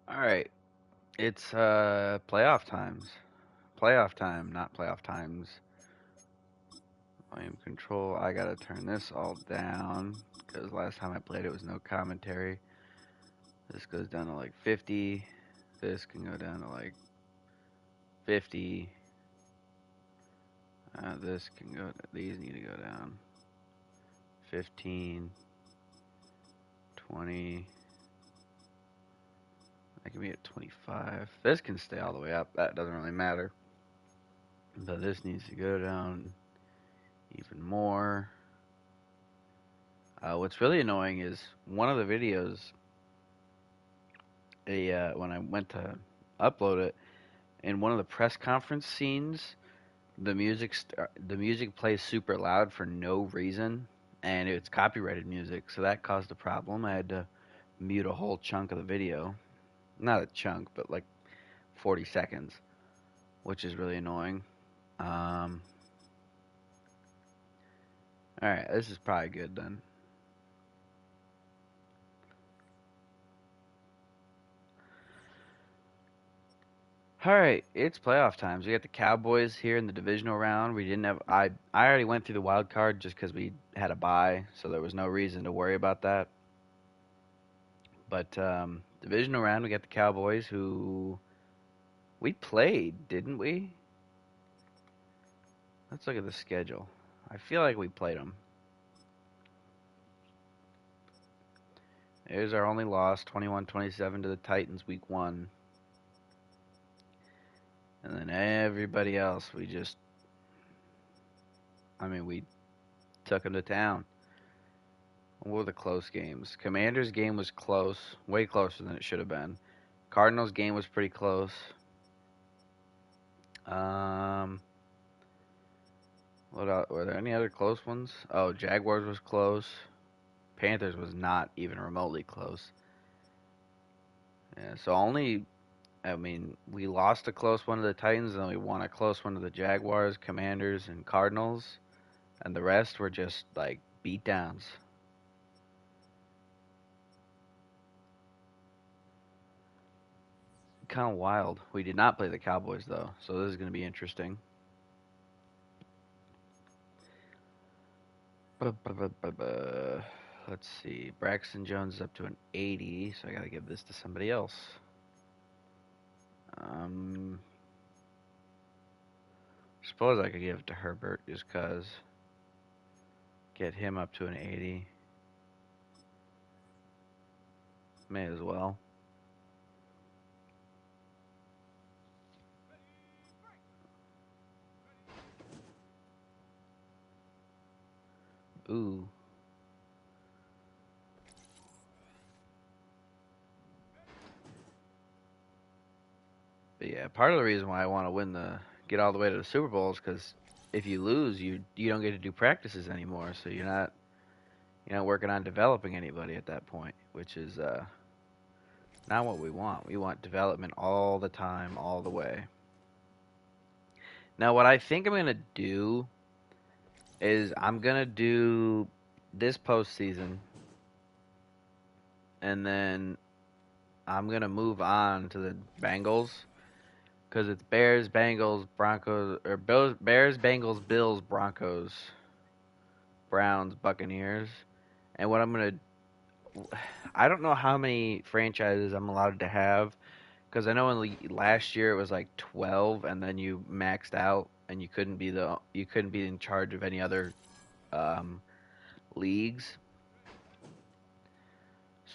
All right, it's playoff times. Playoff time, not playoff times. Volume control. I gotta turn this all down because last time I played it was no commentary. This goes down to like 50. This can go down to like 50. This can go. These need to go down. 15, 20. I can be at 25. This can stay all the way up. That doesn't really matter. But this needs to go down even more. What's really annoying is one of the videos, when I went to upload it, in one of the press conference scenes, the music plays super loud for no reason, and it's copyrighted music, so that caused a problem. I had to mute a whole chunk of the video, not a chunk, but like 40 seconds, which is really annoying. Um, all right, this is probably good then. All right, it's playoff times. We got the Cowboys here in the divisional round. We didn't have I already went through the wild card just because we had a bye, so there was no reason to worry about that. But divisional round, we got the Cowboys who we played, didn't we? Let's look at the schedule. I feel like we played them. There's our only loss, 21-27 to the Titans week 1. And then everybody else, we took them to town. What were the close games? Commanders game was close, way closer than it should have been. Cardinals game was pretty close. Um, were there any other close ones? Oh, Jaguars was close. Panthers was not even remotely close. Yeah, so we lost a close one to the Titans, and we won a close one to the Jaguars, Commanders, and Cardinals, and the rest were just like beat downs. Kind of wild. We did not play the Cowboys though, so this is going to be interesting. Let's see. Braxton Jones is up to an 80, so I got to give this to somebody else. Um, suppose I could give it to Herbert just cause. Get him up to an 80. May as well. Ooh. But yeah, part of the reason why I want to get all the way to the Super Bowl is because if you lose, you don't get to do practices anymore, so you're not working on developing anybody at that point, which is not what we want. We want development all the time, all the way. Now, what I think I'm gonna do is I'm gonna do this postseason, and then I'm gonna move on to the Bengals because it's Bears, Bengals, Broncos, or Bears, Bengals, Bills, Broncos, Browns, Buccaneers, and what I'm gonna I don't know how many franchises I'm allowed to have because I know last year it was like 12, and then you maxed out and you couldn't be in charge of any other um, leagues.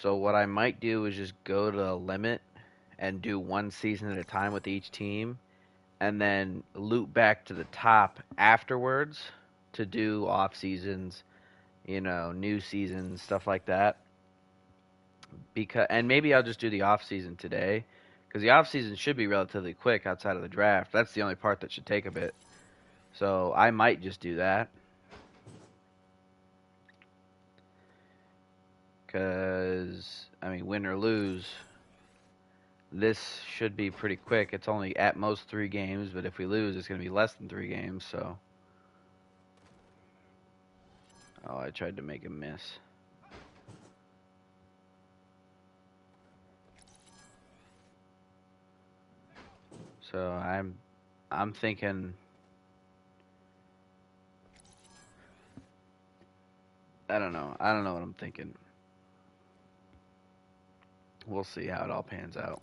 So what I might do is just go to the limit and do one season at a time with each team, and then loop back to the top afterwards to do off seasons, new seasons, stuff like that. And maybe I'll just do the off season today, because the off season should be relatively quick outside of the draft. That's the only part that should take a bit. So I might just do that, because win or lose, this should be pretty quick. It's only at most 3 games, but if we lose, it's going to be less than 3 games. So, oh, I tried to make a miss. So I'm thinking I don't know. I don't know what I'm thinking. We'll see how it all pans out.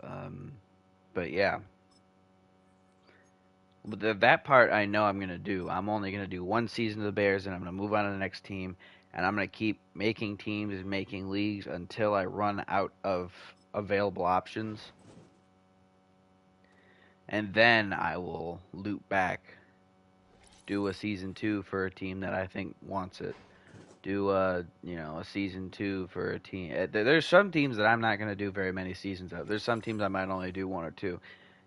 Um, but yeah, that part I know I'm gonna do. I'm only gonna do one season of the Bears, and I'm gonna move on to the next team, and I'm gonna keep making teams and making leagues until I run out of available options, and then I will loop back, do a season two for a team that I think wants it. Do a season two for a team. There's some teams that I'm not gonna do very many seasons of. There's some teams I might only do one or two.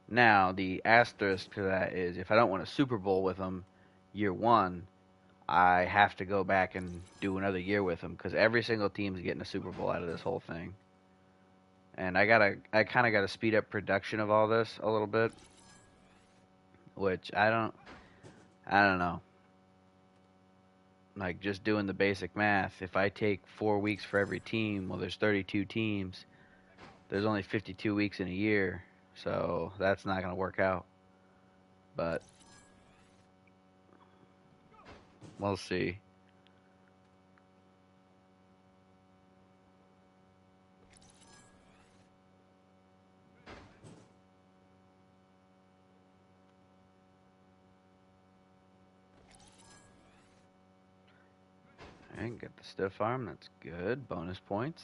Now, the asterisk to that is if I don't win a Super Bowl with them year one, I have to go back and do another year with them because every single team's getting a Super Bowl out of this whole thing. And I kind of gotta speed up production of all this a little bit, which I don't know. Like just doing the basic math, if I take 4 weeks for every team, well, there's 32 teams. There's only 52 weeks in a year, so that's not gonna work out. But we'll see. And get the stiff arm. That's good. Bonus points.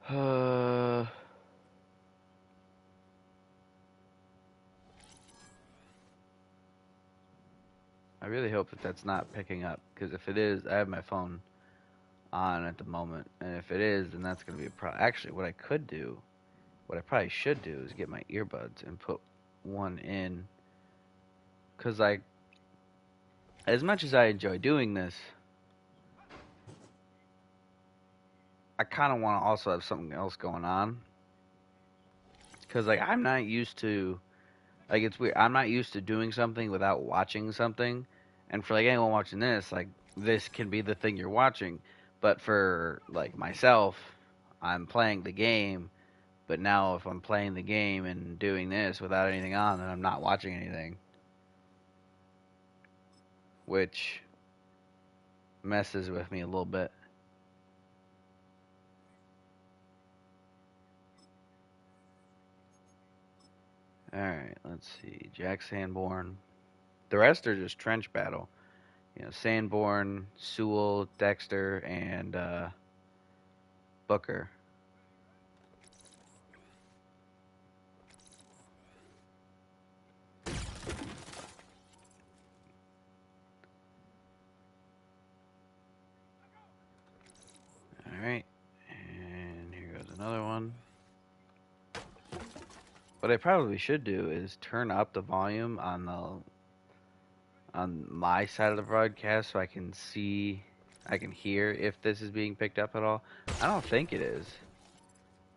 Uh, I really hope that that's not picking up because if it is, I have my phone on at the moment, and if it is, then that's gonna be a problem. Actually, what I could do, what I probably should do, is get my earbuds and put one in, because as much as I enjoy doing this, I kind of want to also have something else going on, because I'm not used to. It's weird. I'm not used to doing something without watching something. And for anyone watching this, this can be the thing you're watching. But for myself, I'm playing the game, but now if I'm playing the game and doing this without anything on, then I'm not watching anything, which messes with me a little bit. All right, let's see. Jack Sanborn. The rest are just trench battle. Sanborn, Sewell, Dexter, and Booker. All right. And here goes another one. What I probably should do is turn up the volume on my side of the broadcast so I can hear if this is being picked up at all. I don't think it is.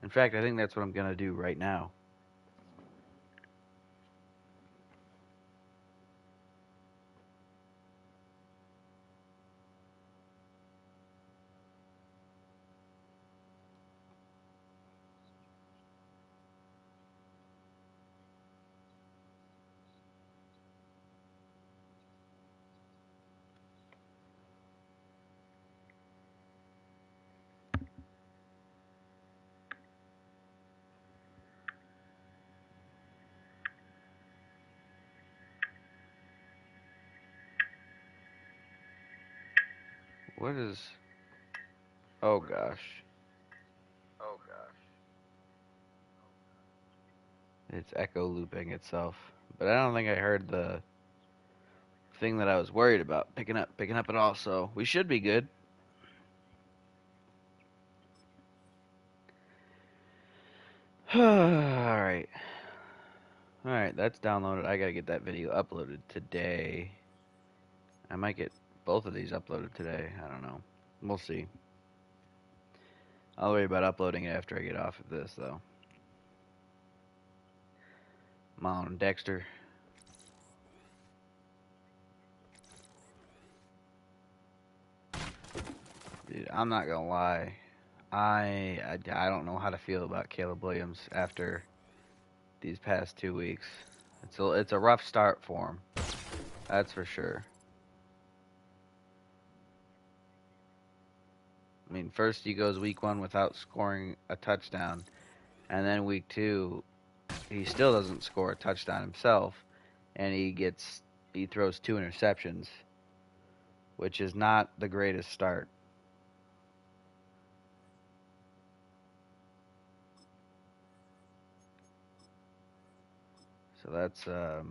In fact, I think that's what I'm gonna do right now. What is? Oh gosh, it's echo looping itself. But I don't think I heard the thing that I was worried about picking up at all. So we should be good. All right. All right, that's downloaded. I gotta get that video uploaded today. I might get both of these uploaded today. I don't know. We'll see. I'll worry about uploading it after I get off of this, though. Come on, Dexter. Dude, I'm not gonna lie. I don't know how to feel about Caleb Williams after these past 2 weeks. It's a rough start for him. That's for sure. I mean, first he goes week 1 without scoring a touchdown, and then week 2 he still doesn't score a touchdown himself, and he throws 2 interceptions, which is not the greatest start. So that's I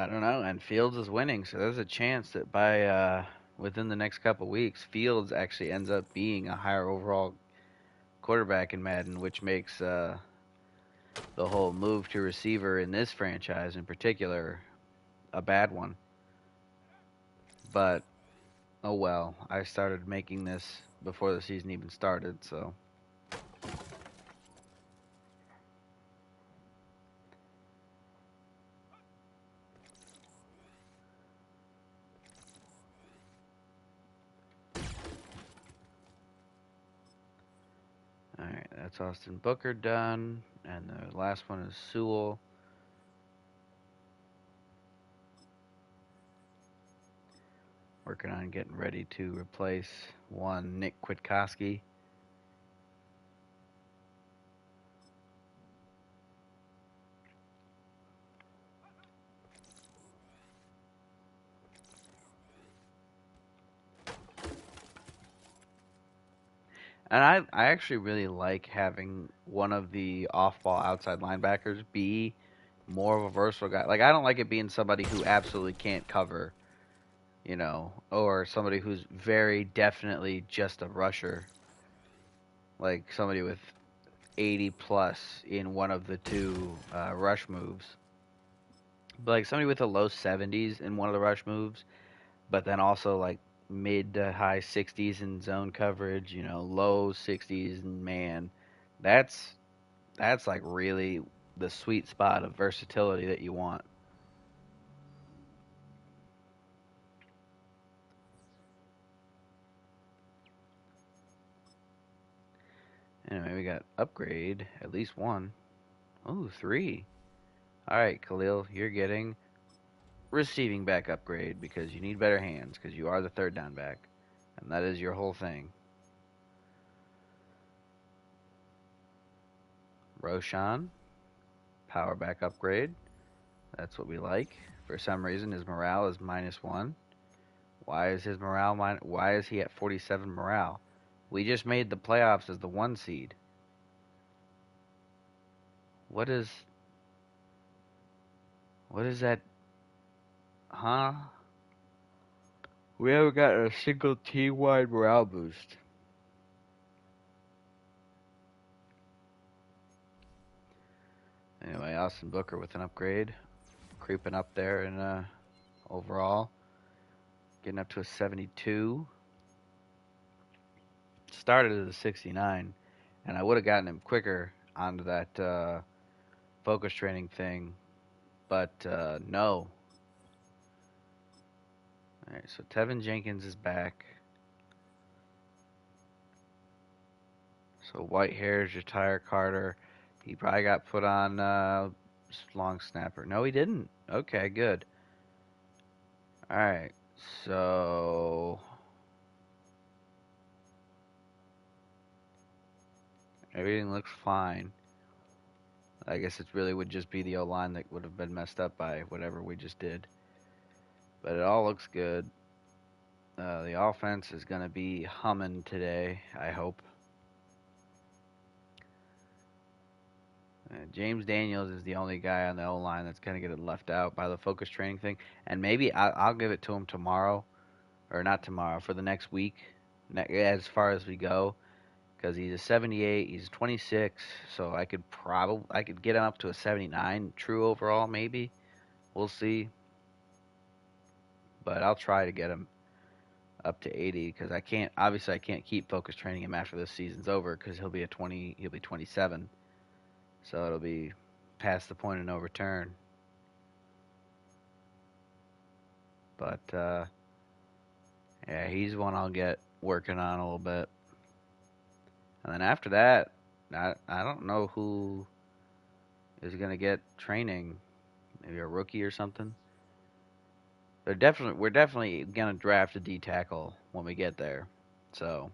don't know. And Fields is winning, so there's a chance that by within the next couple weeks, Fields actually ends up being a higher overall quarterback in Madden, which makes the whole move to receiver in this franchise in particular a bad one. But oh well, I started making this before the season even started, so. Alright, that's Austin Booker done. And the last one is Sewell. Working on getting ready to replace one Nick Kwiatkowski. And I actually really like having one of the off ball outside linebackers be more of a versatile guy. Like, I don't like it being somebody who absolutely can't cover, or somebody who's very definitely just a rusher. Like somebody with 80 plus in one of the two rush moves. But like somebody with a low 70s in one of the rush moves, but then also like mid to high 60s in zone coverage, low 60s in man. That's that's like really the sweet spot of versatility that you want. Anyway, we got upgrade, at least one. Ooh, three. All right, Khalil, you're getting receiving back upgrade because you need better hands because you are the third down back, and that is your whole thing. Roshan, power back upgrade. That's what we like. For some reason, his morale is -1. Why is his morale Why is he at 47 morale? We just made the playoffs as the 1 seed. What is what is that? Huh? We haven't got a single team-wide morale boost. Anyway, Austin Booker with an upgrade, creeping up there in overall, getting up to a 72. Started as a 69, and I would have gotten him quicker onto that focus training thing, but no. All right, so Tevin Jenkins is back. So white hairs, retire Carter. He probably got put on long snapper. No, he didn't. Okay, good. All right, so everything looks fine. I guess it really would just be the O line that would have been messed up by whatever we just did. But it all looks good. The offense is going to be humming today, I hope. James Daniels is the only guy on the O line that's going to get left out by the focus training thing. And maybe I'll give it to him tomorrow, or not tomorrow, for the next week, as far as we go. Because he's a 78, he's 26, so I could get him up to a 79 true overall, maybe. We'll see. But I'll try to get him up to 80 because I can't keep focus training him after this season's over because he'll be 27. So it'll be past the point of no return. But yeah, he's one I'll get working on a little bit. And then after that, I don't know who is going to get training. Maybe a rookie or something. We're definitely going to draft a D tackle when we get there. So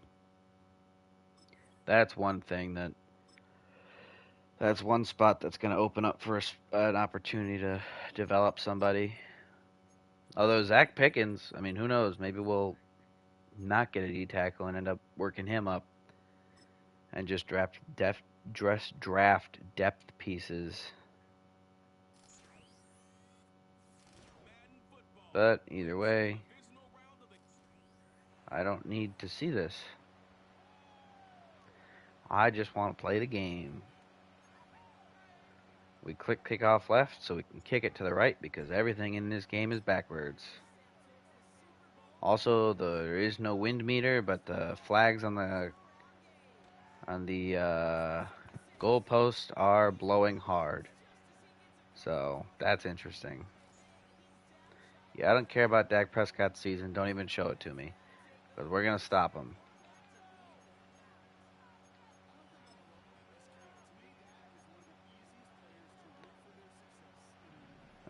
that's one thing that's one spot that's going to open up for an opportunity to develop somebody. Although Zach Pickens, I mean, who knows? Maybe we'll not get a D tackle and end up working him up and just draft depth pieces. But either way, I don't need to see this. I just want to play the game. We click kickoff left so we can kick it to the right because everything in this game is backwards. Also, there is no wind meter, but the flags on the goalpost are blowing hard. So that's interesting. Yeah, I don't care about Dak Prescott's season. Don't even show it to me. Because we're going to stop him.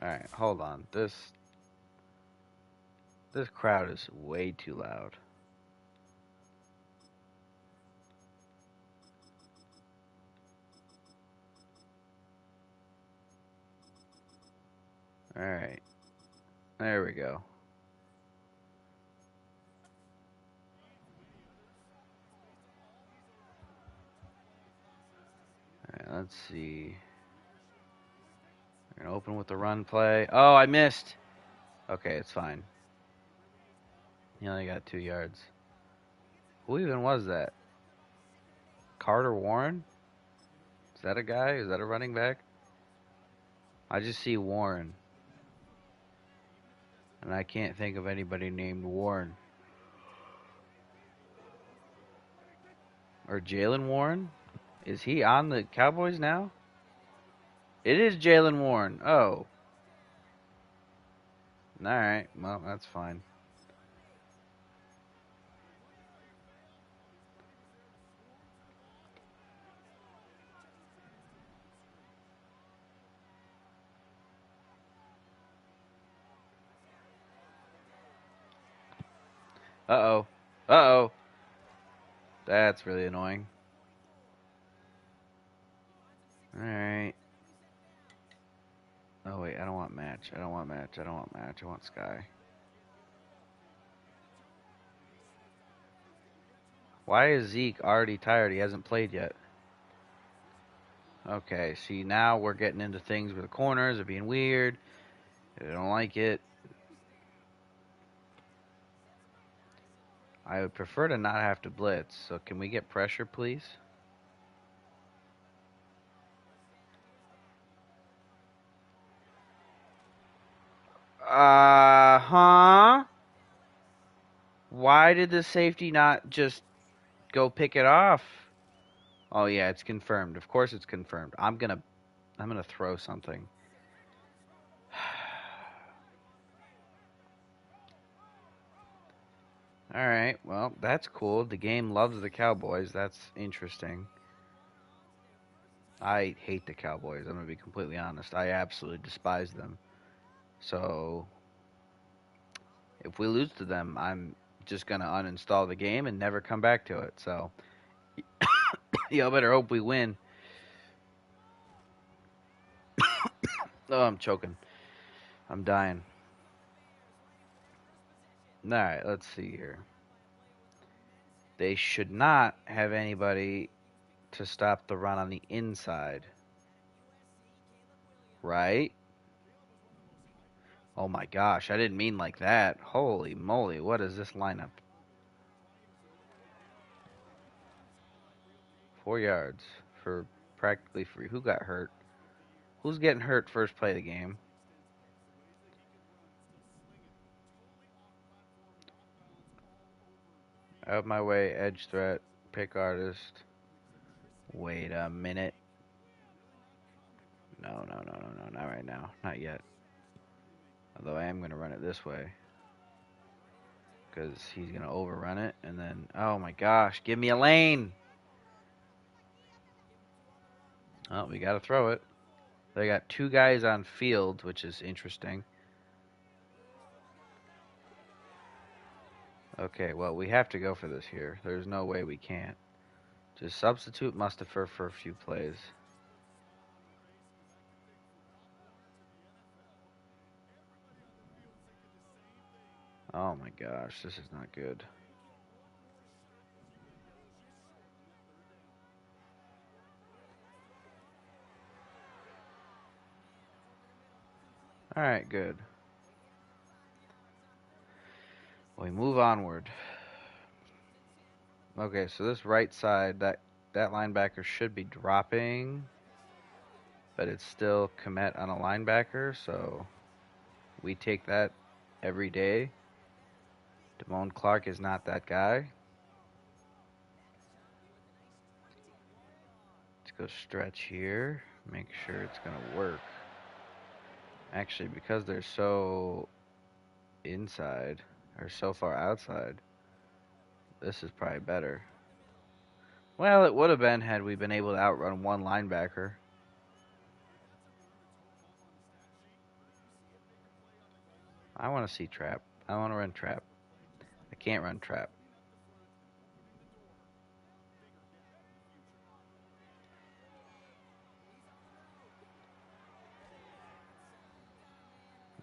Alright, hold on. This crowd is way too loud. Alright. There we go. Alright, let's see. We're going to open with the run play. Oh, I missed. Okay, it's fine. He only got 2 yards. Who even was that? Carter Warren? Is that a guy? Is that a running back? I just see Warren. And I can't think of anybody named Warren. Or Jalen Warren? Is he on the Cowboys now? It is Jalen Warren. Oh. Alright, well, that's fine. Uh-oh. Uh-oh. That's really annoying. Alright. Oh, wait, I don't want match. I don't want match. I don't want match. I want Sky. Why is Zeke already tired? He hasn't played yet. Okay, see, now we're getting into things where the corners are being weird. I don't like it. I would prefer to not have to blitz, so can we get pressure, please? Huh? Why did the safety not just go pick it off? Oh yeah, it's confirmed. Of course it's confirmed. I'm gonna throw something. Alright, well, that's cool. The game loves the Cowboys. That's interesting. I hate the Cowboys. I'm gonna be completely honest. I absolutely despise them. So if we lose to them, I'm just gonna uninstall the game and never come back to it. So y'all better hope we win. Oh, I'm choking. I'm dying. Alright, let's see here. They should not have anybody to stop the run on the inside. Right? Oh my gosh, I didn't mean like that. Holy moly, what is this lineup? 4 yards for practically free. Who got hurt? Who's getting hurt first play of the game? Out my way, edge threat, pick artist. Wait a minute. No, no, no, no, no, not right now. Not yet. Although I am going to run it this way. Because he's going to overrun it. And then, oh my gosh, give me a lane. Oh, we got to throw it. They got two guys on field, which is interesting. Okay, well, we have to go for this here. There's no way we can't. Just substitute Mustafa for a few plays. Oh my gosh, this is not good. Alright, good. We move onward. Okay, so this right side, that linebacker should be dropping, but it's still commit on a linebacker, so we take that every day. Damone Clark is not that guy. Let's go stretch here, make sure it's going to work. Actually, because they're so inside, or so far outside, this is probably better. Well, it would have been had we been able to outrun one linebacker. I want to see trap. I want to run trap. I can't run trap.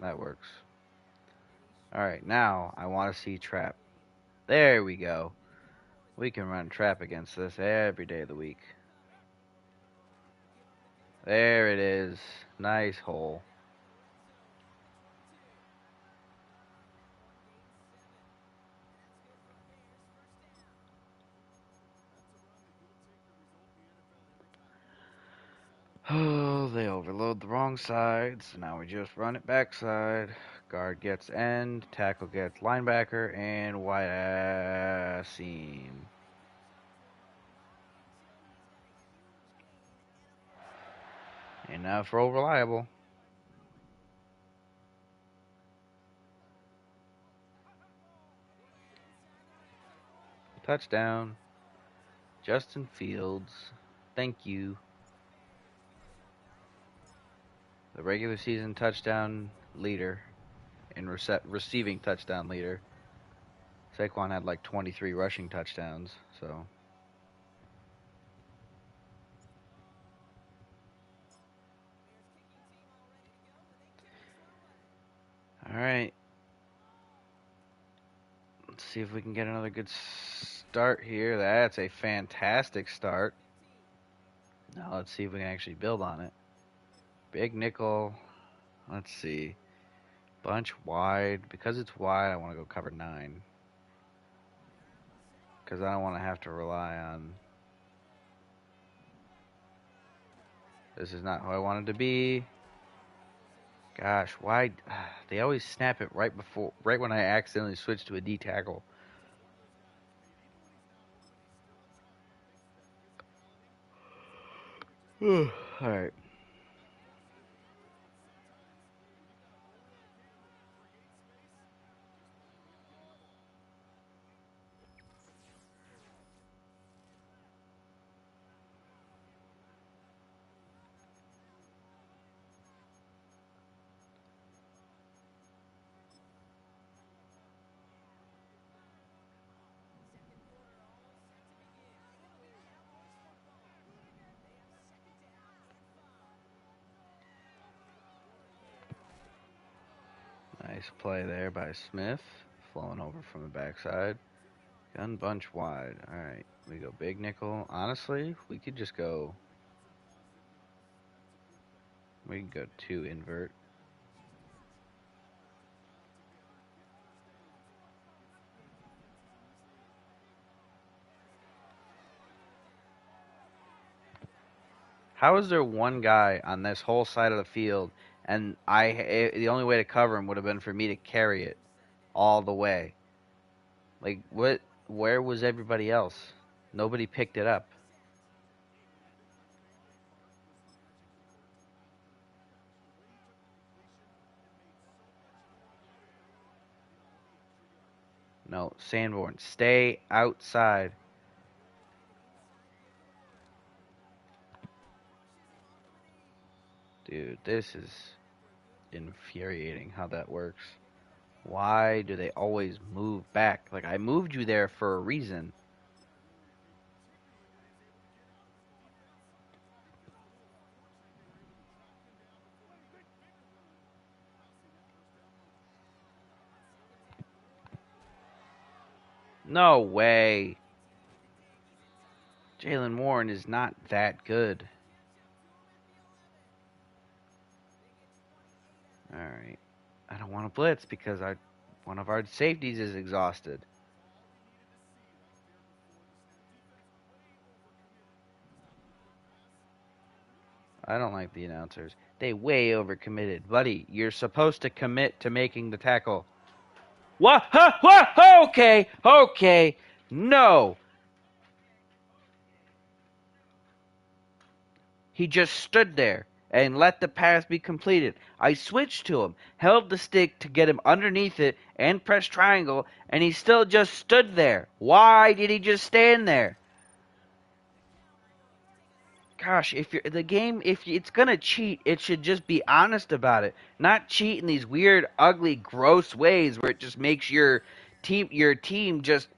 That works. Alright, now I want to see trap. There we go. We can run trap against this every day of the week. There it is. Nice hole. Oh, they overload the wrong side, so now we just run it backside. Guard gets end, tackle gets linebacker, and wide ass seam. And now throw reliable. Touchdown. Justin Fields. Thank you. The regular season touchdown leader and receiving touchdown leader. Saquon had like 23 rushing touchdowns, so. All right. Let's see if we can get another good start here. That's a fantastic start. Now let's see if we can actually build on it. Big nickel. Let's see. Bunch wide. Because it's wide, I want to go cover 9. Because I don't want to have to rely on. This is not who I wanted to be. Gosh, why? They always snap it right when I accidentally switch to a D tackle. All right. Nice play there by Smith. Flowing over from the backside. Gun bunch wide. Alright. We go big nickel. Honestly, we could just go. We can go 2 invert. How is there one guy on this whole side of the field, and the only way to cover him would have been for me to carry it all the way? Like what? where was everybody else? Nobody picked it up. No, Sanborn, stay outside. Dude, this is infuriating how that works. Why do they always move back? Like, I moved you there for a reason. No way. Jalen Warren is not that good. Alright. I don't want to blitz because one of our safeties is exhausted. I don't like the announcers. They way overcommitted. Buddy, you're supposed to commit to making the tackle. What? Huh? What? Okay. Okay. No. He just stood there and let the pass be completed. I switched to him, held the stick to get him underneath it, and pressed triangle, and he still just stood there. Why did he just stand there? Gosh, if you're the game, if it's gonna cheat, it should just be honest about it, not cheat in these weird, ugly, gross ways where it just makes your team just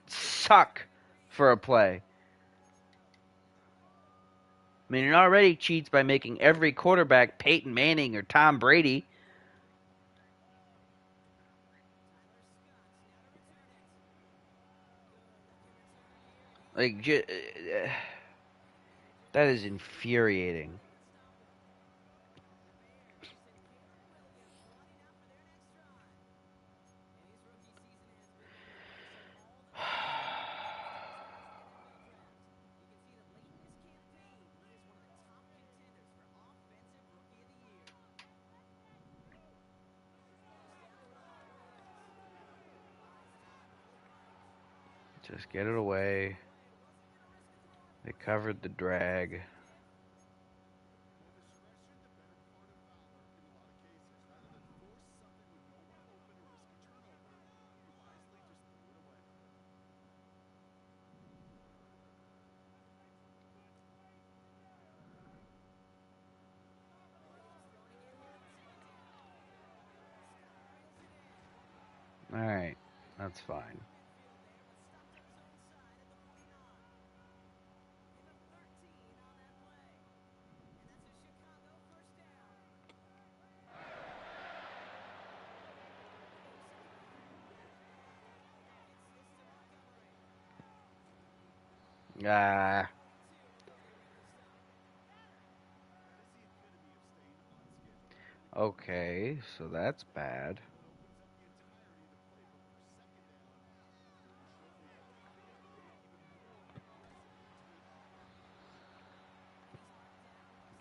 suck for a play. I mean, it already cheats by making every quarterback Peyton Manning or Tom Brady. Like, that is infuriating. Just get it away. They covered the drag. Alright, that's fine. Ah. Okay, so that's bad.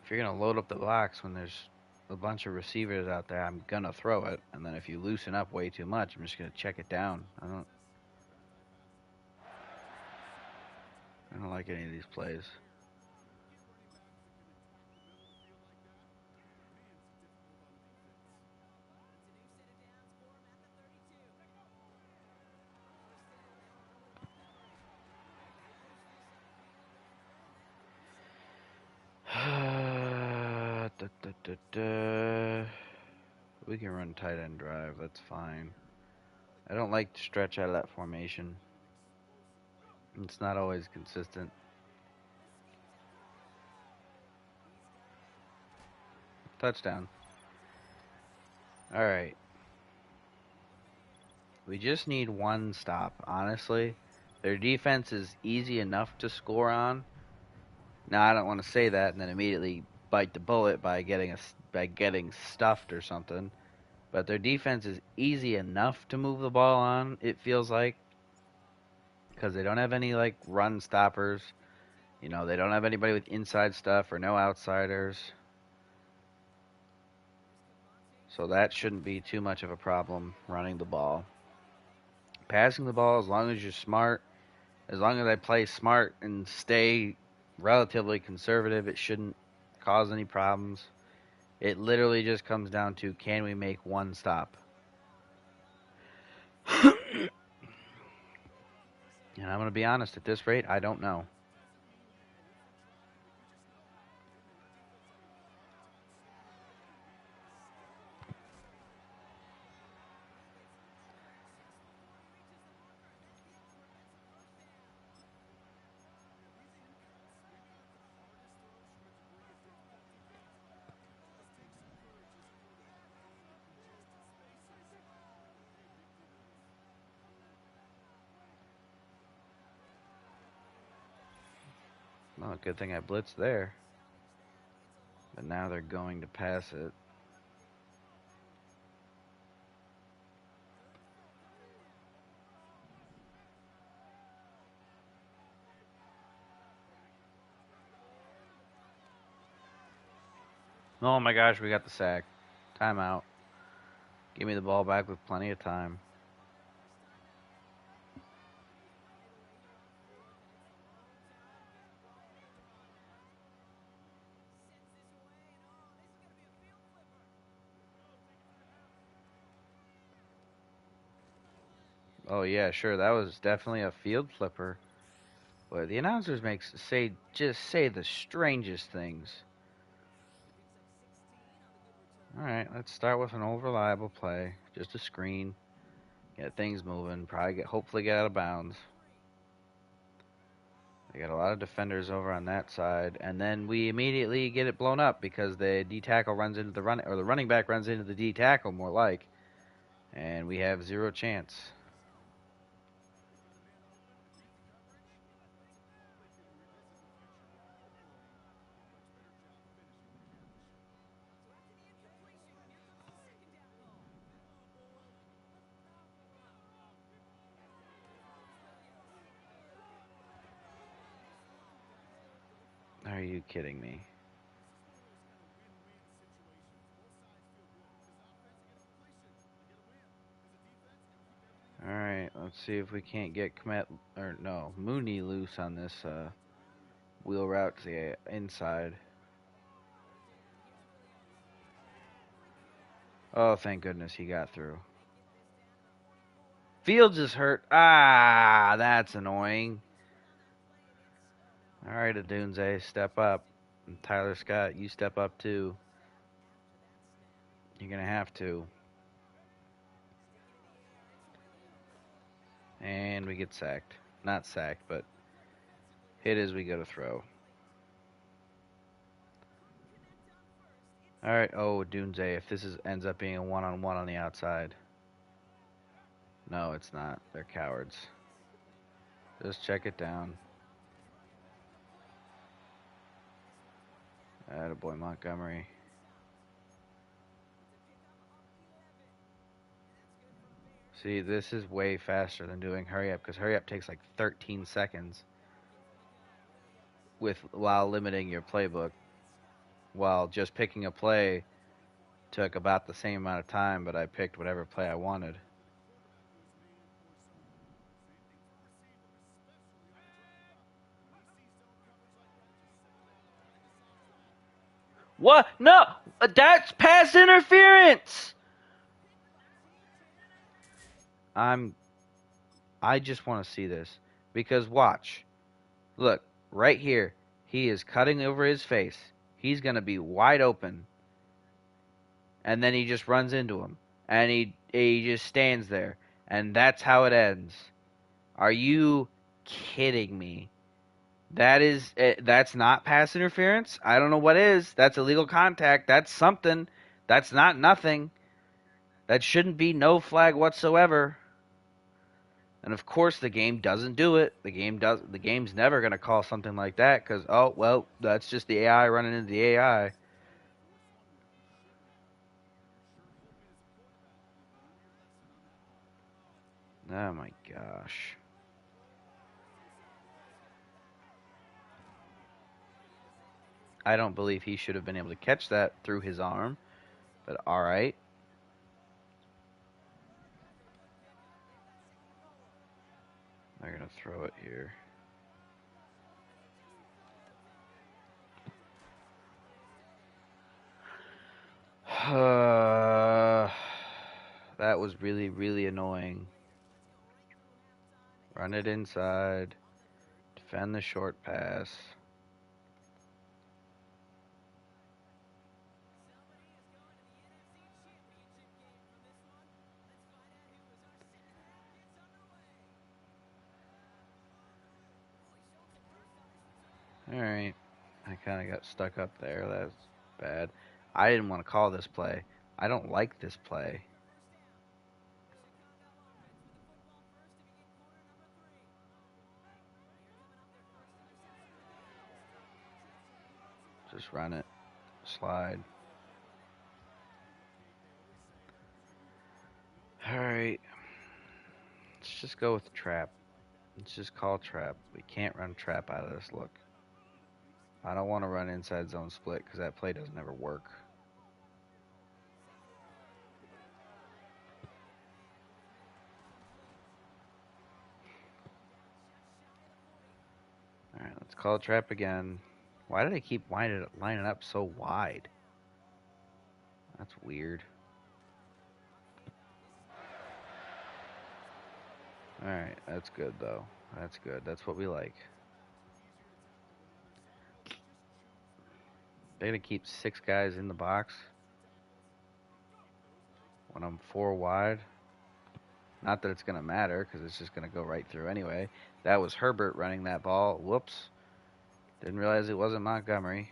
If you're gonna load up the box when there's a bunch of receivers out there, I'm gonna throw it. And then if you loosen up way too much, I'm just gonna check it down. I don't like any of these plays. Da, da, da, da. We can run tight end drive. That's fine. I don't like to stretch out of that formation. It's not always consistent. Touchdown. All right. We just need one stop, honestly. Their defense is easy enough to score on. Now, I don't want to say that and then immediately bite the bullet by getting stuffed or something. But their defense is easy enough to move the ball on, it feels like, because they don't have any like run stoppers. You know, they don't have anybody with inside stuff or no outsiders. So that shouldn't be too much of a problem running the ball. Passing the ball, as long as you're smart, as long as I play smart and stay relatively conservative, it shouldn't cause any problems. It literally just comes down to, can we make one stop? And I'm going to be honest, at this rate, I don't know. Well, good thing I blitzed there. But now they're going to pass it. Oh my gosh, we got the sack. Timeout. Give me the ball back with plenty of time. Oh yeah, sure, that was definitely a field flipper. But the announcers just say the strangest things. All right, let's start with an old reliable play, just a screen, get things moving, hopefully get out of bounds. They got a lot of defenders over on that side, and then we immediately get it blown up because the D tackle runs into the running back runs into the D tackle more like, and we have zero chance. Are you kidding me? All right, let's see if we can't get Mooney loose on this wheel route to the inside. Oh, thank goodness he got through. Fields is hurt. Ah, that's annoying. All right, Adunze, step up. And Tyler Scott, you step up too. You're going to have to. And we get sacked. Not sacked, but hit as we go to throw. All right. Oh, Dunze, if ends up being a one-on-one on the outside. No, it's not. They're cowards. Just check it down. Attaboy Montgomery. See, this is way faster than doing hurry up, because hurry up takes like 13 seconds while limiting your playbook. While just picking a play took about the same amount of time, but I picked whatever play I wanted. What? No! That's pass interference! I just want to see this. Because watch. Look, right here. He is cutting over his face. He's going to be wide open. And then he just runs into him. And he just stands there. And that's how it ends. Are you kidding me? That's not pass interference. I don't know what is. That's illegal contact. That's something. That's not nothing. That shouldn't be no flag whatsoever. And of course, the game doesn't do it. The game's never going to call something like that because, oh well, that's just the AI running into the AI. Oh my gosh. I don't believe he should have been able to catch that through his arm, but all right. throw it here. That was really, really annoying. Run it inside. Defend the short pass. Alright. I kind of got stuck up there. That's bad. I didn't want to call this play. I don't like this play. Just run it. Slide. Alright. Let's just go with trap. Let's just call trap. We can't run trap out of this look. I don't want to run inside zone split because that play doesn't ever work. Alright, let's call trap again. Why do they keep lining up so wide? That's weird. Alright, that's good though. That's good. That's what we like. They're going to keep 6 guys in the box when I'm 4 wide. Not that it's going to matter because it's just going to go right through anyway. That was Herbert running that ball. Whoops. Didn't realize it wasn't Montgomery.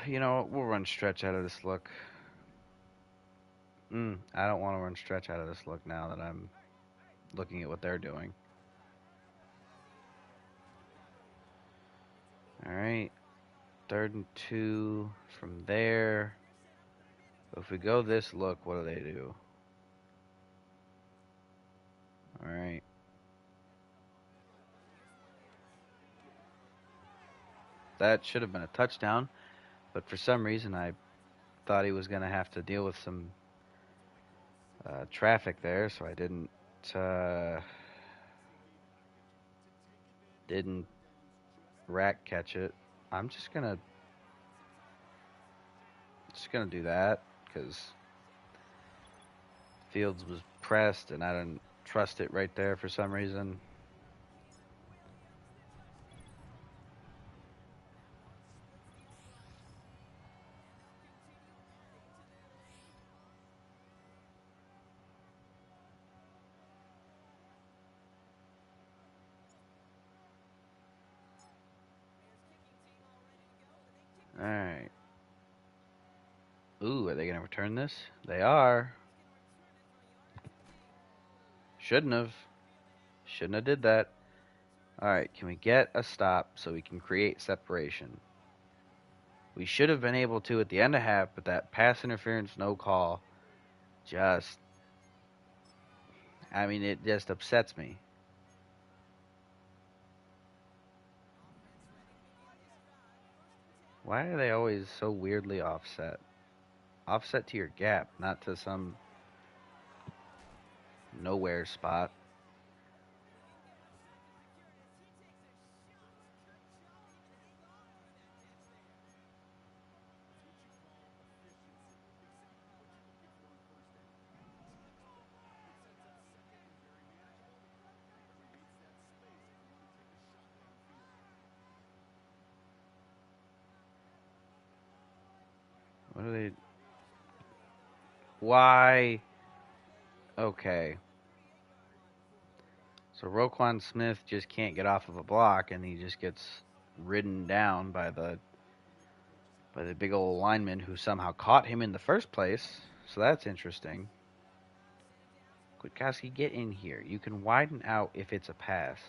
You know, we'll run stretch out of this look. I don't want to run stretch out of this look now that I'm looking at what they're doing. All right. 3rd and 2 from there. If we go this look, what do they do? All right. That should have been a touchdown, but for some reason I thought he was going to have to deal with some traffic there, so I didn't rack catch it. I'm just gonna do that because Fields was pressed and I didn't trust it right there for some reason. All right. Ooh, are they gonna return this? They are. Shouldn't have. Shouldn't have did that. All right, can we get a stop so we can create separation? We should have been able to at the end of half, but that pass interference no call just, I mean, it just upsets me. Why are they always so weirdly offset? Offset to your gap, not to some nowhere spot. What are they? Why? Okay. So Roquan Smith just can't get off of a block, and he just gets ridden down by the big old lineman who somehow caught him in the first place. So that's interesting. Kwiatkowski, get in here. You can widen out if it's a pass.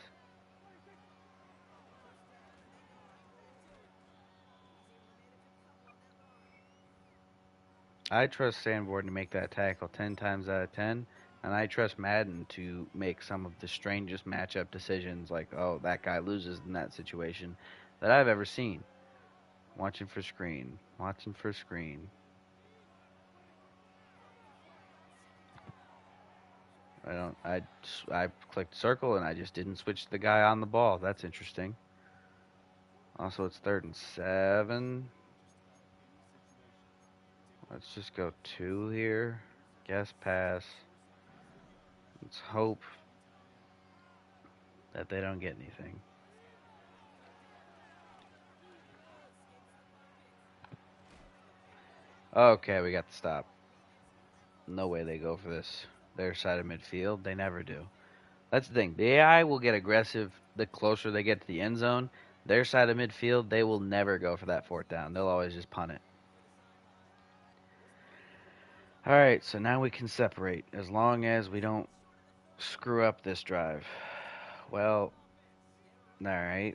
I trust Sanborn to make that tackle 10 times out of 10. And I trust Madden to make some of the strangest matchup decisions, like, oh, that guy loses in that situation, that I've ever seen. Watching for screen. Watching for screen. I clicked circle and I just didn't switch the guy on the ball. That's interesting. Also, it's 3rd and 7. Let's just go 2 here. Guess pass. Let's hope that they don't get anything. Okay, we got the stop. No way they go for this. Their side of midfield. They never do. That's the thing. The AI will get aggressive the closer they get to the end zone. Their side of midfield, they will never go for that 4th down. They'll always just punt it. All right, so now we can separate as long as we don't screw up this drive. Well, all right.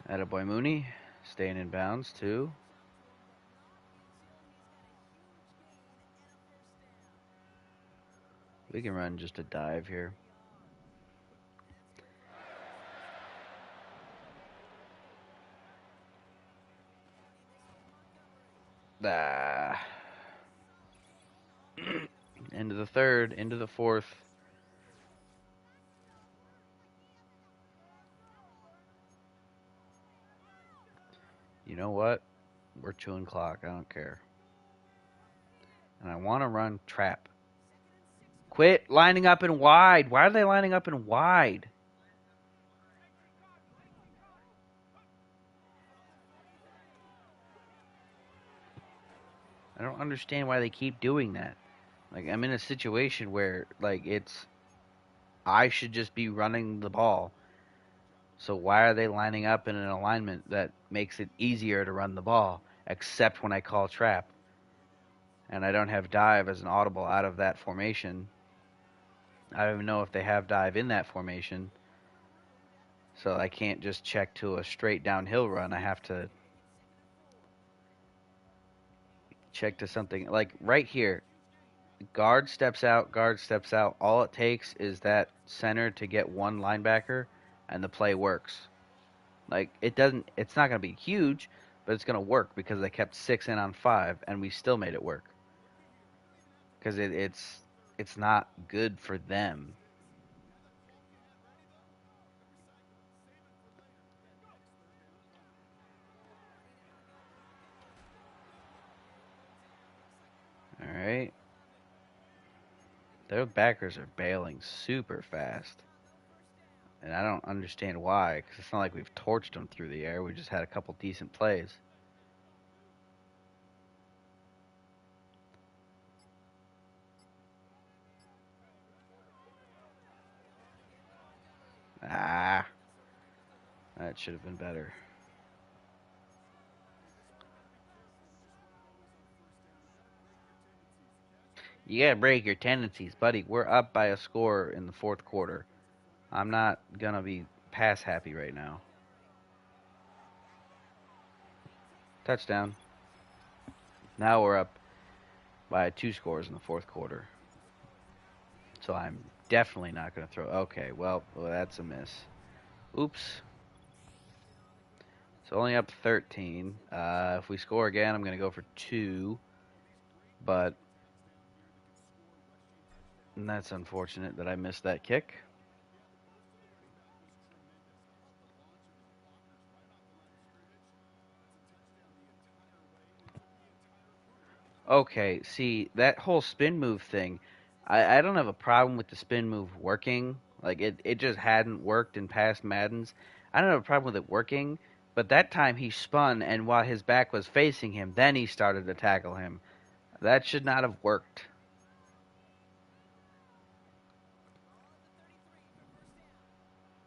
Attaboy Mooney, staying in bounds too. We can run just a dive here. Ah. Into the 3rd, into the 4th. You know what? We're chewing clock. I don't care. And I want to run trap. Quit lining up in wide. Why are they lining up in wide? I don't understand why they keep doing that. Like, I'm in a situation where, like, I should just be running the ball. So why are they lining up in an alignment that makes it easier to run the ball, except when I call trap? And I don't have dive as an audible out of that formation. I don't even know if they have dive in that formation. So I can't just check to a straight downhill run. I have to check to something like right here. Guard steps out, guard steps out. All it takes is that center to get one linebacker, and the play works. Like it's not going to be huge, but it's going to work because they kept 6 in on 5, and we still made it work. Because it's not good for them. All right. Their backers are bailing super fast. And I don't understand why, because it's not like we've torched them through the air. We just had a couple decent plays. Ah, that should have been better. You gotta break your tendencies, buddy. We're up by a score in the 4th quarter. I'm not gonna be pass happy right now. Touchdown. Now we're up by 2 scores in the 4th quarter. So I'm definitely not gonna throw. Okay, well that's a miss. Oops. It's only up 13. If we score again, I'm gonna go for 2. But that's unfortunate that I missed that kick. Okay, see, that whole spin move thing, I don't have a problem with the spin move working. Like, it just hadn't worked in past Maddens. I don't have a problem with it working, but that time he spun, and while his back was facing him, then he started to tackle him. That should not have worked.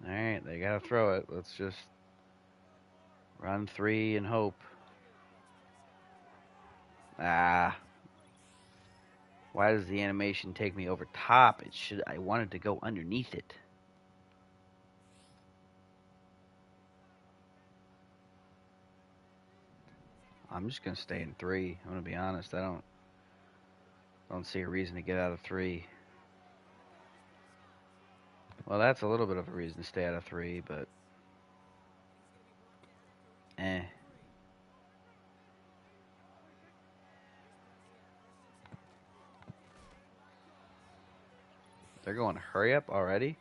Alright, they gotta throw it. Let's just run 3 and hope. Ah. Why does the animation take me over top? I wanted to go underneath it. I'm just gonna stay in 3. I'm gonna be honest. I don't see a reason to get out of 3. Well, that's a little bit of a reason to stay out of 3, but eh. They're going to hurry up already.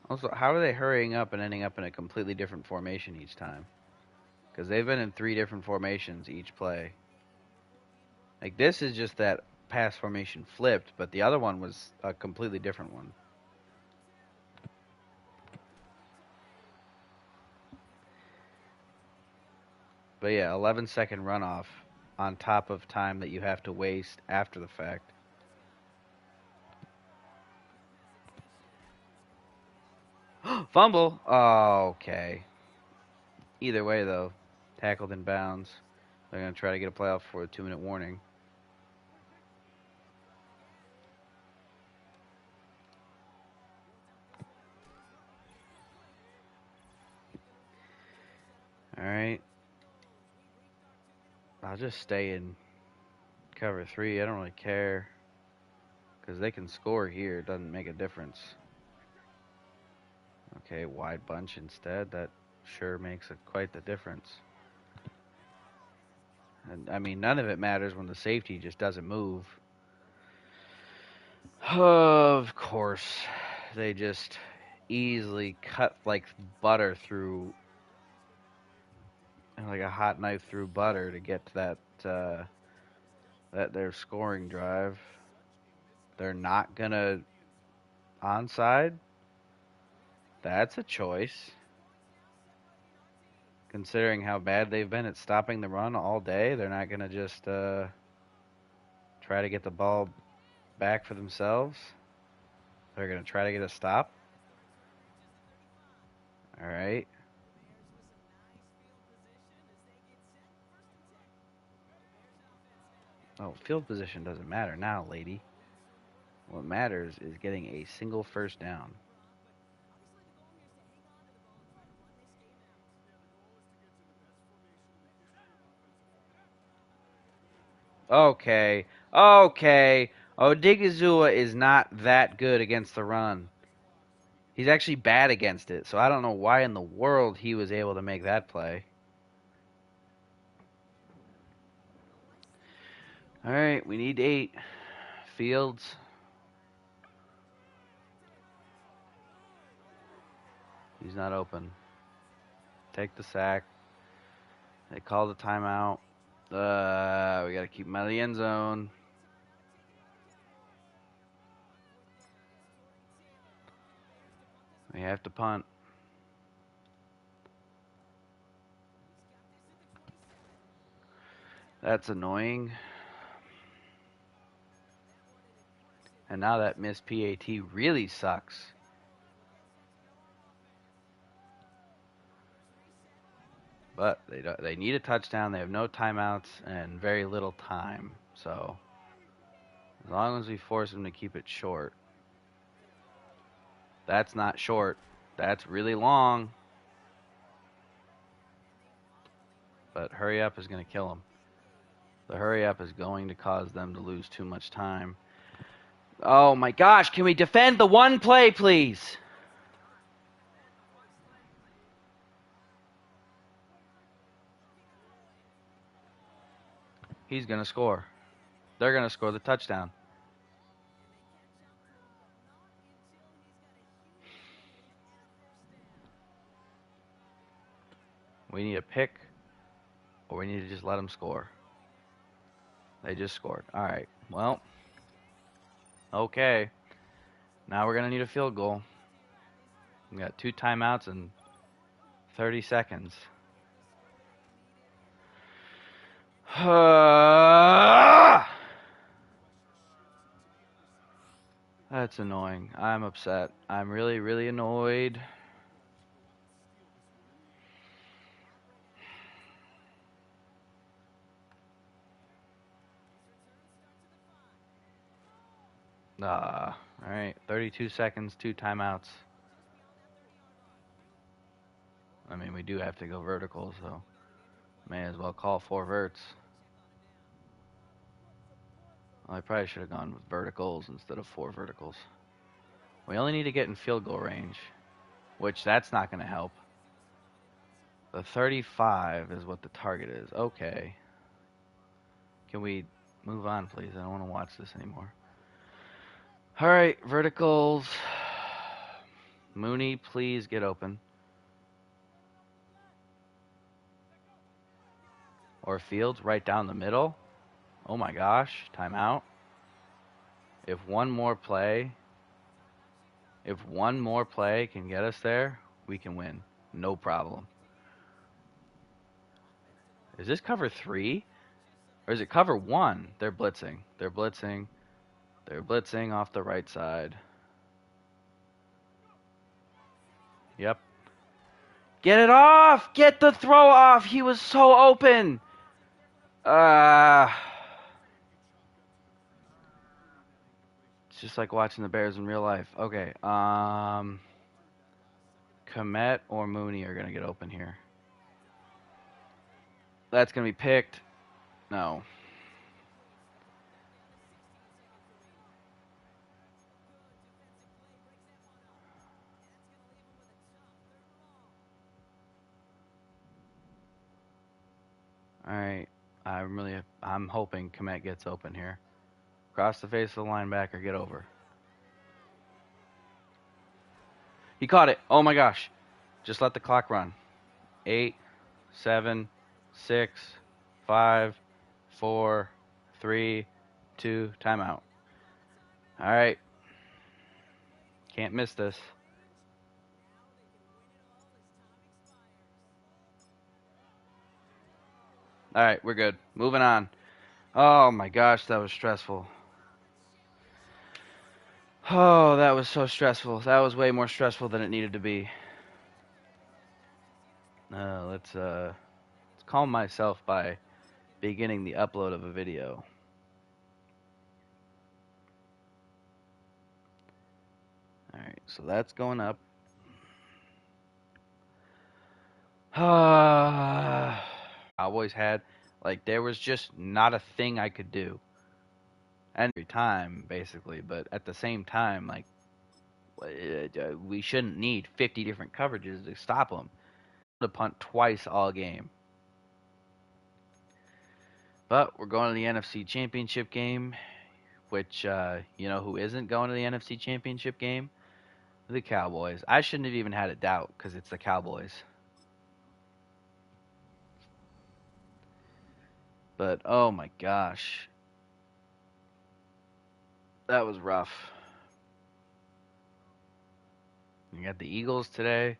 Also, how are they hurrying up and ending up in a completely different formation each time? Because they've been in 3 different formations each play. Like, this is just that pass formation flipped, but the other one was a completely different one. But yeah, 11-second runoff on top of time that you have to waste after the fact. Fumble! Oh, okay. Either way, though, tackled in bounds. They're going to try to get a playoff for a 2-minute warning. All right. I'll just stay in cover 3. I don't really care. Because they can score here. It doesn't make a difference. Okay, wide bunch instead. That sure makes quite the difference. And I mean, none of it matters when the safety just doesn't move. Of course, they just easily cut like butter through, like a hot knife through butter to get to that their scoring drive. They're not gonna onside. That's a choice. Considering how bad they've been at stopping the run all day, they're not gonna just try to get the ball back for themselves. They're gonna try to get a stop. All right. Oh, field position doesn't matter now, lady. What matters is getting a single first down. Okay. Okay. Odigizua is not that good against the run. He's actually bad against it, so I don't know why in the world he was able to make that play. All right, we need 8. Fields. He's not open. Take the sack. They call the timeout. We got to keep him out of the end zone. We have to punt. That's annoying. And now that missed PAT really sucks. But they need a touchdown. They have no timeouts and very little time. So as long as we force them to keep it short. That's not short. That's really long. But hurry up is going to kill them. The hurry up is going to cause them to lose too much time. Oh my gosh, can we defend the one play, please? He's going to score. They're going to score the touchdown. We need a pick, or we need to just let them score. They just scored. All right. Well, okay. Now we're going to need a field goal. We got 2 timeouts and 30 seconds. That's annoying. I'm upset. I'm really, really annoyed. All right. 32 seconds, 2 timeouts. I mean, we do have to go vertical, so may as well call 4 verts. Well, I probably should have gone with verticals instead of 4 verticals. We only need to get in field goal range, which that's not going to help. The 35 is what the target is. Okay. Can we move on, please? I don't want to watch this anymore. All right, verticals. Mooney, please get open. Or Fields right down the middle. Oh my gosh, timeout. If one more play can get us there, we can win. No problem. Is this cover 3? Or is it cover 1? They're blitzing. They're blitzing. They're blitzing off the right side. Yep. Get it off! Get the throw off! He was so open! It's just like watching the Bears in real life. Okay, Komet or Mooney are going to get open here. That's going to be picked. No. All right. I'm hoping Komet gets open here. Cross the face of the linebacker, get over. He caught it. Oh my gosh. Just let the clock run. 8, 7, 6, 5, 4, 3, 2, timeout. All right. Can't miss this. All right, we're good. Moving on. Oh my gosh, that was stressful. Oh, that was so stressful. That was way more stressful than it needed to be. Let's calm myself by beginning the upload of a video. All right, so that's going up. Cowboys had, like, there was just not a thing I could do. And every time, basically, but at the same time, like, we shouldn't need 50 different coverages to stop them. To punt twice all game. But we're going to the NFC Championship game, which, you know who isn't going to the NFC Championship game? The Cowboys. I shouldn't have even had a doubt because it's the Cowboys. But, oh my gosh. That was rough. You got the Eagles today,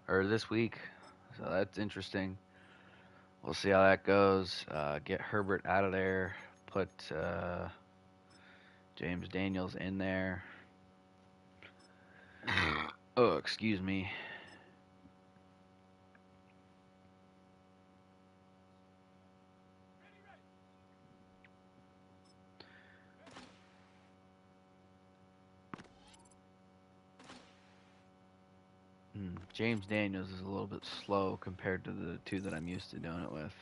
or this week, so that's interesting. We'll see how that goes. Get Herbert out of there. Put James Daniels in there. Oh, excuse me. James Daniels is a little bit slow compared to the two that I'm used to doing it with.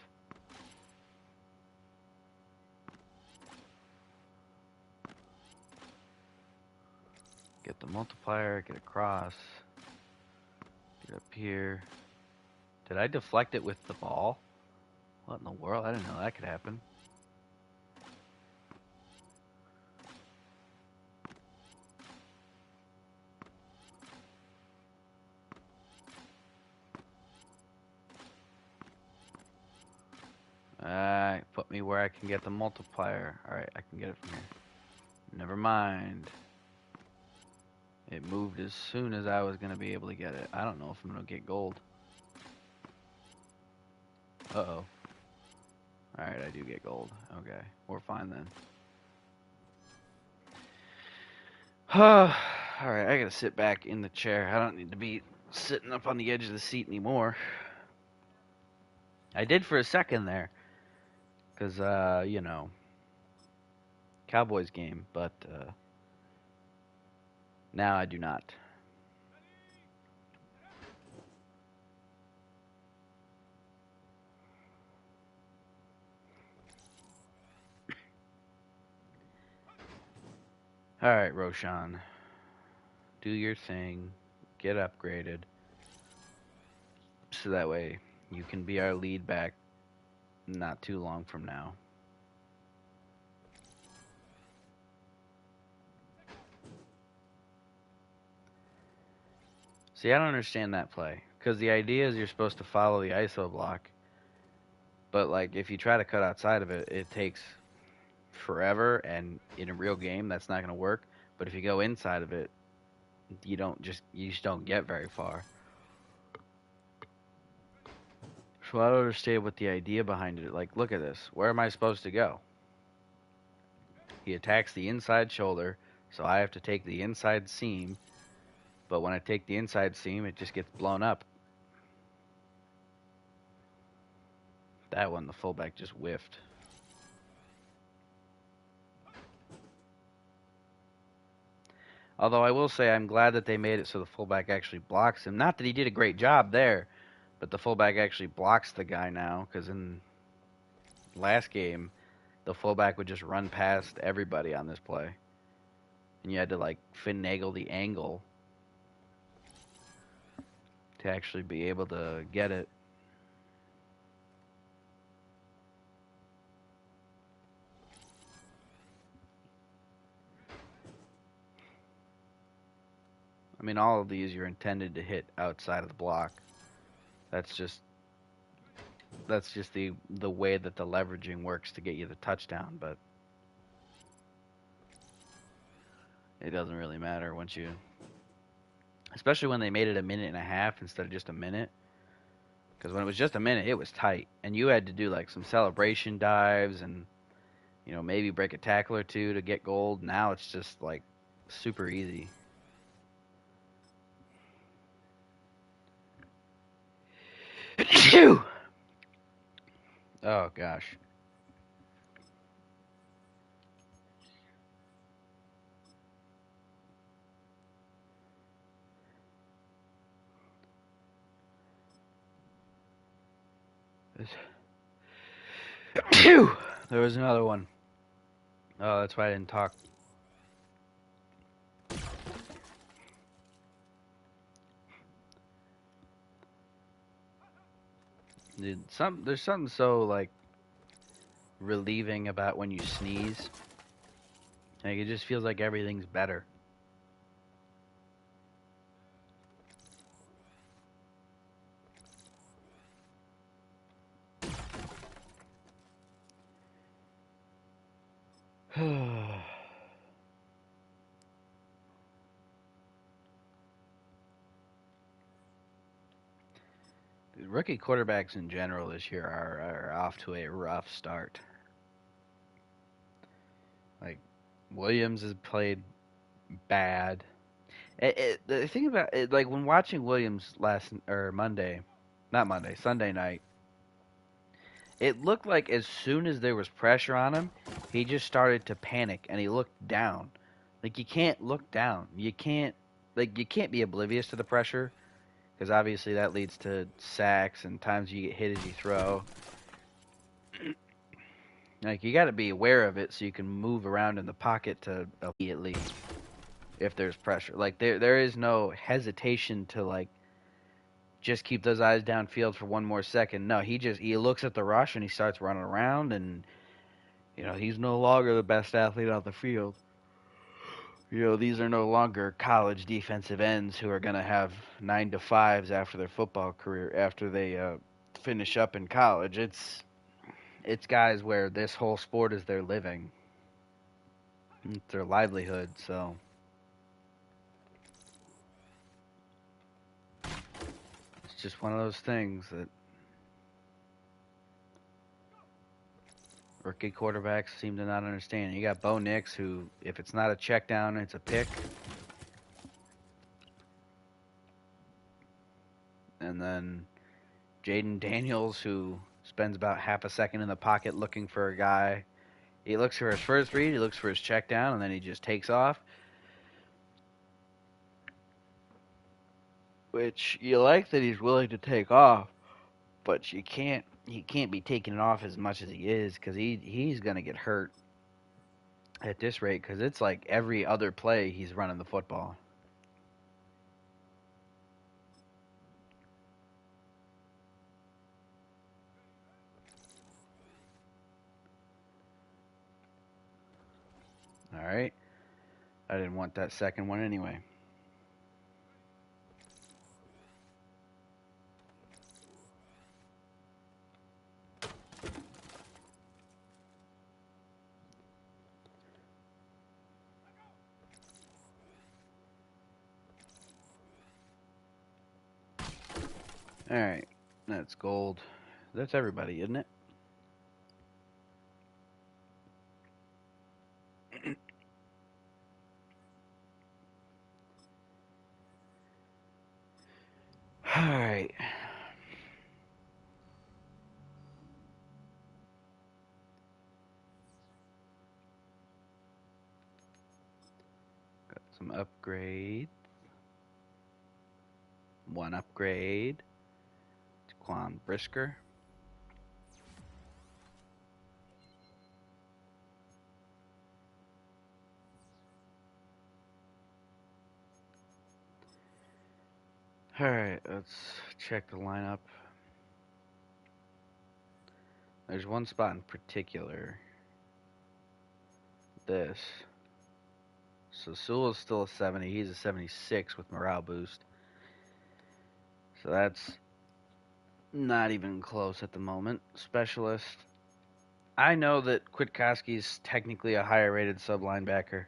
Get the multiplier, get across, get up here. Did I deflect it with the ball? What in the world? I didn't know that could happen. Put me where I can get the multiplier. Alright, I can get it from here. Never mind. It moved as soon as I was going to be able to get it. I don't know if I'm going to get gold. Uh-oh. Alright, I do get gold. Okay, we're fine then. Alright, I gotta sit back in the chair. I don't need to be sitting up on the edge of the seat anymore. I did for a second there. Because, you know, Cowboys game, but now I do not. All right, Roshan, do your thing, get upgraded, so that way you can be our lead back not too long from now. See, I don't understand that play because the idea is you're supposed to follow the ISO block, but like if you try to cut outside of it, it takes forever, and in a real game, that's not going to work. But if you go inside of it, you just don't get very far. So I don't understand what the idea behind it. Like, look at this. Where am I supposed to go? He attacks the inside shoulder, so I have to take the inside seam. But when I take the inside seam, it just gets blown up. That one, the fullback just whiffed. Although I will say I'm glad that they made it so the fullback actually blocks him. Not that he did a great job there, but the fullback actually blocks the guy now. Because in last game, the fullback would just run past everybody on this play. And you had to like finagle the angle to actually be able to get it. I mean, all of these you're intended to hit outside of the block. That's just the way that the leveraging works to get you the touchdown, but it doesn't really matter once you, especially when they made it a minute and a half instead of just a minute. Because when it was just a minute, it was tight, and you had to do like some celebration dives and maybe break a tackle or two to get gold. Now it's just like super easy. Phew! Oh gosh. Phew! There was another one. Oh, that's why I didn't talk. Dude, there's something so like relieving about when you sneeze. Like it just feels like everything's better. Rookie quarterbacks in general this year are off to a rough start. Like Williams has played bad. The thing about it, like when watching Williams not Monday, Sunday night, it looked like as soon as there was pressure on him, he just started to panic and he looked down. Like you can't look down. You can't be oblivious to the pressure because obviously that leads to sacks and times you get hit as you throw. Like you got to be aware of it so you can move around in the pocket to immediately if there's pressure. Like there is no hesitation to like just keep those eyes downfield for one more second. No, he looks at the rush and he starts running around and he's no longer the best athlete on the field. These are no longer college defensive ends who are going to have 9 to 5s after their football career after they finish up in college. It's guys where this whole sport is their living. It's their livelihood, so it's just one of those things that rookie quarterbacks seem to not understand. You got Bo Nix, who, if it's not a check down, it's a pick. And then Jaden Daniels, who spends about half a second in the pocket looking for a guy. He looks for his first read, he looks for his check down, and then he just takes off. Which you like that he's willing to take off, but he can't be taking it off as much as he is because he's gonna get hurt. at this rate because it's like every other play he's running the football. All right. I didn't want that second one anyway. All right. That's gold. That's everybody, isn't it? All right. Got some upgrade. One upgrade. Quan Brisker. All right. Let's check the lineup. There's one spot in particular. This. So Sewell's still a 70. He's a 76 with morale boost. So that's not even close at the moment. Specialist. I know that Kwiatkowski's technically a higher rated sub linebacker,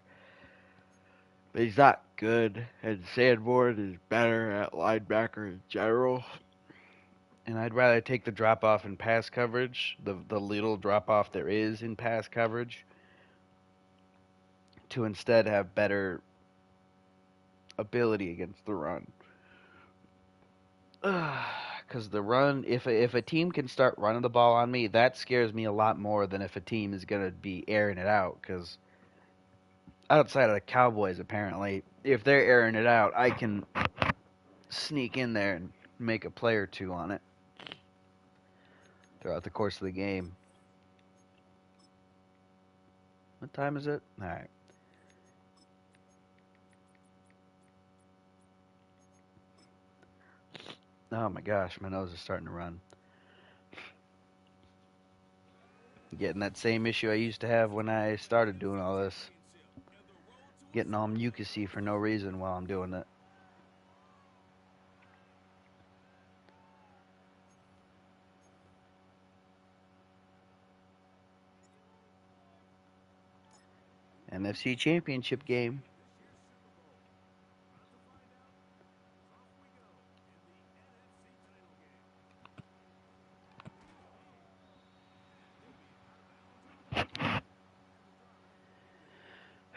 but he's not good, and Sanborn is better at linebacker in general. And I'd rather take the drop off in pass coverage, the little drop off there is in pass coverage, to instead have better ability against the run. Because the run, if a team can start running the ball on me, that scares me a lot more than if a team is going to be airing it out. Because outside of the Cowboys, apparently, if they're airing it out, I can sneak in there and make a play or two on it throughout the course of the game. What time is it? All right. Oh my gosh, my nose is starting to run. Getting that same issue I used to have when I started doing all this. Getting all mucusy for no reason while I'm doing it. NFC Championship game.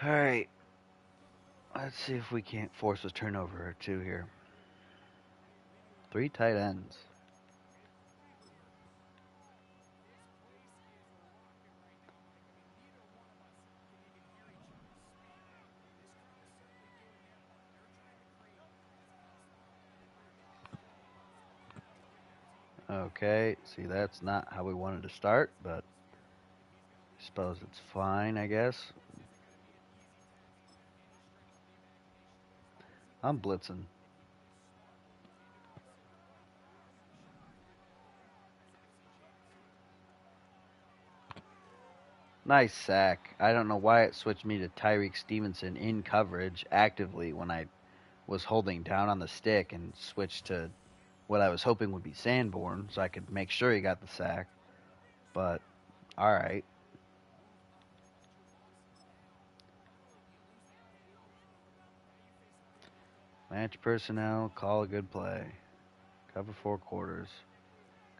All right. Let's see if we can't force a turnover or two here. 3 tight ends. Okay, see, that's not how we wanted to start, but I suppose it's fine, I guess. I'm blitzing. Nice sack. I don't know why it switched me to Tyreek Stevenson in coverage actively when I was holding down on the stick and switched to what I was hoping would be Sanborn so I could make sure he got the sack. But, alright. Match personnel, call a good play. Cover 4 quarters.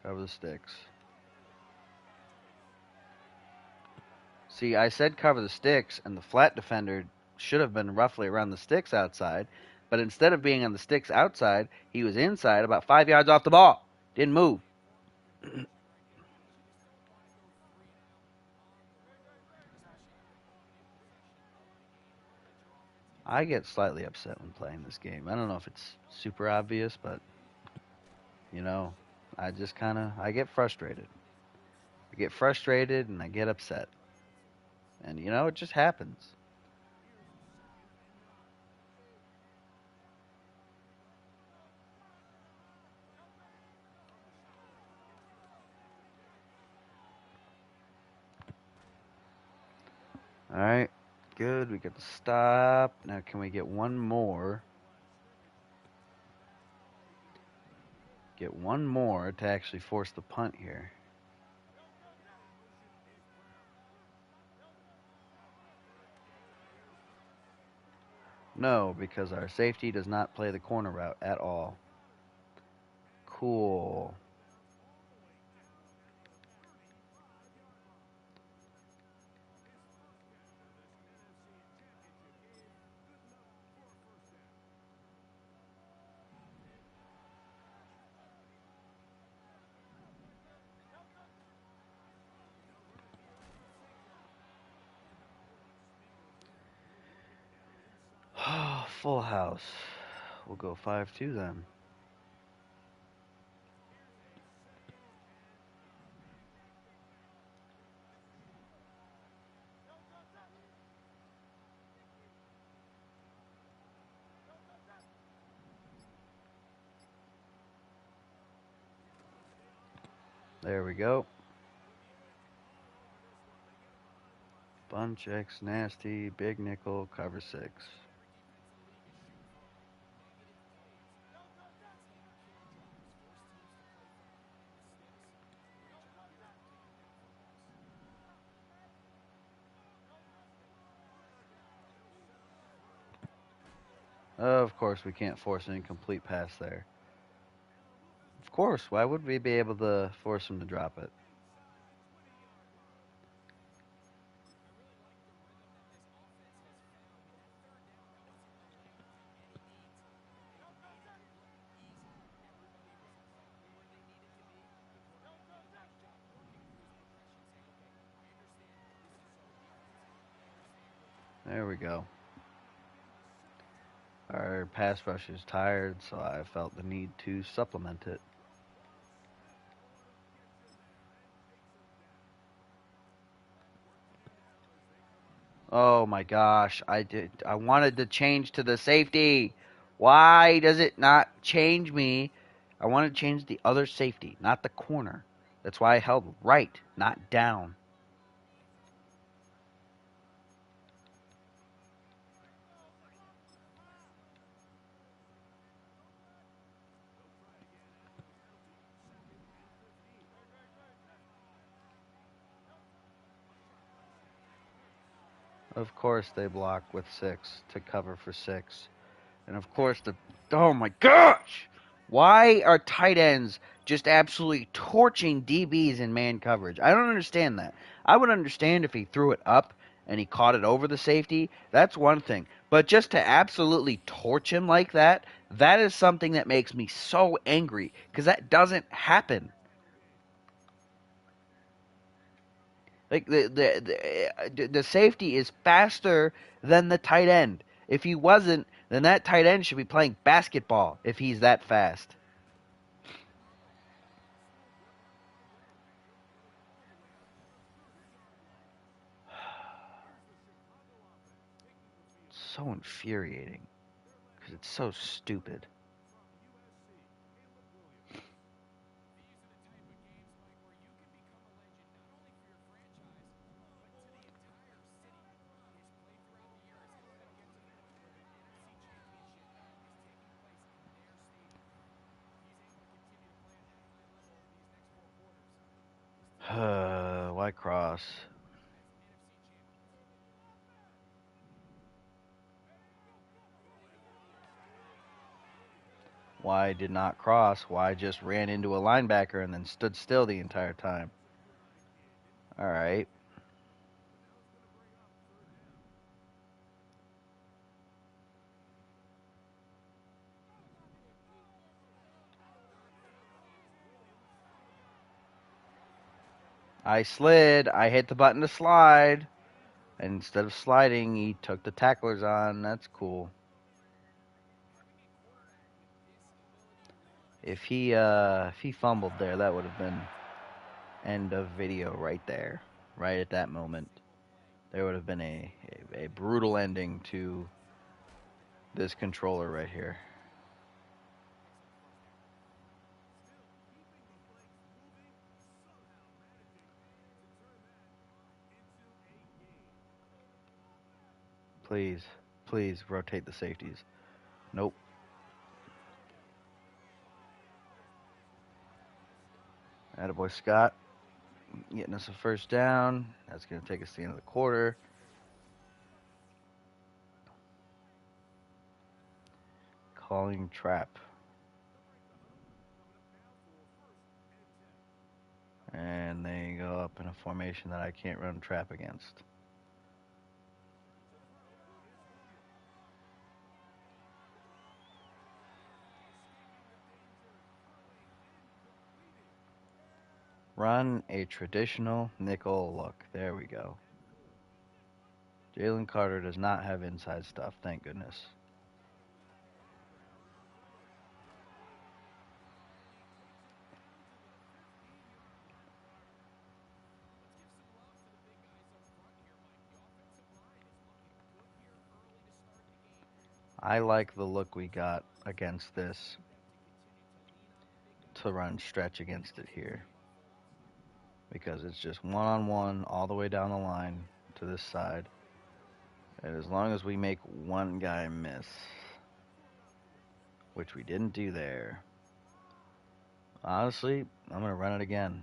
Cover the sticks. See, I said cover the sticks, and the flat defender should have been roughly around the sticks outside. But instead of being on the sticks outside, he was inside about 5 yards off the ball. Didn't move. I get slightly upset when playing this game. I don't know if it's super obvious, but, you know, I just kind of, I get frustrated. I get frustrated and I get upset. And, you know, it just happens. All right. Good. We get the stop. Now, can we get one more? Get one more to actually force the punt here. No, because our safety does not play the corner route at all. Cool. Full house. We'll go 5-2 then. There we go. Bunch X nasty, big nickel, cover 6. Of course, we can't force an incomplete pass there. Of course, why would we be able to force him to drop it? There we go. Our pass rush is tired, so I felt the need to supplement it. Oh my gosh, I wanted to change to the safety. Why does it not change me? I want to change the other safety, not the corner. That's why I held right, not down. Of course they block with 6 to cover for 6. And of course oh my gosh! Why are tight ends just absolutely torching DBs in man coverage? I don't understand that. I would understand if he threw it up and he caught it over the safety. That's one thing. But just to absolutely torch him like that, that is something that makes me so angry because that doesn't happen. Like the safety is faster than the tight end. If he wasn't, then that tight end should be playing basketball if he's that fast. So infuriating because it's so stupid. Why cross? Why did not cross? Why just ran into a linebacker and then stood still the entire time? All right. I slid. I hit the button to slide. And instead of sliding, he took the tacklers on. That's cool. If he fumbled there, that would have been end of video right there, right at that moment. there would have been a brutal ending to this controller right here. Please, please rotate the safeties. Nope. Attaboy Scott getting us a first down. That's going to take us to the end of the quarter. Calling trap. And they go up in a formation that I can't run trap against. Run a traditional nickel look. There we go. Jalen Carter does not have inside stuff, thank goodness. I like the look we got against this to run stretch against it here. Because it's just one-on-one all the way down the line to this side. And as long as we make one guy miss, which we didn't do there, honestly, I'm going to run it again.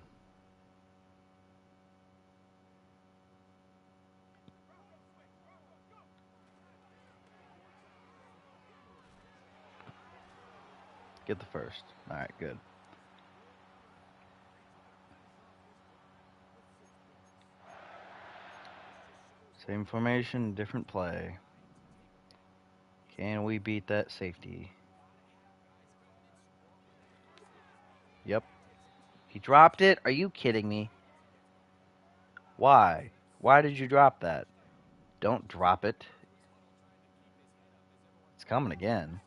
Get the first. All right, good. Same formation, different play. Can we beat that safety? Yep. He dropped it? Are you kidding me? Why? Why did you drop that? Don't drop it. It's coming again.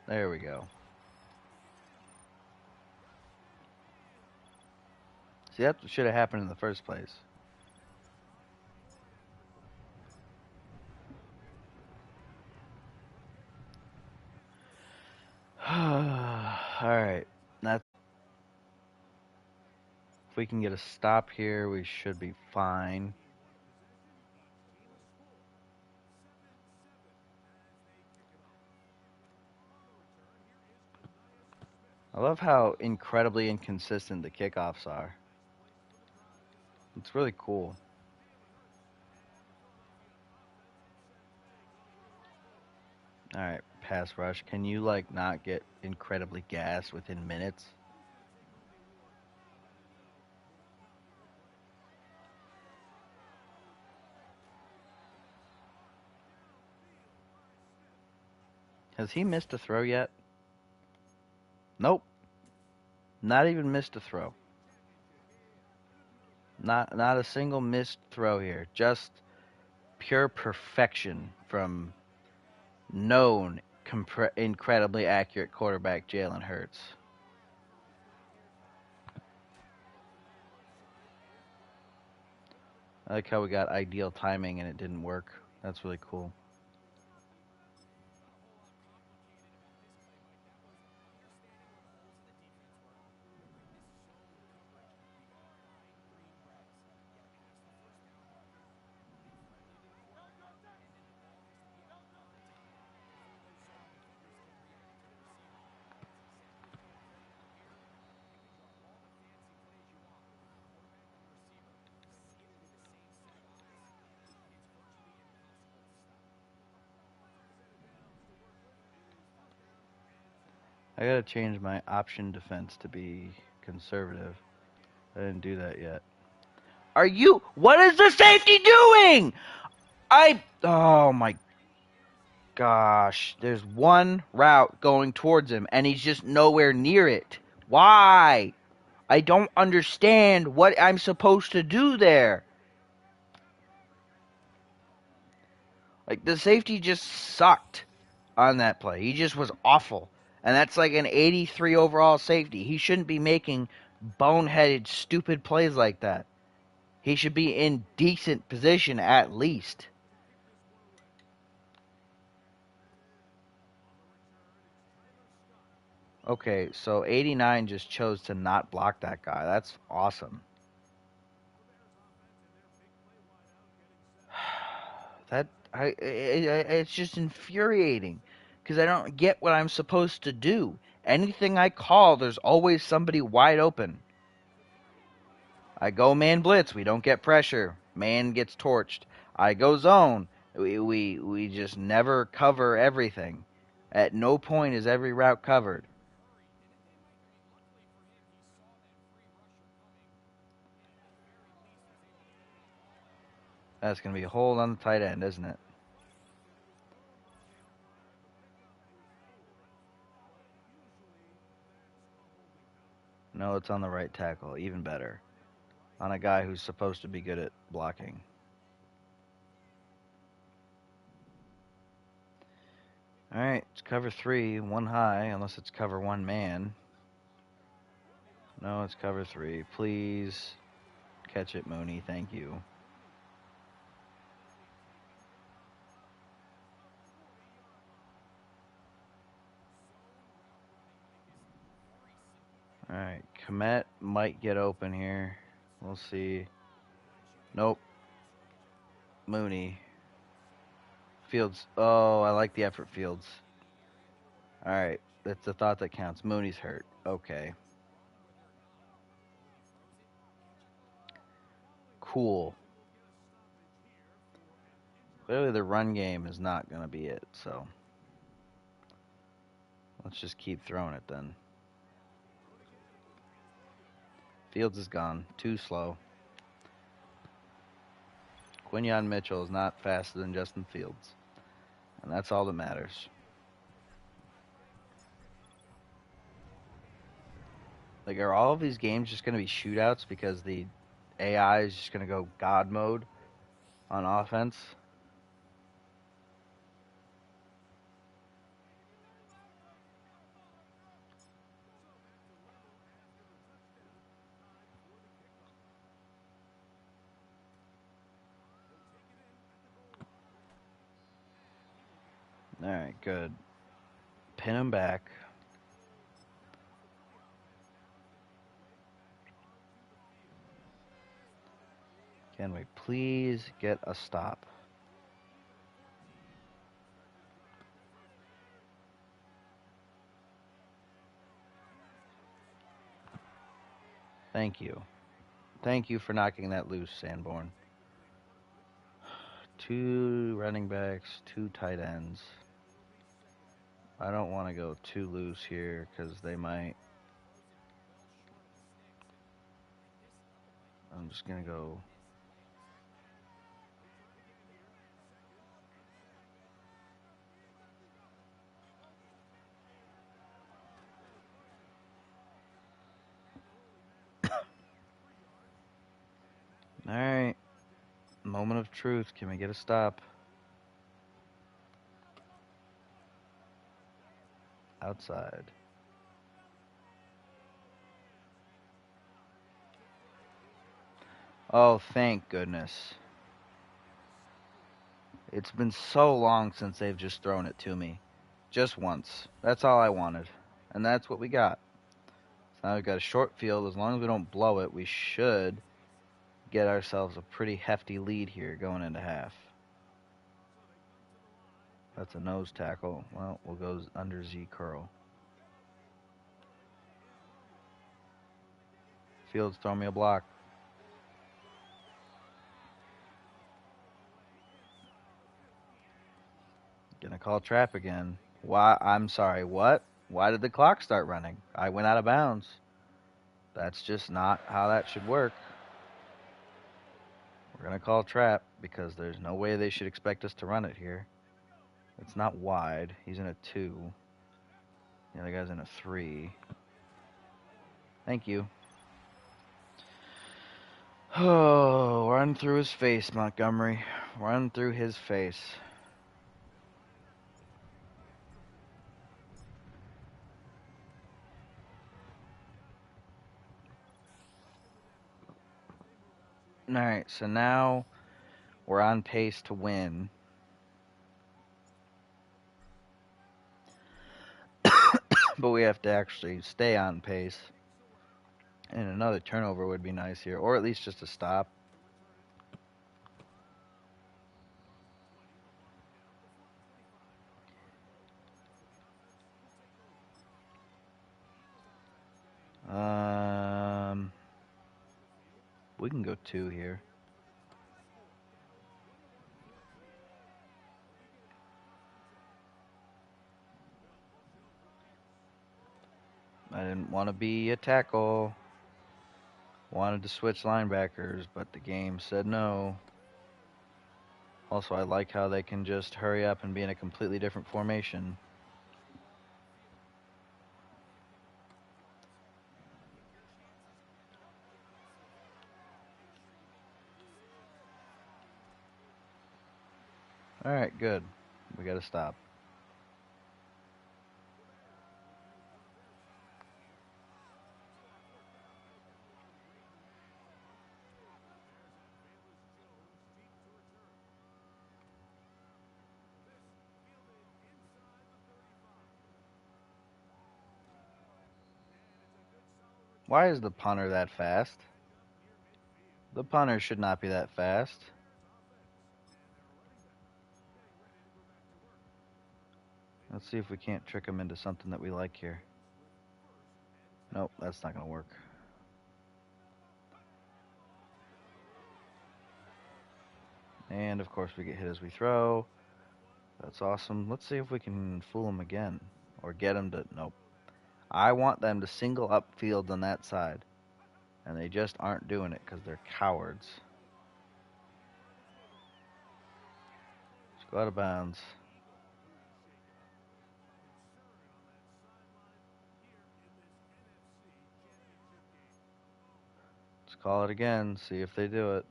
There we go. See, that should have happened in the first place. Alright. If we can get a stop here, we should be fine. I love how incredibly inconsistent the kickoffs are. It's really cool. Alright, pass rush. Can you, like, not get incredibly gassed within minutes? Has he missed a throw yet? Nope. Not even missed a throw. Not a single missed throw here. Just pure perfection from known incredibly accurate quarterback Jalen Hurts. I like how we got ideal timing and it didn't work. That's really cool. I gotta change my option defense to be conservative. I didn't do that yet. What is the safety doing? Oh my gosh. There's one route going towards him and he's just nowhere near it. Why? I don't understand what I'm supposed to do there. Like, the safety just sucked on that play. He just was awful. And that's like an 83 overall safety. He shouldn't be making boneheaded, stupid plays like that. He should be in decent position at least. Okay, so 89 just chose to not block that guy. That's awesome. It's just infuriating because I don't get what I'm supposed to do. Anything I call, there's always somebody wide open. I go man blitz, we don't get pressure. Man gets torched. I go zone. We just never cover everything. At no point is every route covered. That's going to be a hold on the tight end, isn't it? No, it's on the right tackle. Even better. On a guy who's supposed to be good at blocking. All right, it's cover 3, one high, unless it's cover 1 man. No, it's cover 3. Please catch it, Mooney. Thank you. All right, Komet might get open here. We'll see. Nope. Mooney. Fields. Oh, I like the effort, Fields. All right, that's the thought that counts. Mooney's hurt. Okay. Cool. Clearly, the run game is not going to be it, so let's just keep throwing it then. Fields is gone. Too slow. Quinyon Mitchell is not faster than Justin Fields, and that's all that matters. Like, are all of these games just going to be shootouts because the AI is just going to go God mode on offense? All right, good. Pin him back. Can we please get a stop? Thank you. Thank you for knocking that loose, Sanborn. 2 running backs, 2 tight ends. I don't want to go too loose here because they might. I'm just going to go. All right. Moment of truth. Can we get a stop? Outside. Oh, thank goodness. It's been so long since they've just thrown it to me. Just once. That's all I wanted. And that's what we got. So now we've got a short field. As long as we don't blow it, we should get ourselves a pretty hefty lead here going into half. That's a nose tackle. Well, we'll go under Z curl. Fields throw me a block. Gonna call trap again. Why? I'm sorry, what? Why did the clock start running? I went out of bounds. That's just not how that should work. We're gonna call trap because there's no way they should expect us to run it here. It's not wide. He's in a 2. The other guy's in a 3. Thank you. Oh, run through his face, Montgomery. Run through his face. Alright, so now we're on pace to win. But we have to actually stay on pace. And another turnover would be nice here, or at least just a stop. We can go 2 here. I didn't want to be a tackle. Wanted to switch linebackers, but the game said no. Also, I like how they can just hurry up and be in a completely different formation. Alright, good. We gotta stop. Why is the punter that fast? The punter should not be that fast. Let's see if we can't trick him into something that we like here. Nope, that's not gonna work. And of course we get hit as we throw. That's awesome. Let's see if we can fool him again. Or get him to... Nope. I want them to single up field on that side. And they just aren't doing it because they're cowards. Let's go out of bounds. Let's call it again. See if they do it.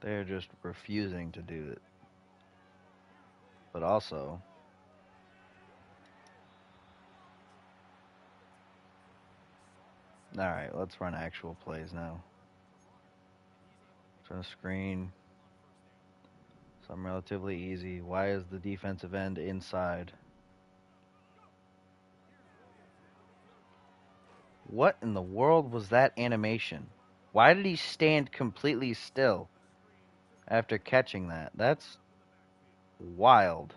They're just refusing to do it. But also... Alright, let's run actual plays now. Trying to screen. Something relatively easy. Why is the defensive end inside? What in the world was that animation? Why did he stand completely still after catching that? That's wild.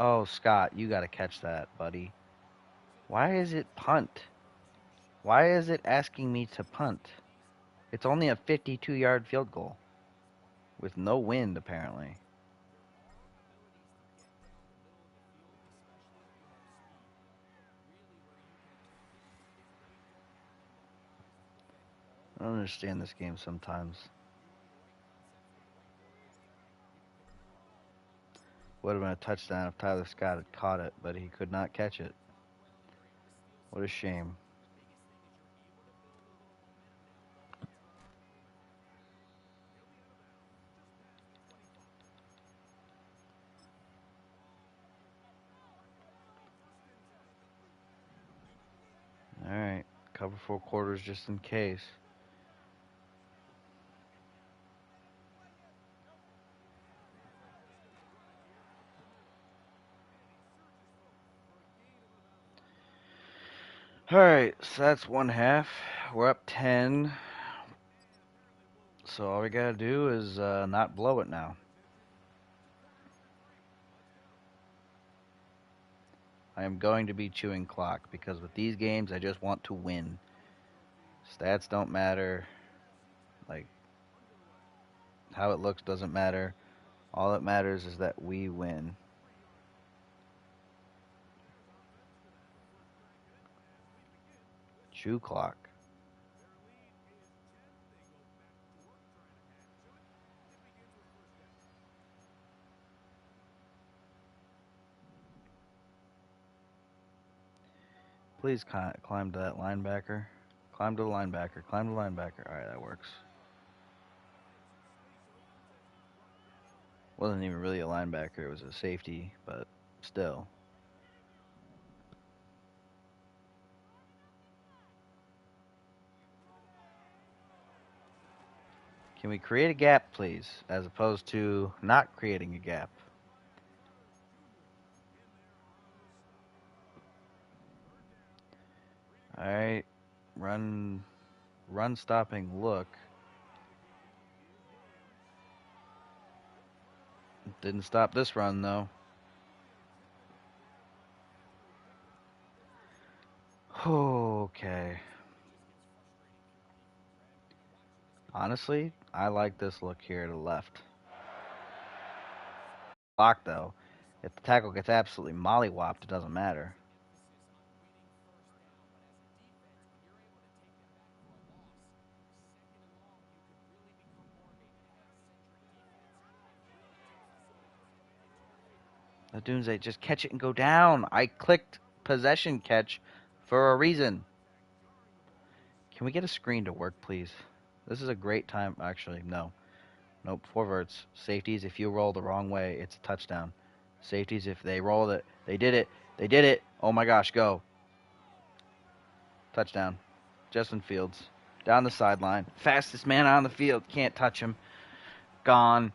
Oh, Scott, you got to catch that, buddy. Why is it punt? Why is it asking me to punt? It's only a 52-yard field goal with no wind, apparently. I don't understand this game sometimes. Would have been a touchdown if Tyler Scott had caught it, but he could not catch it. What a shame. Alright, cover 4 quarters just in case. Alright, so that's one half. We're up 10. So all we gotta do is not blow it now. I am going to be chewing clock because with these games, I just want to win. Stats don't matter. Like, how it looks doesn't matter. All that matters is that we win. Chew clock. Please climb to that linebacker. Climb to the linebacker. Climb to the linebacker. Alright, that works. Wasn't even really a linebacker, it was a safety, but Still. Can we create a gap, please, as opposed to not creating a gap? All right, run, run, stopping, look. Didn't stop this run though. Okay. Honestly, I like this look here to the left. Block though. If the tackle gets absolutely mollywopped, it doesn't matter. The Doomsday, just catch it and go down. I clicked possession catch for a reason. Can we get a screen to work, please? This is a great time. Actually, no. Nope, forwards. Safeties, if you roll the wrong way, it's a touchdown. Safeties, if they roll it, they did it. They did it. Oh my gosh, go. Touchdown. Justin Fields. Down the sideline. Fastest man on the field. Can't touch him. Gone.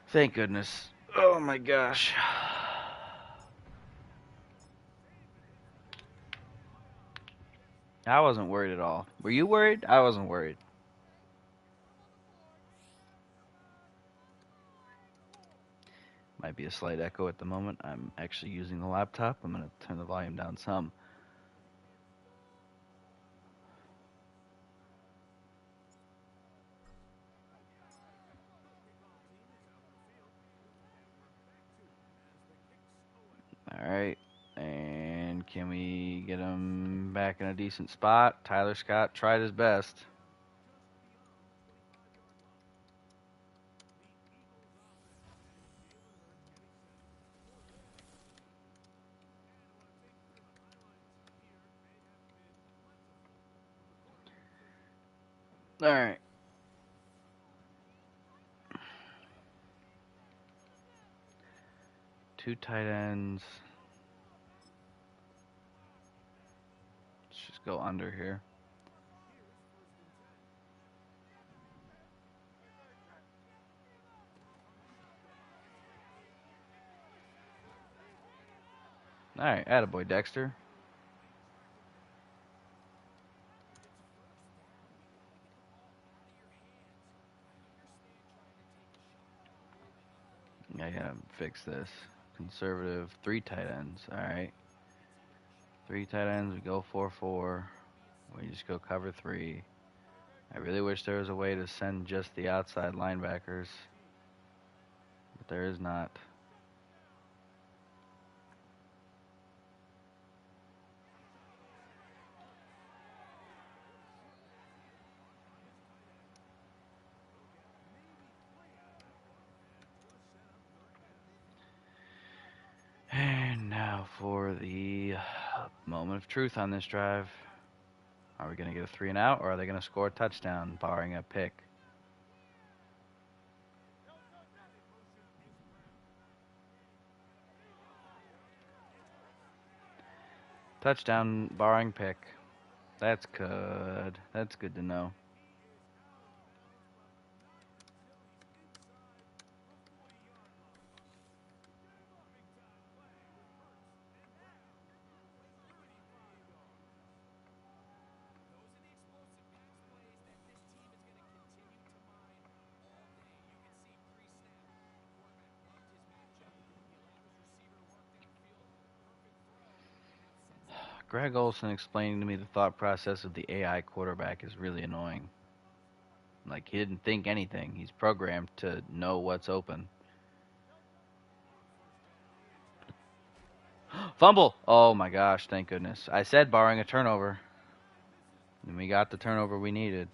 Thank goodness. Oh my gosh. I wasn't worried at all. Were you worried? I wasn't worried. Might be a slight echo at the moment. I'm actually using the laptop. I'm going to turn the volume down some. All right. And can we get him back in a decent spot? Tyler Scott tried his best. All right. Two tight ends. Let's just go under here. All right. Attaboy, Dexter. I gotta fix this. Conservative, three tight ends. All right. Three tight ends. We go 4-4. We just go cover three. I really wish there was a way to send just the outside linebackers, but there is not. And now for the moment of truth on this drive. Are we going to get a 3 and out, or are they going to score a touchdown, barring a pick? Touchdown, barring pick. That's good. That's good to know. Greg Olson explaining to me the thought process of the AI quarterback is really annoying. Like, he didn't think anything. He's programmed to know what's open. Fumble! Oh my gosh, thank goodness. I said barring a turnover. And we got the turnover we needed.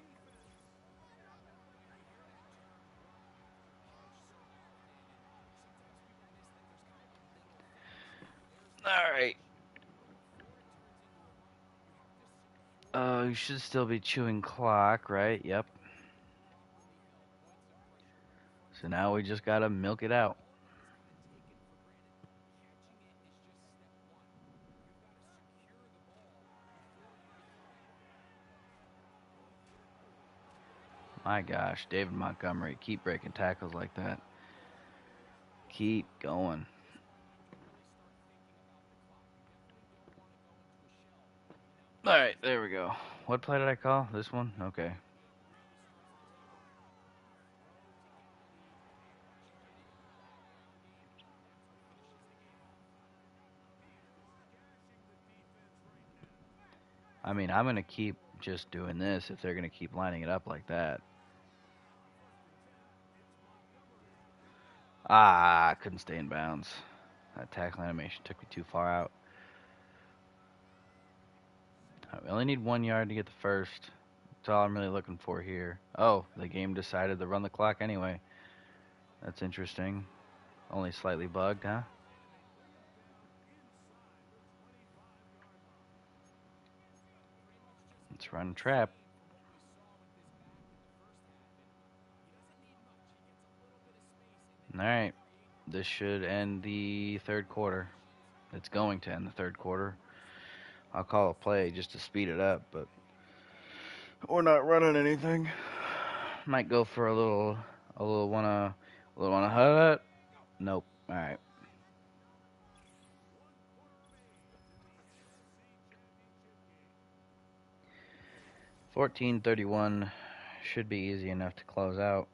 Alright. You should still be chewing clock, right? Yep. So now we just gotta milk it out. My gosh, David Montgomery, keep breaking tackles like that. Keep going. All right, there we go. What play did I call? This one? Okay. I mean, I'm going to keep just doing this if they're going to keep lining it up like that. Ah, I couldn't stay in bounds. That tackle animation took me too far out. We only need 1 yard to get the first. That's all I'm really looking for here. Oh, the game decided to run the clock anyway. That's interesting. Only slightly bugged, huh? Let's run trap. All right. This should end the third quarter. It's going to end the third quarter. I'll call a play just to speed it up, but we're not running anything. Might go for a little wanna hut. Nope. All right. 14:31 should be easy enough to close out.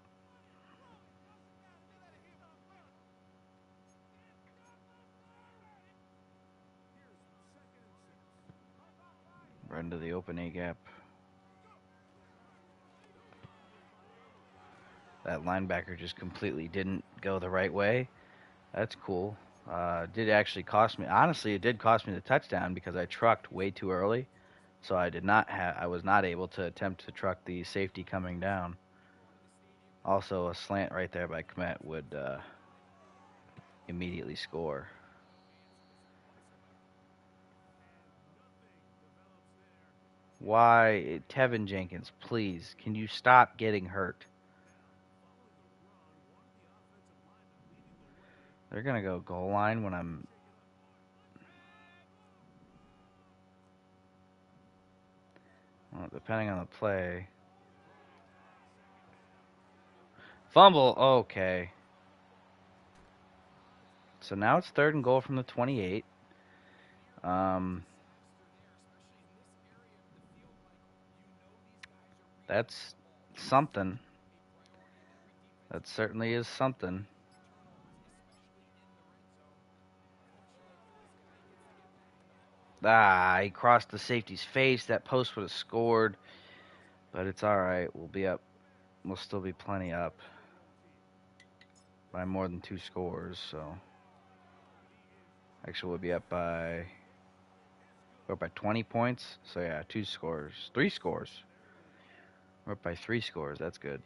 Run to the open A gap. That linebacker just completely didn't go the right way. That's cool. Did actually cost me. Honestly, it did cost me the touchdown because I trucked way too early, so I did not have. I was not able to attempt to truck the safety coming down. Also, a slant right there by Kmet would immediately score. Why, Tevin Jenkins? Please, can you stop getting hurt? They're gonna go goal line when I'm. Well, depending on the play. Fumble. Okay. So now it's third and goal from the 28. Um, that's something. That certainly is something. Ah, he crossed the safety's face. That post would have scored, but it's all right. We'll be up. We'll still be plenty up by more than 2 scores. So actually, we'll be up by 20 points. So yeah, 2 scores, 3 scores. We're up by 3 scores. That's good.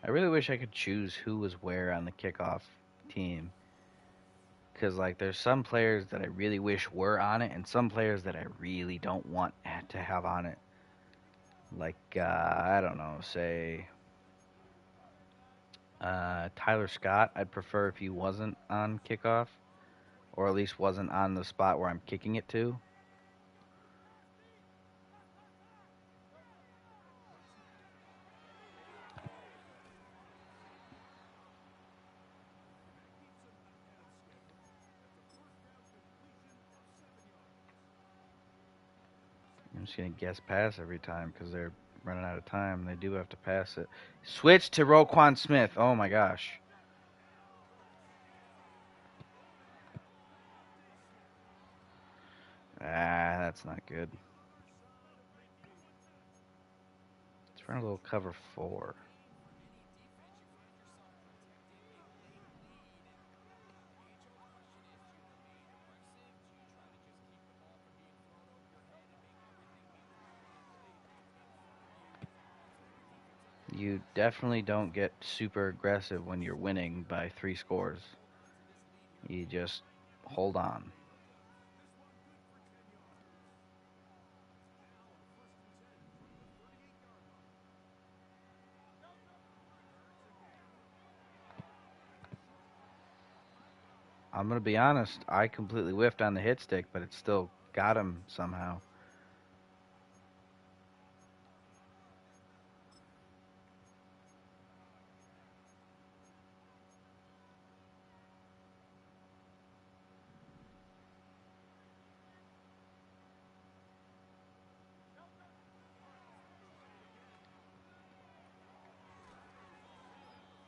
I really wish I could choose who was where on the kickoff team. Because, like, there's some players that I really wish were on it, and some players that I really don't want to have on it. Like, I don't know, say, Tyler Scott. I'd prefer if he wasn't on kickoff, or at least wasn't on the spot where I'm kicking it to. I'm just going to guess pass every time because they're running out of time. They do have to pass it. Switch to Roquan Smith. Oh, my gosh. Ah, that's not good. Let's run a little cover 4. You definitely don't get super aggressive when you're winning by 3 scores. You just hold on. I'm gonna be honest. I completely whiffed on the hit stick, but it still got him somehow.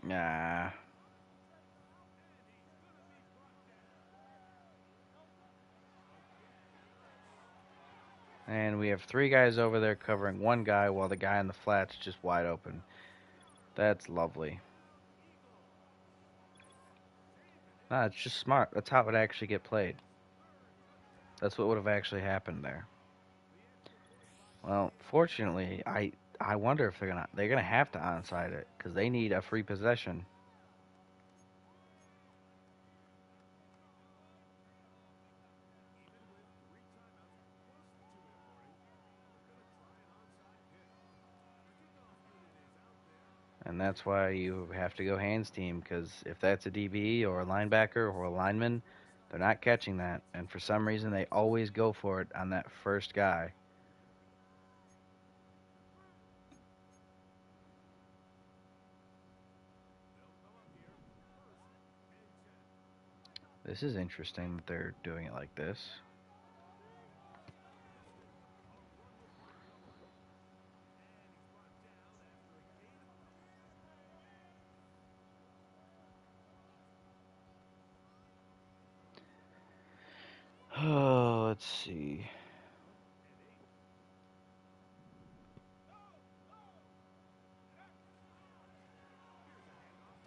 Nah. And we have three guys over there covering one guy while the guy in the flat's just wide open. That's lovely. Nah, it's just smart. That's how it would actually get played. That's what would have actually happened there. Well, fortunately, I wonder if they're gonna have to onside it because they need a free possession. And that's why you have to go hands team, because if that's a DB or a linebacker or a lineman, they're not catching that. And for some reason, they always go for it on that first guy. This is interesting that they're doing it like this. Oh, let's see.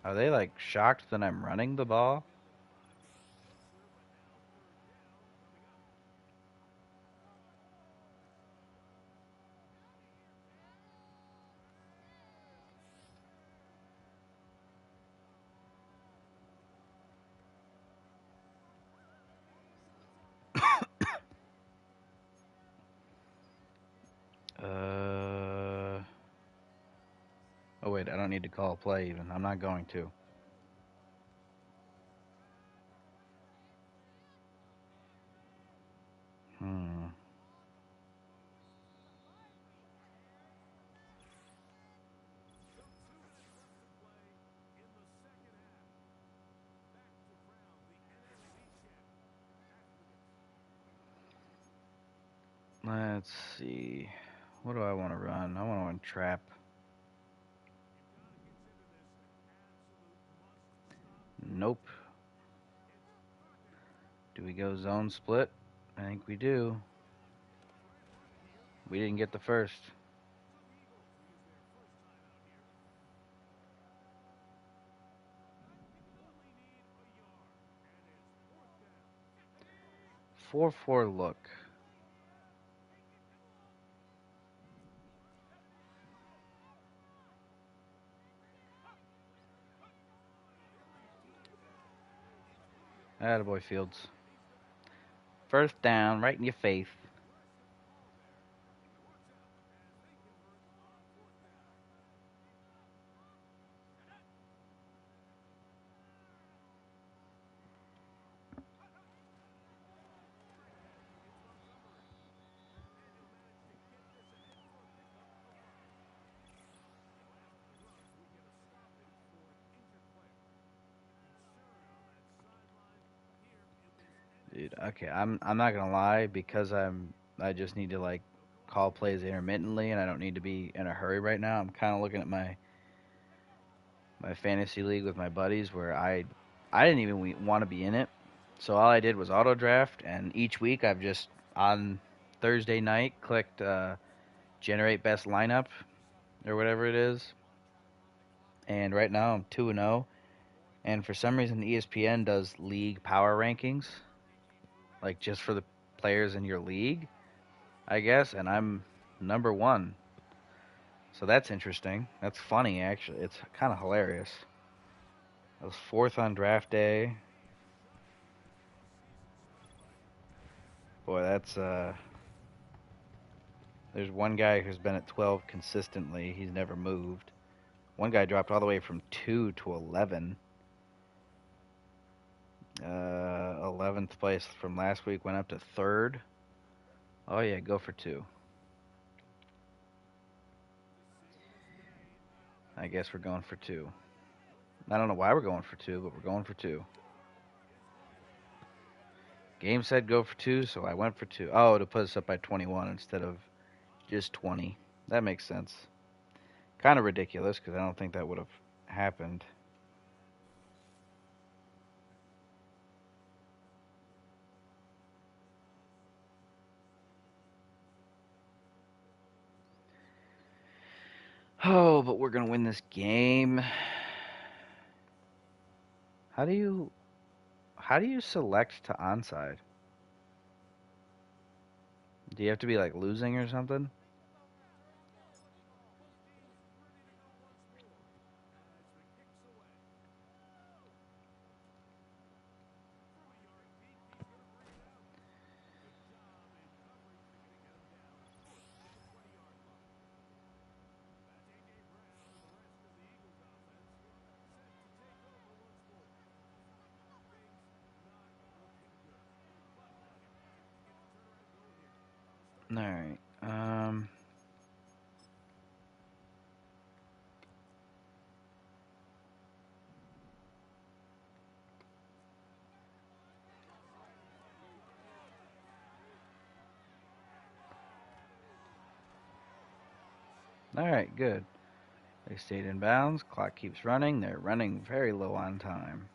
Are they like shocked that I'm running the ball? Uh. Oh wait, I don't need to call a play even. I'm not going to. Hmm. Let's see. What do I want to run? I want to run trap. Nope. Do we go zone split? I think we do. We didn't get the first. Four look. Attaboy Fields. First down, right in your face. Dude, okay, I'm not gonna lie because I just need to like call plays intermittently and I don't need to be in a hurry right now. I'm kind of looking at my fantasy league with my buddies where I didn't even want to be in it. So all I did was auto draft, and each week I've just on Thursday night clicked generate best lineup or whatever it is. And right now I'm 2-0. And for some reason, ESPN does league power rankings, like just for the players in your league, I guess. And I'm number one. So that's interesting. That's funny, actually. It's kind of hilarious. I was fourth on draft day. Boy, that's there's one guy who's been at 12 consistently. He's never moved. One guy dropped all the way from 2 to 11. 11th place from last week went up to 3rd. Oh, yeah, go for 2. I guess we're going for 2. I don't know why we're going for 2, but we're going for 2. Game said go for 2, so I went for 2. Oh, to put us up by 21 instead of just 20. That makes sense. Kind of ridiculous because I don't think that would have happened. Oh, but we're gonna win this game. How do you select to onside? Do you have to be like losing or something? All right. All right, good. They stayed in bounds. Clock keeps running. They're running very low on time.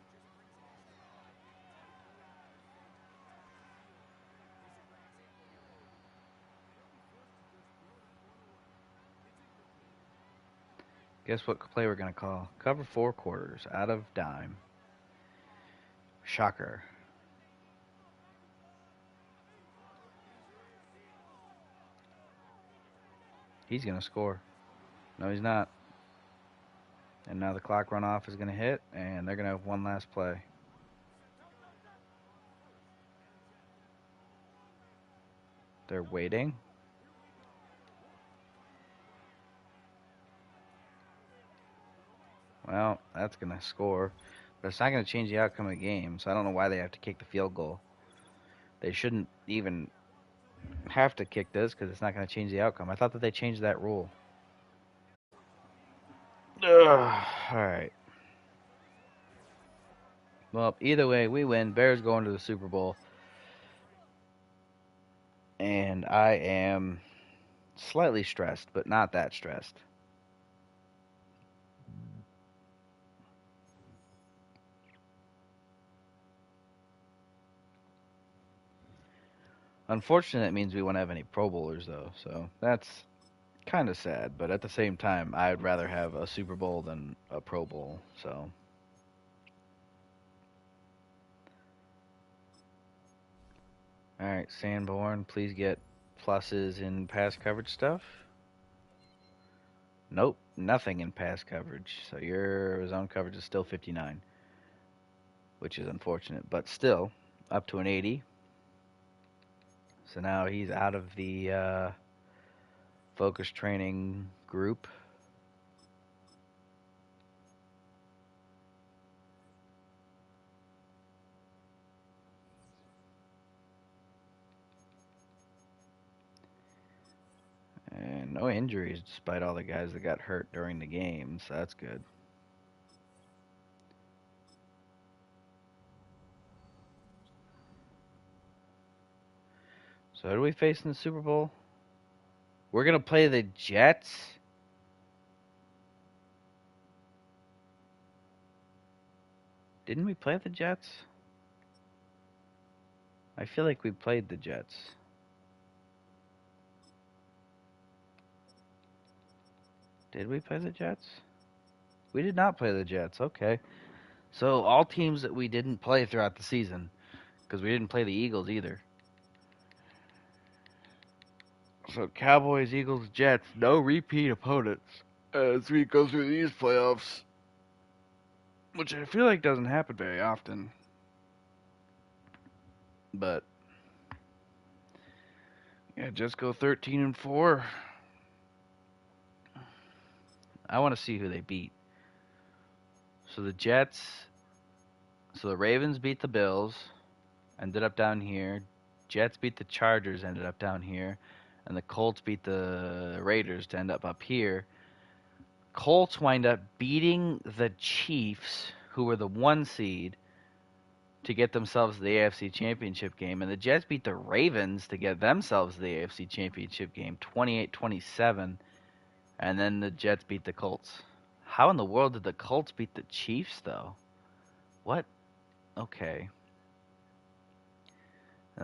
Guess what play we're gonna call? Cover 4 quarters out of dime. Shocker. He's gonna score. No, he's not. And now the clock runoff is gonna hit, and they're gonna have one last play. They're waiting. Well, that's going to score. But it's not going to change the outcome of the game, so I don't know why they have to kick the field goal. They shouldn't even have to kick this because it's not going to change the outcome. I thought that they changed that rule. Ugh. All right. Well, either way, we win. Bears going to the Super Bowl. And I am slightly stressed, but not that stressed. Unfortunately, that means we won't have any Pro Bowlers, though, so that's kind of sad. But at the same time, I'd rather have a Super Bowl than a Pro Bowl, so. All right, Sanborn, please get pluses in pass coverage stuff. Nope, nothing in pass coverage. So your zone coverage is still 59, which is unfortunate, but still up to an 80. So now he's out of the focus training group. And no injuries despite all the guys that got hurt during the game, so that's good. So who do we face in the Super Bowl? We're going to play the Jets. Didn't we play the Jets? I feel like we played the Jets. Did we play the Jets? We did not play the Jets. Okay. So all teams that we didn't play throughout the season, because we didn't play the Eagles either. So Cowboys, Eagles, Jets, no repeat opponents as we go through these playoffs, which I feel like doesn't happen very often. But yeah, just go 13-4. I want to see who they beat. So the Jets, so the Ravens beat the Bills ended up down here. Jets beat the Chargers, ended up down here. And the Colts beat the Raiders to end up here. Colts wind up beating the Chiefs, who were the 1 seed, to get themselves the AFC Championship game. And the Jets beat the Ravens to get themselves the AFC Championship game, 28-27. And then the Jets beat the Colts. How in the world did the Colts beat the Chiefs, though? What? Okay.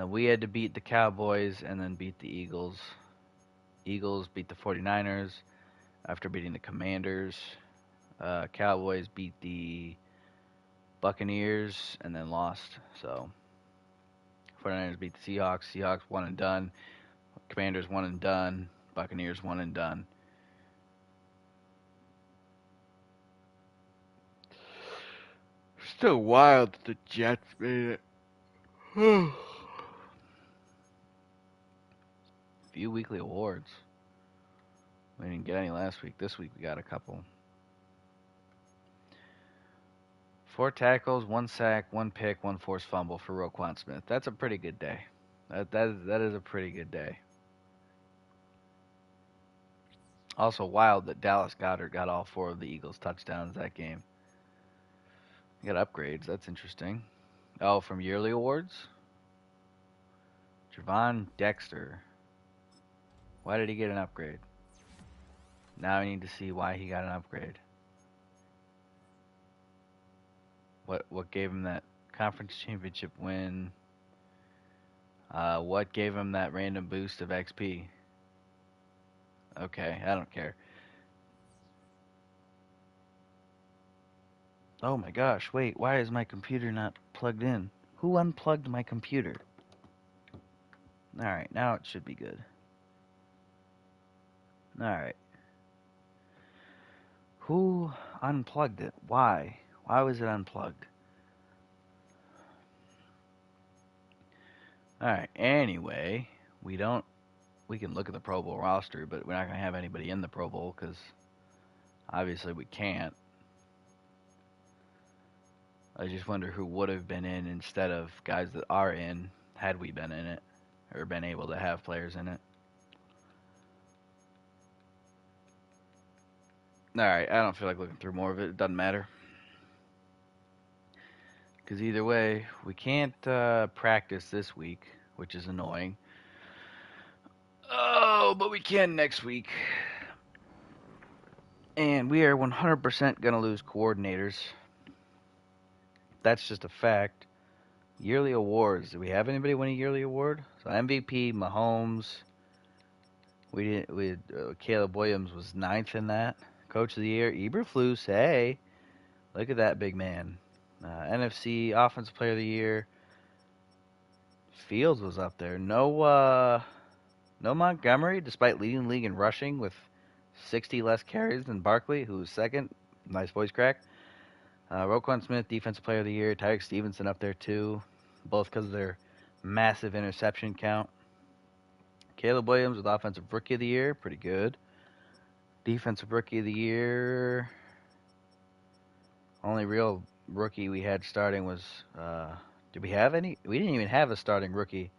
We had to beat the Cowboys and then beat the Eagles. Eagles beat the 49ers after beating the Commanders. Cowboys beat the Buccaneers and then lost. So 49ers beat the Seahawks. Seahawks one and done. Commanders one and done. Buccaneers one and done. Still wild that the Jets made it. Few weekly awards. We didn't get any last week. This week we got a couple. 4 tackles, 1 sack, 1 pick, 1 forced fumble for Roquan Smith. That's a pretty good day. That is a pretty good day. Also wild that Dallas Goedert got all 4 of the Eagles' touchdowns that game. You got upgrades. That's interesting. Oh, from yearly awards? Javon Dexter. Why did he get an upgrade? Now I need to see why he got an upgrade. What gave him that conference championship win? What gave him that random boost of XP? Okay, I don't care. Oh my gosh, wait, why is my computer not plugged in? Who unplugged my computer? Alright, now it should be good. Alright. Who unplugged it? Why? Why was it unplugged? Alright, anyway, we can look at the Pro Bowl roster, but we're not going to have anybody in the Pro Bowl because obviously we can't. I just wonder who would have been in instead of guys that are in had we been in it or been able to have players in it. Alright, I don't feel like looking through more of it. It doesn't matter. Because either way, we can't practice this week, which is annoying. Oh, but we can next week. And we are 100% going to lose coordinators. That's just a fact. Yearly awards. Do we have anybody win a yearly award? So MVP, Mahomes. Caleb Williams was 9th in that. Coach of the year, Eberflus. Hey, look at that big man. NFC Offensive Player of the Year. Fields was up there. No Montgomery, despite leading the league in rushing with 60 less carries than Barkley, who was 2nd. Nice voice crack. Roquan Smith, Defensive Player of the Year. Tyreek Stevenson up there too, both because of their massive interception count. Caleb Williams with Offensive Rookie of the Year, pretty good. Defensive Rookie of the Year. Only real rookie we had starting was, did we have any? We didn't even have a starting rookie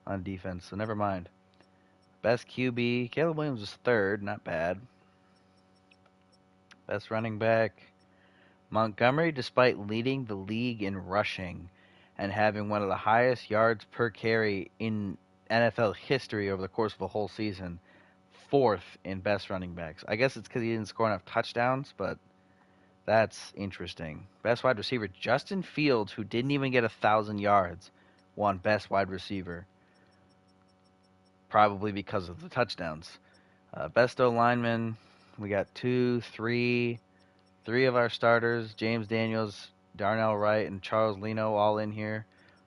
on defense, so never mind. Best QB, Caleb Williams was 3rd, not bad. Best running back, Montgomery, despite leading the league in rushing and having one of the highest yards per carry in NFL history over the course of a whole season, 4th in best running backs. I guess it's because he didn't score enough touchdowns, but that's interesting. Best wide receiver, Justin Fields, who didn't even get 1,000 yards, won best wide receiver. Probably because of the touchdowns. Best O-lineman, we got 3 of our starters, James Daniels, Darnell Wright, and Charles Leno all in here.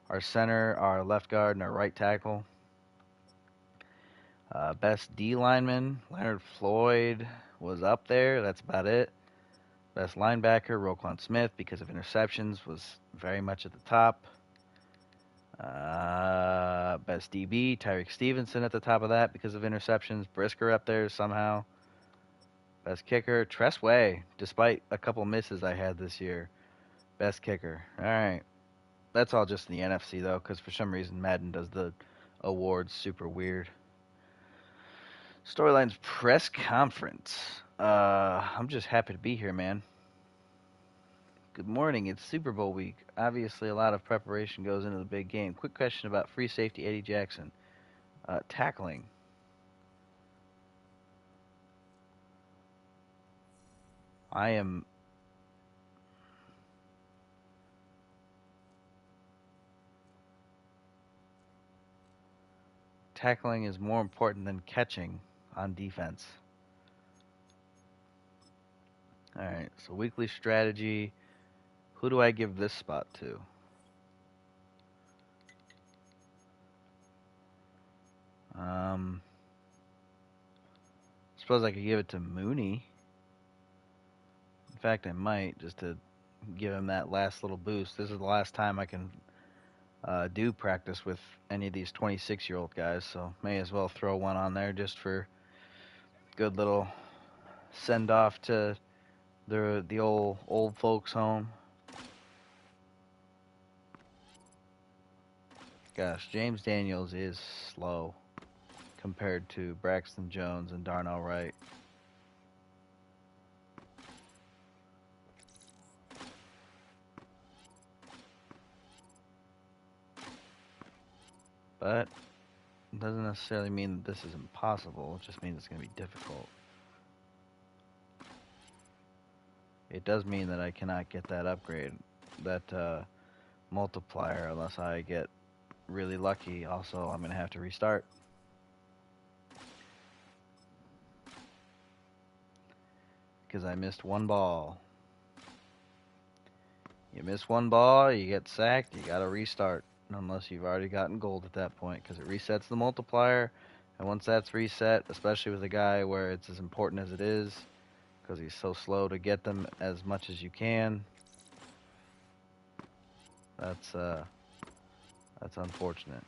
Our center, our left guard, and our right tackle. Best D lineman, Leonard Floyd was up there. That's about it. Best linebacker, Roquan Smith, because of interceptions, was very much at the top. Best DB, Tyreek Stevenson at the top of that because of interceptions. Brisker up there somehow. Best kicker, Tress Way, despite a couple misses I had this year. Best kicker. All right. That's all just in the NFC though, because for some reason Madden does the awards super weird. Storylines press conference. I'm just happy to be here, man. Good morning. It's Super Bowl week. Obviously, a lot of preparation goes into the big game. Quick question about free safety Eddie Jackson. Tackling. I am. Tackling is more important than catching on defense. All right. So weekly strategy. Who do I give this spot to? Suppose I could give it to Mooney. In fact, I might just to give him that last little boost. This is the last time I can do practice with any of these 26-year-old guys, so may as well throw one on there just for good little send off to the old folks home. Gosh, James Daniels is slow compared to Braxton Jones and Darnell Wright. But it doesn't necessarily mean that this is impossible. It just means it's going to be difficult. It does mean that I cannot get that upgrade, that multiplier, unless I get really lucky. Also, I'm going to have to restart. Because I missed one ball. You miss one ball, you get sacked, you got to restart. Unless you've already gotten gold at that point, because it resets the multiplier. And once that's reset, especially with a guy where it's as important as it is, because he's so slow to get them as much as you can, that's unfortunate.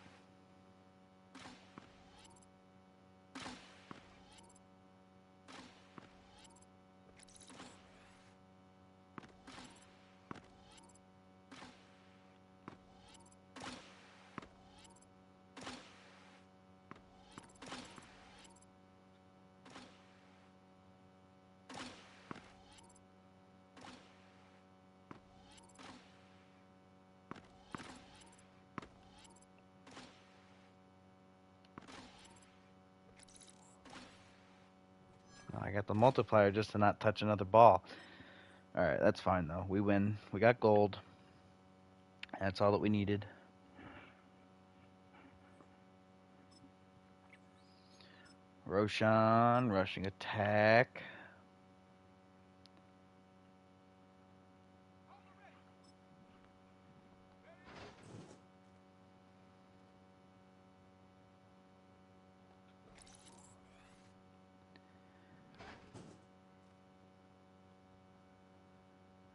I got the multiplier just to not touch another ball. Alright, that's fine though. We win. We got gold. That's all that we needed. Roshan, rushing attack.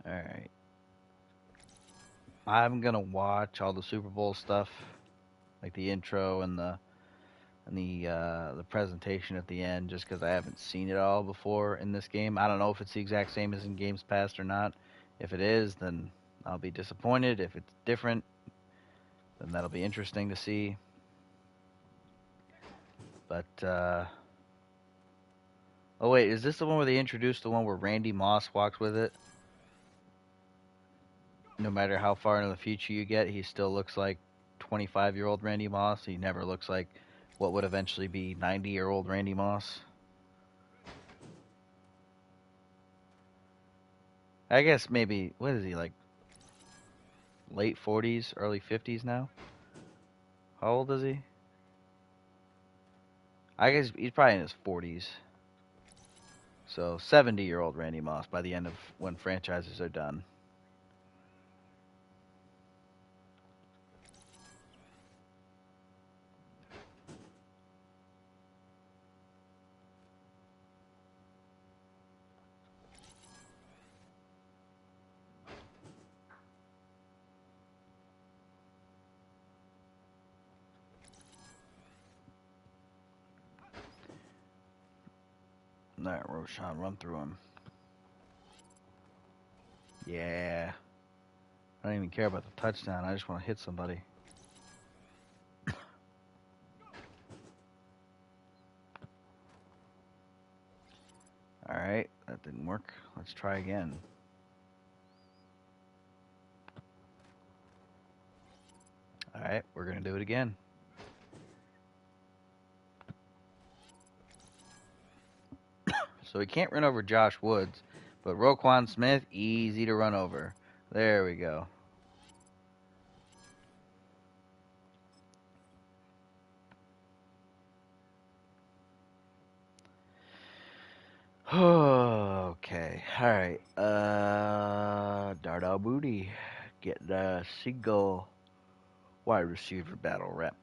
Alright. I'm gonna watch all the Super Bowl stuff, like the intro and the presentation at the end, just because I haven't seen it all before in this game. I don't know if it's the exact same as in games past or not. If it is, then I'll be disappointed. If it's different, then that'll be interesting to see. But oh wait, is this the one where they introduced the one where Randy Moss walks with it? No matter how far into the future you get, he still looks like 25-year-old Randy Moss. He never looks like what would eventually be 90-year-old Randy Moss. I guess maybe, what is he, like late 40s, early 50s now? How old is he? I guess he's probably in his 40s. So 70-year-old Randy Moss by the end of when franchises are done. Alright, Roshan, run through him. Yeah. I don't even care about the touchdown. I just want to hit somebody. All right, that didn't work. Let's try again. All right, we're going to do it again. So we can't run over Josh Woods, but Roquan Smith, easy to run over. There we go. Okay, all right. Dardo Booty, get the single wide receiver battle rep.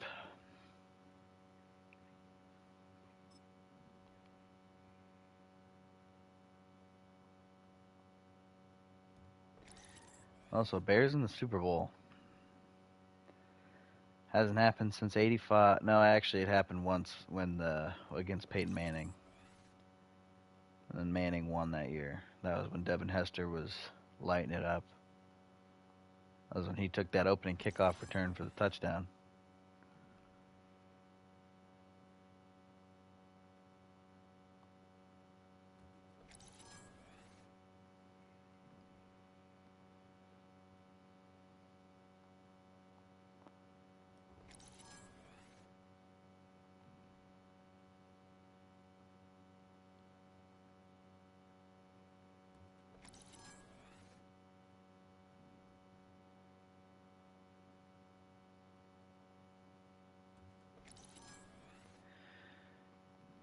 Also, Bears in the Super Bowl. Hasn't happened since '85. No, actually, it happened once when against Peyton Manning. And then Manning won that year. That was when Devin Hester was lighting it up. That was when he took that opening kickoff return for the touchdown.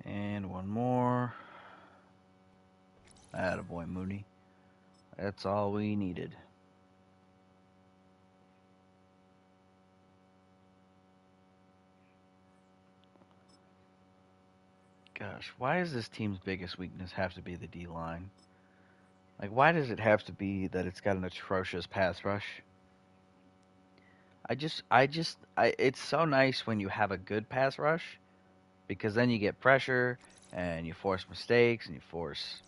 And one more. Attaboy, Mooney. That's all we needed. Gosh, why does this team's biggest weakness have to be the D-line? Like, why does it have to be that it's got an atrocious pass rush? It's so nice when you have a good pass rush because then you get pressure and you force mistakes and you force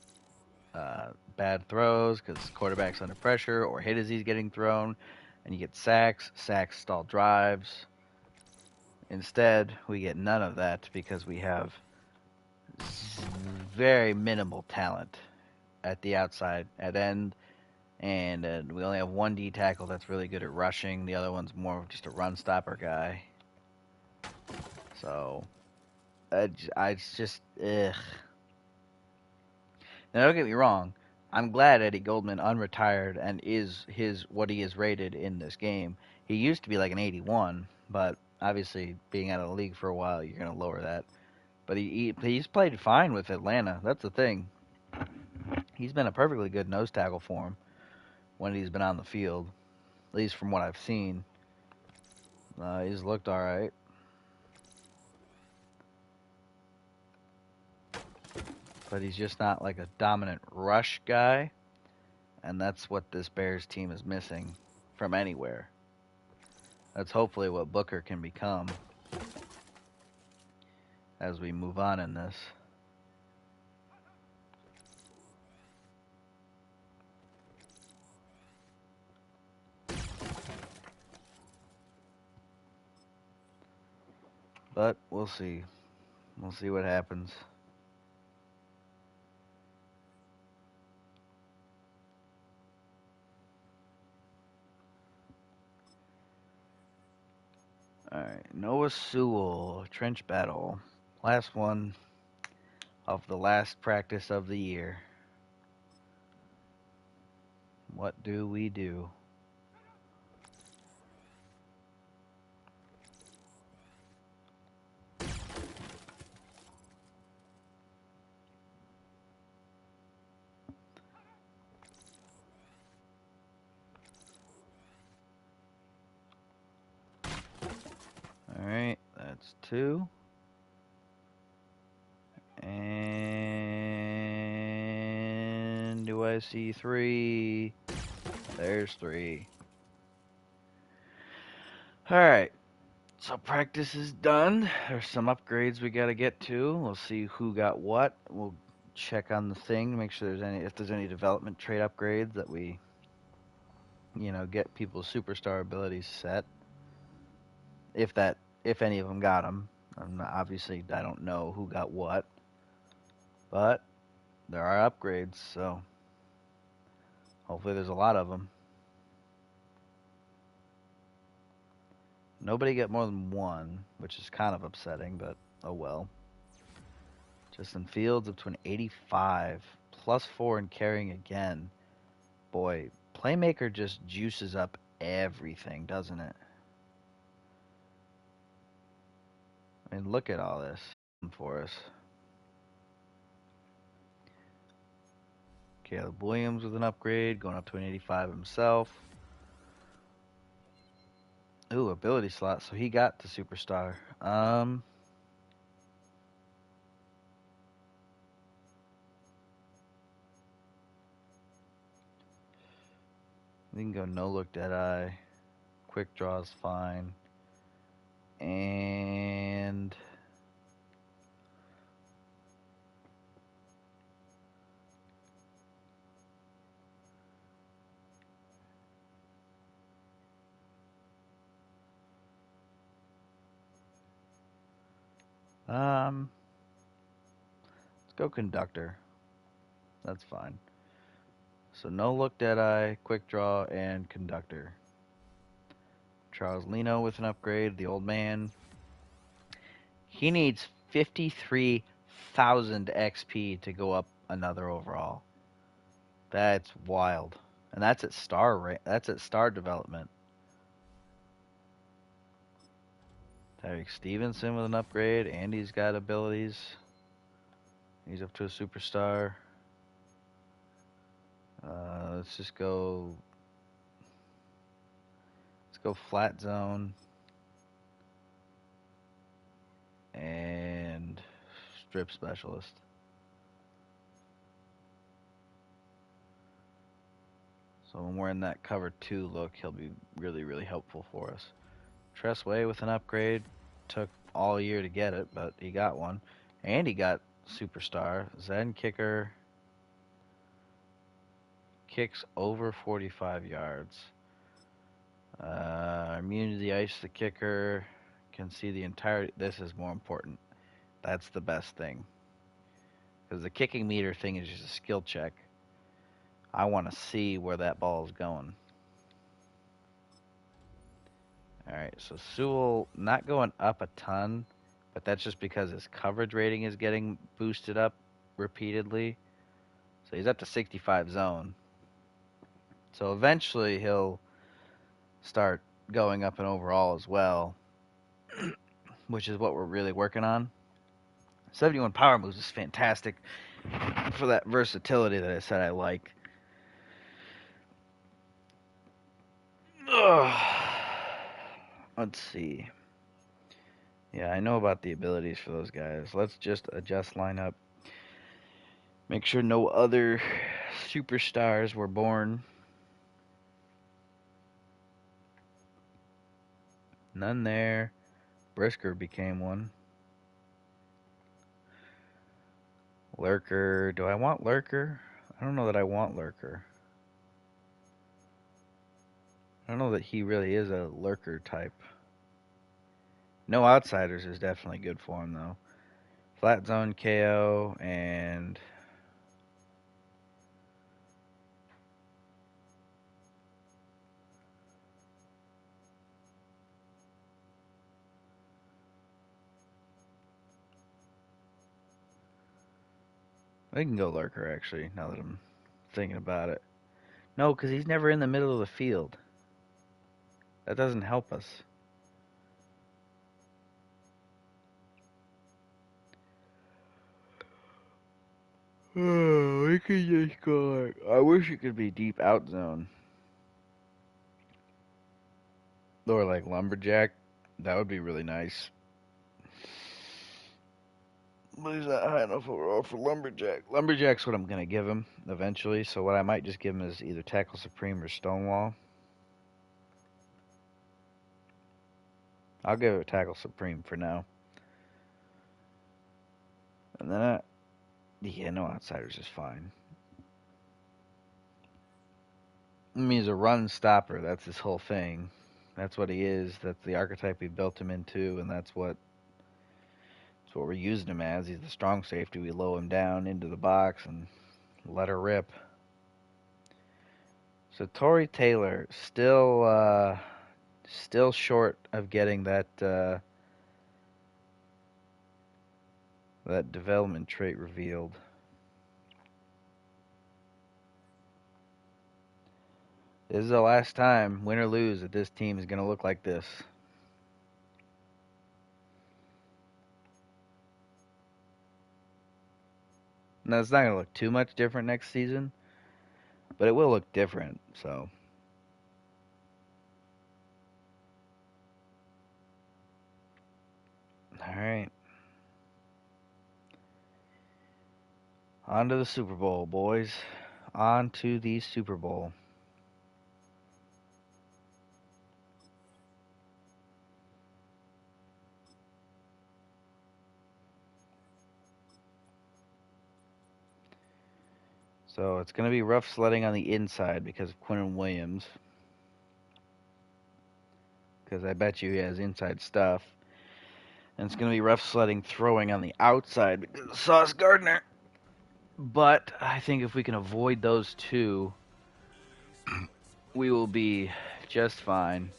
bad throws because quarterback's under pressure or hit as he's getting thrown, and you get sacks, stall drives. Instead, we get none of that because we have very minimal talent at the outside, at end, and we only have one D tackle that's really good at rushing. The other one's more of just a run stopper guy. So, it's just, ugh. Now, don't get me wrong. I'm glad Eddie Goldman unretired and is what he is rated in this game. He used to be like an 81, but obviously being out of the league for a while, you're going to lower that. But he's played fine with Atlanta. That's the thing. He's been a perfectly good nose tackle for him when he's been on the field, at least from what I've seen. He's looked all right. But he's just not like a dominant rush guy, and that's what this Bears team is missing from anywhere. That's hopefully what Booker can become as we move on in this. But we'll see. We'll see what happens. Alright, Noah Sewell, trench battle. Last one of the last practice of the year. What do we do? Alright, that's 2. And do I see 3? There's 3. Alright, so practice is done. There's some upgrades we gotta get to. We'll see who got what. We'll check on the thing, make sure if there's any development trait upgrades that we get people's superstar abilities set. If that, if any of them got them. Obviously, I don't know who got what, but there are upgrades, so hopefully there's a lot of them. Nobody get more than one, which is kind of upsetting, but oh well. Justin Fields up to an 85, +4 in carrying again. Boy, Playmaker just juices up everything, doesn't it? I mean, look at all this for us. Caleb Williams with an upgrade, going up to an 85 himself. Ooh, ability slot, so he got the superstar. We can go no look Deadeye. Quick draw is fine. And let's go conductor. That's fine. So no look Deadeye, quick draw, and conductor. Charles Leno with an upgrade, the old man. He needs 53,000 XP to go up another overall. That's wild. And that's at star development. Tyreek Stevenson with an upgrade. Andy's got abilities. He's up to a superstar. Let's just go. Let's go flat zone. And strip specialist. So when we're in that cover 2 look, he'll be really, really helpful for us. Tress Way with an upgrade. Took all year to get it, but he got one. And he got superstar. Zen kicker. Kicks over 45 yards. Immunity ice the kicker. Can see the entire. This is more important. That's the best thing. Because the kicking meter thing is just a skill check. I want to see where that ball is going. Alright, so Sewell not going up a ton, but that's just because his coverage rating is getting boosted up repeatedly. So he's up to 65 zone. So eventually he'll start going up and overall as well, which is what we're really working on. 71 power moves is fantastic for that versatility that I said I like. Let's see. Yeah, I know about the abilities for those guys. Let's just adjust lineup. Make sure no other superstars were born. None there. Brisker became one. Lurker. Do I want Lurker? I don't know that I want Lurker. I don't know that he really is a Lurker type. No Outsiders is definitely good for him, though. Flat Zone KO and... I can go Lurker, actually, now that I'm thinking about it. No, because he's never in the middle of the field. That doesn't help us. Oh, we could just go. I wish it could be deep out zone. Or like Lumberjack. That would be really nice. But he's not high enough overall for Lumberjack. Lumberjack's what I'm going to give him eventually. So what I might just give him is either Tackle Supreme or Stonewall. I'll give it Tackle Supreme for now. And then, yeah, no Outsiders is fine. I mean, he's a run stopper. That's his whole thing. That's what he is. That's the archetype we built him into, and that's what we're using him as. He's the strong safety. We low him down into the box and let her rip. So Torrey Taylor still short of getting that development trait revealed. This is the last time, win or lose, that this team is going to look like this. Now, it's not going to look too much different next season, but it will look different, so. All right. On to the Super Bowl, boys. On to the Super Bowl. So it's going to be rough sledding on the inside because of Quinnen Williams. Because I bet you he has inside stuff. And it's going to be rough sledding throwing on the outside because of Sauce Gardner. But I think if we can avoid those two, we will be just fine.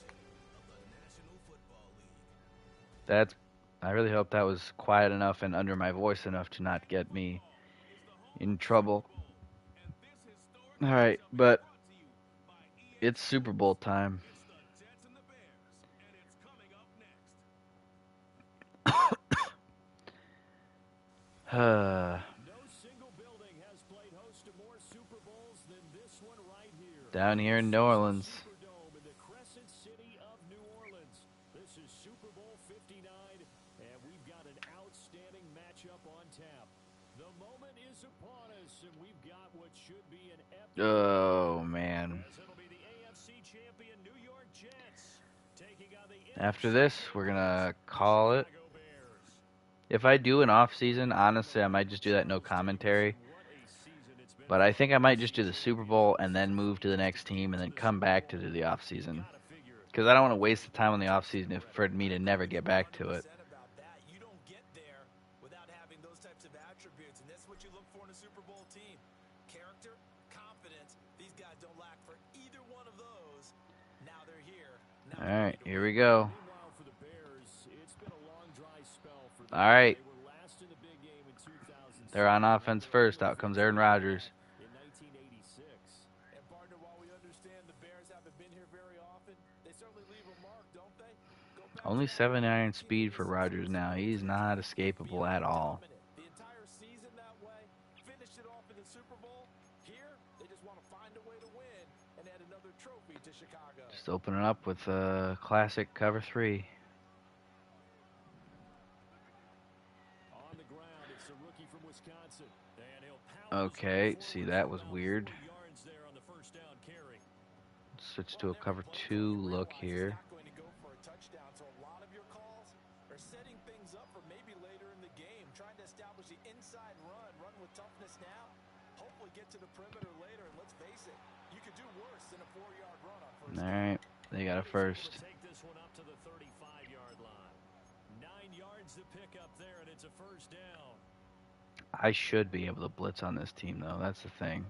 I really hope that was quiet enough and under my voice enough to not get me in trouble. Alright, but it's Super Bowl time. Down here in New Orleans. This is Super Bowl 59, and we've got an outstanding matchup on tap. The moment is upon us, and we've got what should be an epic. Oh, man. It'll be the AFC champion New York Jets taking on the After this, we're going to call it. If I do an off-season, honestly, I might just do that no commentary. But I think I might just do the Super Bowl and then move to the next team and then come back to do the off-season. Because I don't want to waste the time on the off-season for me to never get back to it. You don't get there without having those types of attributes, and that's what you look for in a Super Bowl team. Character, confidence. These guys don't lack for either one of those. Now they're here. All right, here we go. All right. They're on offense first. Out comes Aaron Rodgers. And partner, while we understand the Bears haven't been here very often, they certainly leave a mark, don't they? Only 79 speed for Rodgers now. He's not escapable at all. The entire season that way, finished it off in the Super Bowl. Here, they just want to find a way to win and add another trophy to Chicago. Just opening up with a classic cover 3. On the ground, it's the rookie from Wisconsin. Okay, see, that was weird. Switch to a cover 2 look here. Setting things up for maybe later in the game, trying to establish the inside run with toughness now, hopefully get to the perimeter later, and let's face it, you could do worse than a 4-yard run on first down. All right, they got a first. Take this one up to the 35-yard line. 9 yards to pick up there, and it's a first down. I should be able to blitz on this team, though. That's the thing.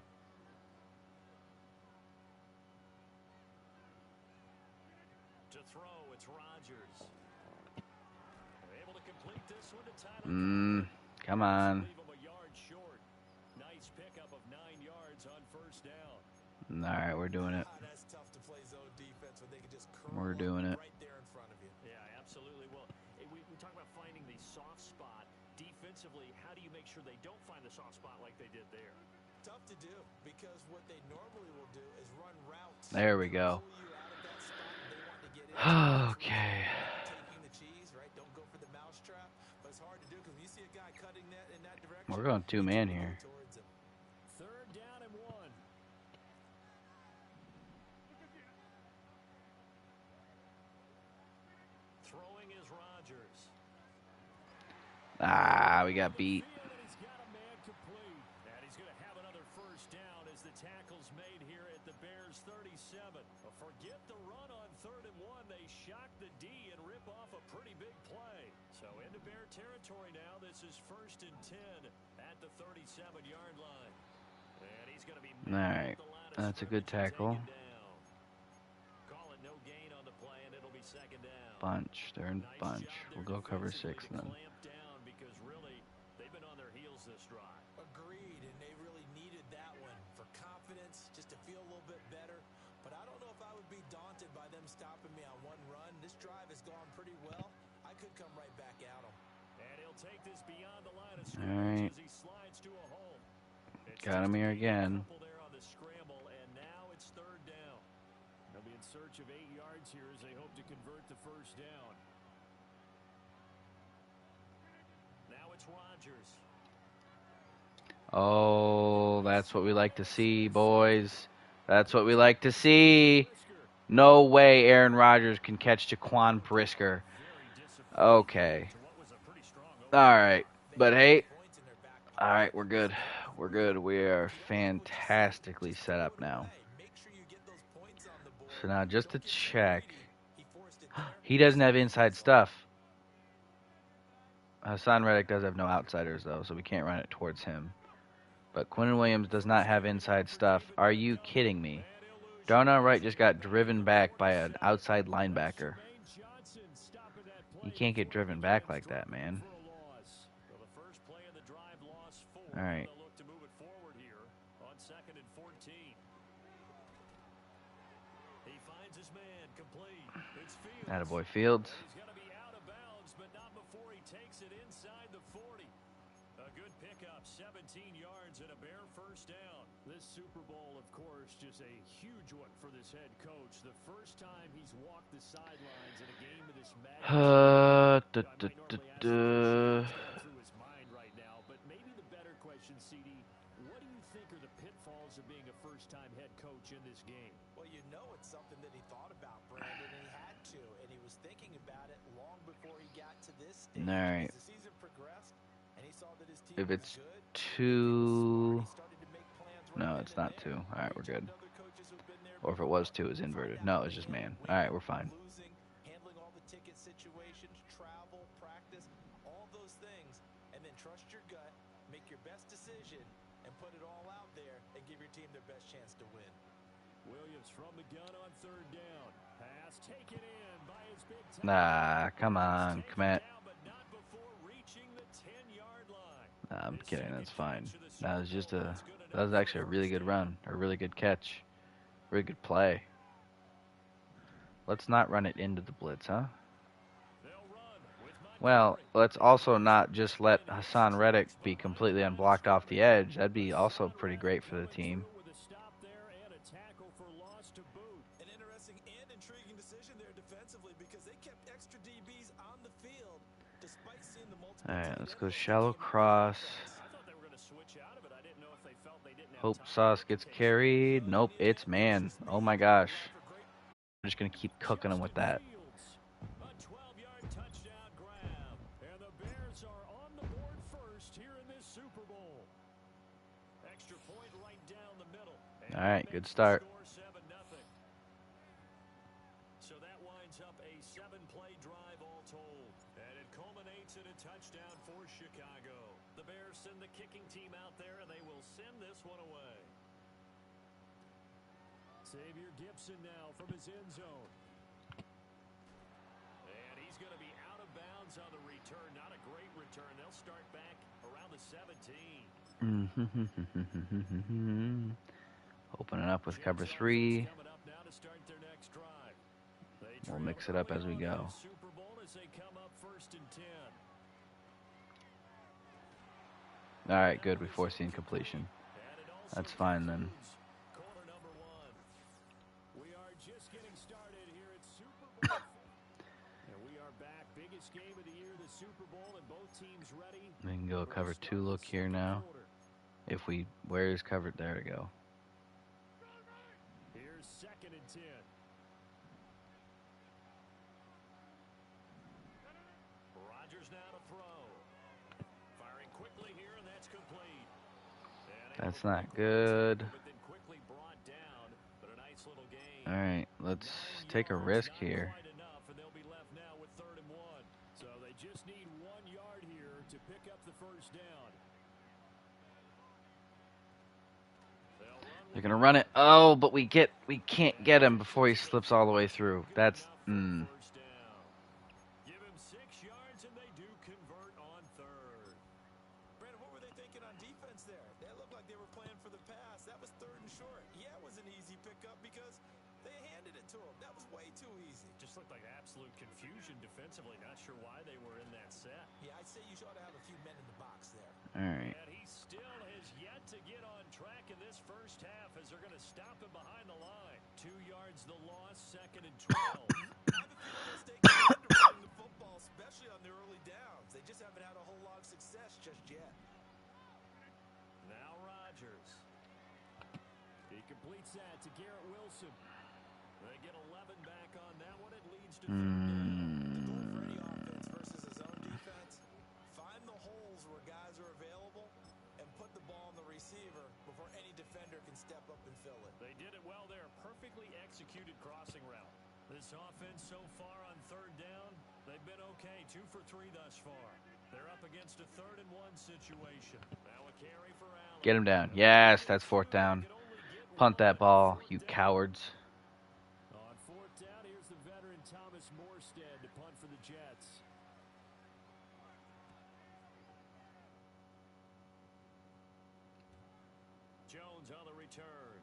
To throw, it's Rodgers. Able to complete this one to Tyler. Come on. Nice pickup of 9 yards on first down. All right, we're doing it. That's tough to play zone defense when they can just We're doing it. right there in front of you. Yeah, absolutely. Well, we talk about finding the soft spot. Defensively, how do you make sure they don't find the soft spot like they did there? Tough to do because what they normally will do is run routes. There we go. Okay. Taking the cheese, right? Don't go for the mousetrap, but it's hard to do because you see a guy cutting that in that direction. We're going 2-man here. Third down and 1. Throwing is Rodgers. We got beat. He's got a man complete. And he's going to have another first down as the tackle's made here at the Bears' 36. Forget the run on 3rd and 1. They shock the D and rip off a pretty big play. So into Bear territory now. This is 1st and 10 at the 37-yard line. And he's going to be All right, that's a good tackle. Call it no gain on the play, and it'll be 2nd down. Bunch, they're in bunch. We'll go cover 6 then. Down because really they've been on their heels this drive. Agreed, and they really needed that one for confidence, just to feel a little bit better. But I don't know if I would be daunted by them stopping me on one run. This drive has gone pretty well. I could come right back at him. And he'll take this beyond the line of scrimmage as he slides to a hole. Got him here again. There on the scramble, and now it's 3rd down. They'll be in search of 8 yards here as they hope to convert the 1st down. Now it's Rodgers. Oh, that's what we like to see, boys. That's what we like to see. No way Aaron Rodgers can catch Jaquan Brisker. Okay. All right. But hey, all right, we're good. We're good. We are fantastically set up now. So now just to check, he doesn't have inside stuff. Hassan Reddick does have no outsiders, though, so we can't run it towards him. But Quinnen Williams does not have inside stuff. Are you kidding me? Darnell Wright just got driven back by an outside linebacker. You can't get driven back like that, man. All right. Attaboy Fields. A good pickup, 17 yards and a Bear 1st down. This Super Bowl, of course, just a huge one for this head coach. The first time he's walked the sidelines in a game of this magnitude. Through his mind right now, but maybe the better question, CD, what do you think are the pitfalls of being a first-time head coach in this game? Well, you know it's something that he thought about, Brandon, and he had to, and he was thinking about it long before he got to this stage. All right. As the season progressed, and he saw that his team if it's was good, 2, no, it's not 2. All right, we're good. Or if it was 2, it's inverted. No, it's just man. All right, we're fine. Handling all the ticket situations, travel, practice, all those things, and then trust your gut, make your best decision, and put it all out there and give your team their best chance to win. Williams from the gun on 3rd down. Pass taken in by his big time. Nah, come on, commit. Nah, I'm kidding. That's fine. That was just that was actually a really good run, a really good catch, really good play. Let's not run it into the blitz, huh? Well, let's also not just let Hassan Reddick be completely unblocked off the edge. That'd be also pretty great for the team. An interesting and intriguing decision there defensively because they kept extra DBs on the field despite seeing the multiple. All right, let's go shallow cross. Hope Sauce gets carried. Nope, it's man. Oh my gosh. I'm just going to keep cooking him with that. All right, good start. So that winds up a 7-play drive all told. And it culminates in a touchdown for Chicago. The Bears send the kicking team out there, and they will send this one away. Xavier Gibson now from his end zone. And he's going to be out of bounds on the return. Not a great return. They'll start back around the 17. Opening up with cover 3. We'll mix it up as we go. All right, good. We forced the incompletion. That's fine then. We are just getting started here at Super Bowl. And we are back. Biggest game of the year, the Super Bowl, and both teams ready. We can go cover 2 look here now. If we, where is covered? There we go. Here's 2nd and 10. Rodgers now to throw. Firing quickly here, and that's complete. That's not good. All right, let's take a risk here. Quite enough, and they'll be left now with 3rd and 1. So they just need 1 yard here to pick up the first down. They're gonna run it. Oh, but we can't get him before he slips all the way through. That's Give him 6 yards, and they do convert on 3rd. Brandon, what were they thinking on defense there? They looked like they were playing for the pass. That was 3rd and short. Yeah, it was an easy pickup because they handed it to him. That was way too easy. Just looked like absolute confusion defensively. Not sure why they were in that set. Yeah, I'd say you ought to have a few men in the box there. all right. And he still has yet to get on track in this first half as they're going to stop him behind the line. 2 yards the loss, 2nd and 12. I have a feeling they'll stay committed to running the football, especially on their early downs. They just haven't had a whole lot of success just yet. Now Rodgers. He completes that to Garrett Wilson. They get 11 back on that one. It leads to 3rd down. For any offense versus his own defense, find the holes where guys are available and put the ball on the receiver before any defender can step up and fill it. They did it well there. Perfectly executed crossing route. This offense so far on 3rd down, they've been okay. 2 for 3 thus far. They're up against a 3rd and 1 situation. Now a carry for Allen. Get him down. Yes, that's 4th down. Punt that ball, you cowards. On 4th down, here's the veteran Thomas Morstead to punt for the Jets. Jones on the return.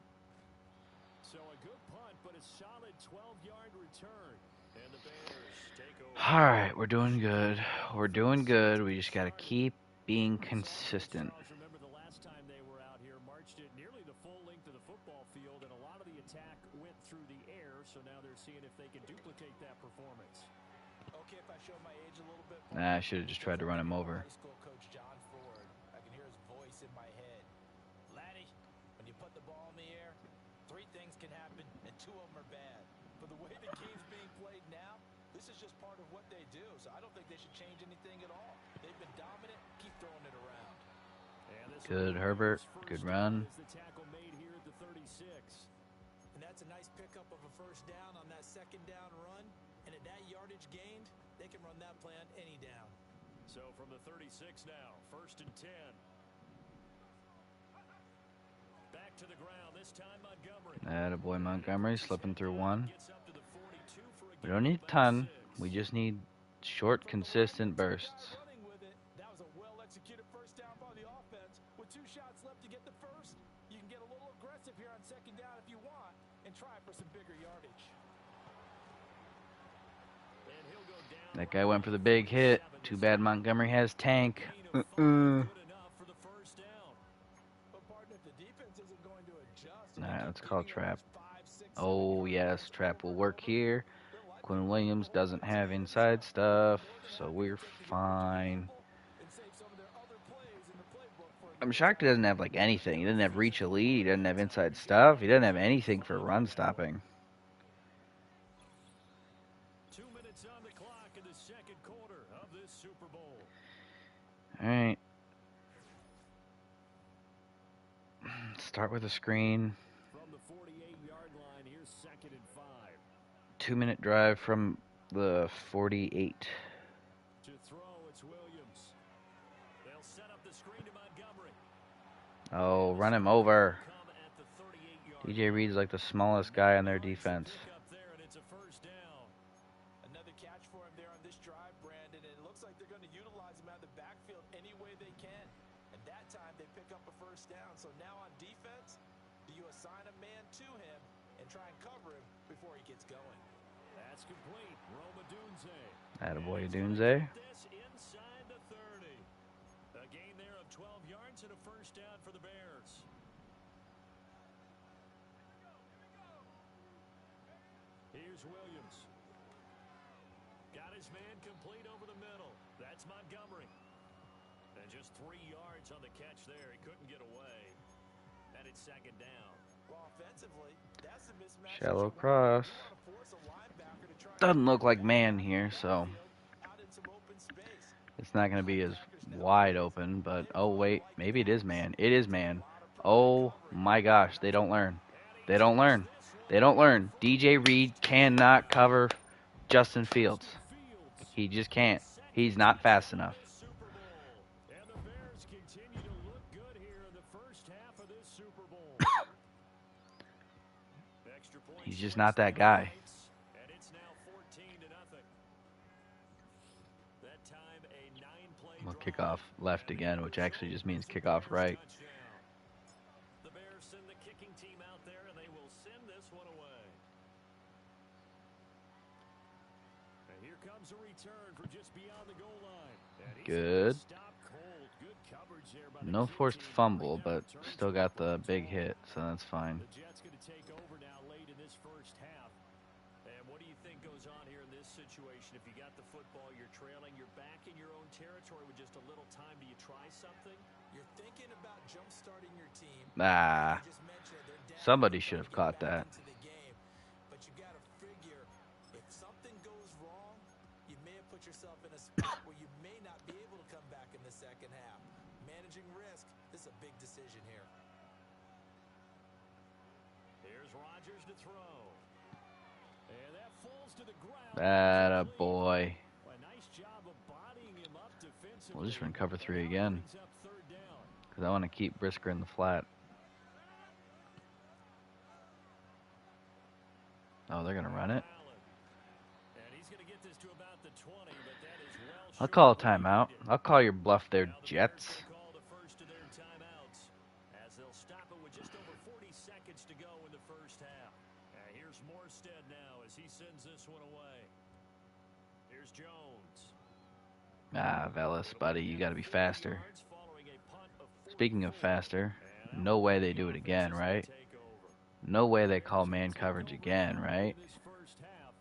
So a good punt, but a solid 12-yard return. And the Bears take over. All right, we're doing good. We're doing good. We just got to keep being consistent. Remember the last time they were out here, marched it nearly the full length of the football field, and a lot of the attack went through the air, so now they're seeing if they can duplicate that performance. Okay, if I show my age a little bit. Nah, I should have just tried to run him over. High school coach John Ford. I can hear his voice in my head. Laddie, when you put the ball in the air, 3 things can happen, and 2 of them are bad. But the way the game's being played now, this is just part of what they do. So I don't think they should change anything at all. They've been dominant. Keep throwing it around. Good, Herbert. Good run. The tackle made here at the 36. And that's a nice pickup of a 1st down on that 2nd down run. And at that yardage gained, they can run that play on any down. So from the 36 now, 1st and 10. Back to the ground, this time Montgomery. Attaboy Montgomery slipping through one. Gets up to the 42 for a We don't need a ton. We just need short, consistent bursts. Running with it, that was a well-executed 1st down by the offense. With 2 shots left to get the first, you can get a little aggressive here on 2nd down if you want and try for some bigger yardage. And he'll go down. That guy went for the big hit. Too bad Montgomery has tank. Good enough for the 1st down. But partner, if the defense isn't going to adjust, Alright, let's call trap. Oh, yes, trap will work here. Quinn Williams doesn't have inside stuff, so we're fine. I'm shocked he doesn't have, like, anything. He doesn't have reach elite. He doesn't have inside stuff. He doesn't have anything for run stopping. 2 minutes on the clock in the 2nd quarter of this Super Bowl. All right. Start with a screen. From the 48-yard line, here's 2nd and 5. 2-minute drive from the 48. To throw, it's Williams. They'll set up the screen to Montgomery. Oh, run him over. Come at the 38-yard DJ Reed's like the smallest guy on their defense. pick up there, and it's a 1st down. Another catch for him there on this drive, Brandon. And it looks like they're going to utilize him out of the backfield any way they can. And that time they pick up a 1st down. So now on defense, do you assign a man to him and try and cover him before he gets going? That's complete. Roma Dunze. Attaboy Dunze. This inside the 30. A gain there of 12 yards and a 1st down for the Bears. Here's Williams. Got his man complete over the middle. That's Montgomery. And just 3 yards on the catch there. He couldn't get away. And it's 2nd down. Well, offensively, that's a mismatch. Shallow cross. Doesn't look like man here, so it's not going to be as wide open. But, oh, wait, maybe it is man. It is man. Oh, my gosh, they don't learn. They don't learn. They don't learn. DJ Reed cannot cover Justin Fields. He just can't. He's not fast enough. And the Bears continue to look good here in the first half of this Super Bowl. Extra point He's just choice not that there for the guy. Knights, and it's now 14-0. That time a 9-play We'll drive. kick off left again, which actually just means kick off right. The Bears send the kicking team out there, and they will send this one away. And here comes a return from just beyond the goal line. And he's Good. stop cold. Good coverage there by the No key forced team. fumble, Bring but that return still to got about the big 12. hit, so that's fine. The Jets going to take over now late in this first half. And what do you think goes on here in this situation? If you got the football, you're trailing, you're back in your own territory with just a little time. Do you try something? You're thinking about jump-starting your team. Ah, You just mentioned they're down. somebody They're should trying have to get caught back that. into the game. But you got to figure if something goes wrong, you may have put yourself in a spot where you may not be able to come back in the second half. Managing risk, this is a big decision here. Here's Rodgers to throw. And that falls to the ground. Atta boy. A nice job of bodying him up defensively. We'll just run cover 3 again, Brings up third down. because I want to keep Brisker in the flat. Oh, they're going to run it? And he's going to get this to about the 20, but that is well I'll short call a of what he timeout. needed. I'll call your bluff there, Now the Bears Jets. will call the first of their timeouts as they'll stop it with just over 40 seconds to go in the first half. Here's Morstead now as he sends this one away. Here's Jones. Ah, Velas, buddy, you got to be faster. Yards following a punt of Speaking of 44. faster, And no way they do it again, right? take over. No way they call man coverage again, right? This first half,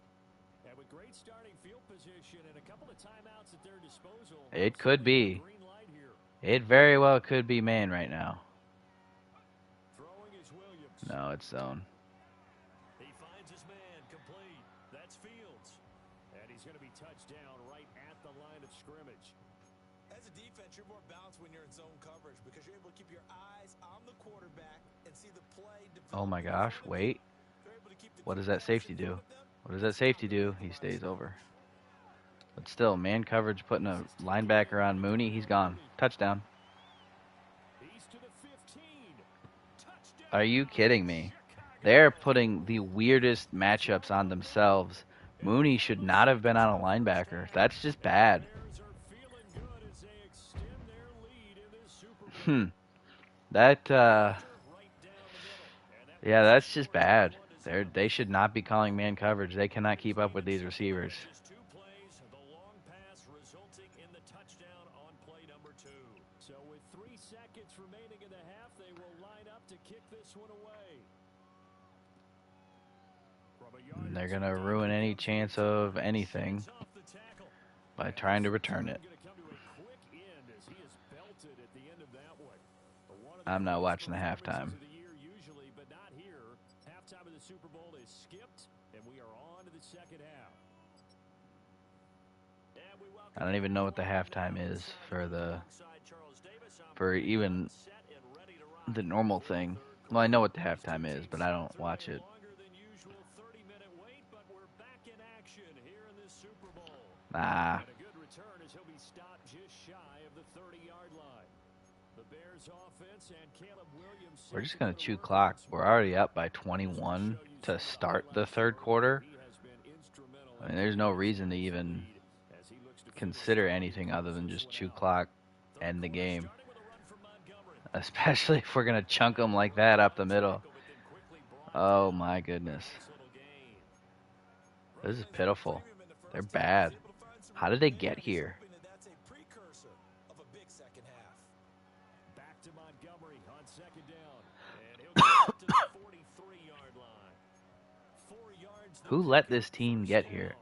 and with great starting field position and a couple of timeouts at their disposal, It could be. green light here. It very well could be man right now. Throwing is Williams. No, it's zone. He finds his man complete. That's Fields. And he's going to be touched down right at the line of scrimmage. As a defense, you're more balanced when you're in zone coverage because you're able to keep your eyes on the quarterback and see the play develop. Oh my gosh, wait. What does that safety do? What does that safety do? He stays over. But still, man coverage putting a linebacker on Mooney, he's gone. Touchdown. He's to the 15. Touchdown. Are you kidding me? They're putting the weirdest matchups on themselves. Mooney should not have been on a linebacker. That's just bad. Bears are feeling good as they extend their lead in this Super Bowl. That, Right down the middle. And that yeah, that's just bad. They should not be calling man coverage. They cannot keep up with these receivers. just 2 plays, the long pass resulting in the touchdown on play number 2. So with 3 seconds remaining in the half, they will line up to kick this one away. From a yard And they're going to ruin any chance of anything off the tackle. by trying to return it. Going to come to a quick end as he is belted at the end of that one. One of the I'm not biggest watching the halftime. performances of the year usually, but not here. Halftime of the Super Bowl is skipped, and we are on to the second half. And we welcome I don't even know what the halftime is for even the normal thing. Well, I know what the halftime is, but I don't watch it. Longer than usual 30-minute wait, but we're back in action here in this Super Bowl. Nah. And a good return as he'll be stopped just shy of the 30-yard line. The Bears offense and Caleb Williams. We're just going to chew clock. We're already up by 21 to start the third quarter. I mean, there's no reason to even consider anything other than just chew clock, end the game. Especially if we're going to chunk them like that up the middle. Oh my goodness. This is pitiful. They're bad. How did they get here? That's a precursor of a big second half. Back to Montgomery on second down. And he'll get to the 43-yard line. 4 yards. Who let this team get here?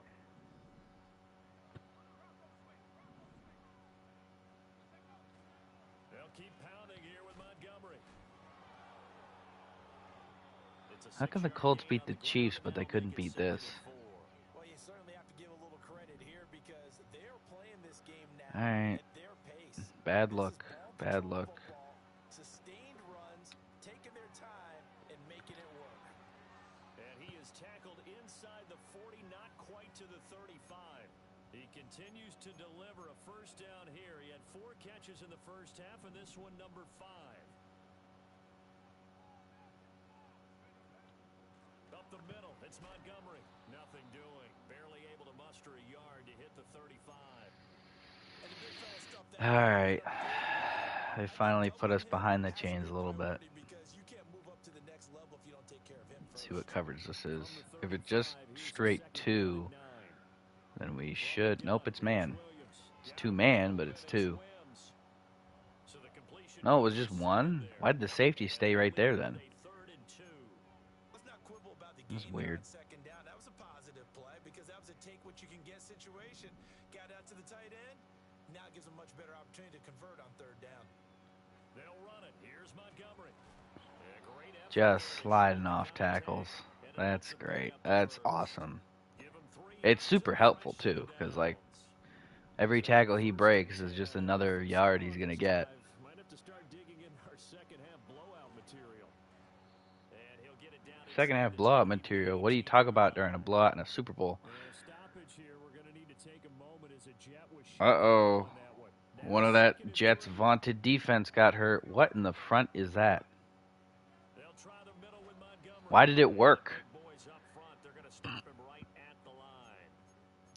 They'll keep pounding here with Montgomery. How can the Colts beat the Chiefs, but they couldn't beat this? Well, you certainly have to give a little credit here because they're playing this game now Alright. at their pace. Bad This is look. ball Bad control look. football, sustained runs, taking their time and making it work. And he continues to deliver a first down here. He had 4 catches in the first half, and this one number 5. Up the middle, it's Montgomery. Nothing doing. Barely able to muster a yard to hit the 35. All right. They finally put us behind the chains a little bit. Let's see what coverage this is. If it's just straight 2, then we should. Nope, it's man. It's 2 man, but it's 2. No, it was just 1? Why did the safety stay right there then? That's weird. That was a positive play because that was a take what you can get situation. Got out to the tight end. Now gives them much better opportunity to convert on 3rd down. They'll run it. Here's Montgomery. Just sliding off tackles. That's great. That's awesome. It's super helpful too, because like every tackle he breaks is just another yard he's gonna get. Might have to start digging in our second half blowout material. And he'll get it down. Second half blowout material. What do you talk about during a blowout in a Super Bowl? Stoppage here. We're going to need to take a moment as a Jet was Uh-oh. One of that Jets' vaunted defense got hurt. What in the front is that? Why did it work?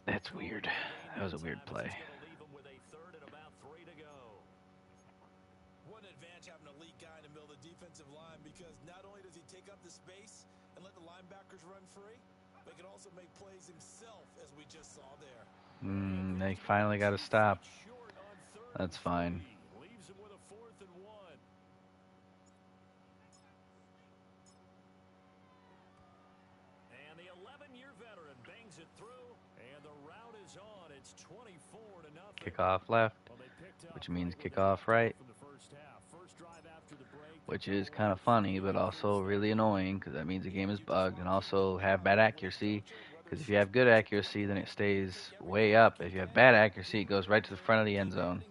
That's weird. That was a weird play. What an advantage having an elite guy in the middle of the defensive line because not only does he take up the space and let the linebackers run free, but he can also make plays himself, as we just saw there. They finally got to stop. That's fine. Leaves him with a 4th and 1. And the 11-year veteran bangs it through, and the route is on. It's 24-0. Kickoff left, which means kickoff right, which is kind of funny, but also really annoying because that means the game is bugged, and also have bad accuracy. Because if you have good accuracy, then it stays way up. If you have bad accuracy, it goes right to the front of the end zone.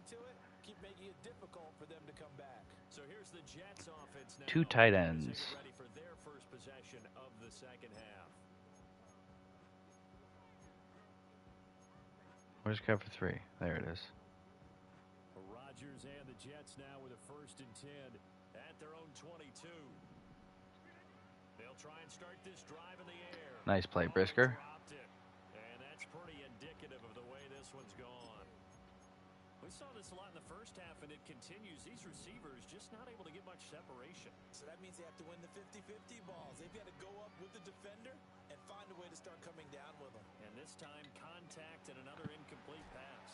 2 tight ends. Where's cover 3? There it is. Rodgers and the Jets now with a 1st and 10 at their own 22. They'll try and start this drive in the air. Nice play, Brisker. And that's pretty indicative of the way this one's gone. We saw this a lot in the first half, and it continues. These receivers just not able to get much separation. So that means they have to win the 50-50 balls. They've got to go up with the defender and find a way to start coming down with them. And this time, contact and another incomplete pass.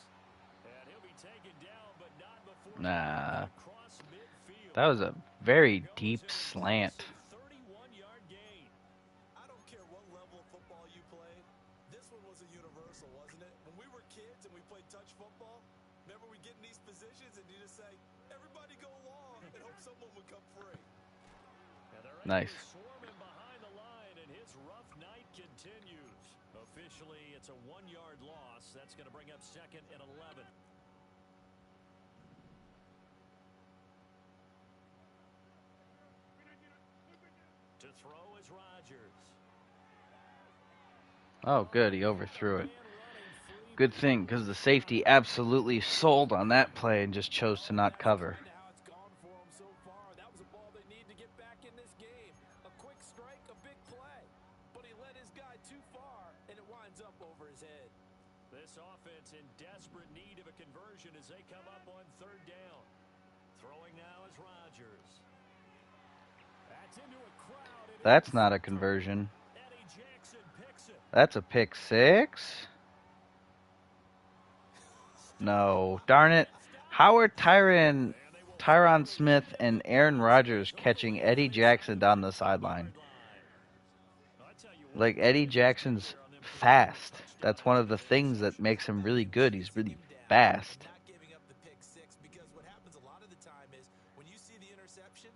And he'll be taken down, but not before across midfield. That was a very deep slant. 31-yard gain. I don't care what level of football you played. This one was a universal, wasn't it? When we were kids and we played touch football, remember we get in these positions and you just say, everybody go along and hope someone would come free. Nice. Swarming behind the line, and his rough night continues. Officially, it's a 1-yard loss. That's going to bring up 2nd and 11. To throw is Rodgers. Oh, good. He overthrew it. Good thing, because the safety absolutely sold on that play and just chose to not cover. That was a ball they need to get back in this game. A quick strike, a big play. But he led his guy too far, and it winds up over his head. This offense in desperate need of a conversion as they come up on 3rd down. Throwing now is Rodgers. That's into a crowd. That's not a conversion. Eddie Jackson picks it. That's a pick 6? No. Darn it. How are Tyron Smith and Aaron Rodgers catching Eddie Jackson down the sideline? Like, Eddie Jackson's fast. That's one of the things that makes him really good. He's really fast. Not giving up the pick 6 because what happens a lot of the time is when you see the interception,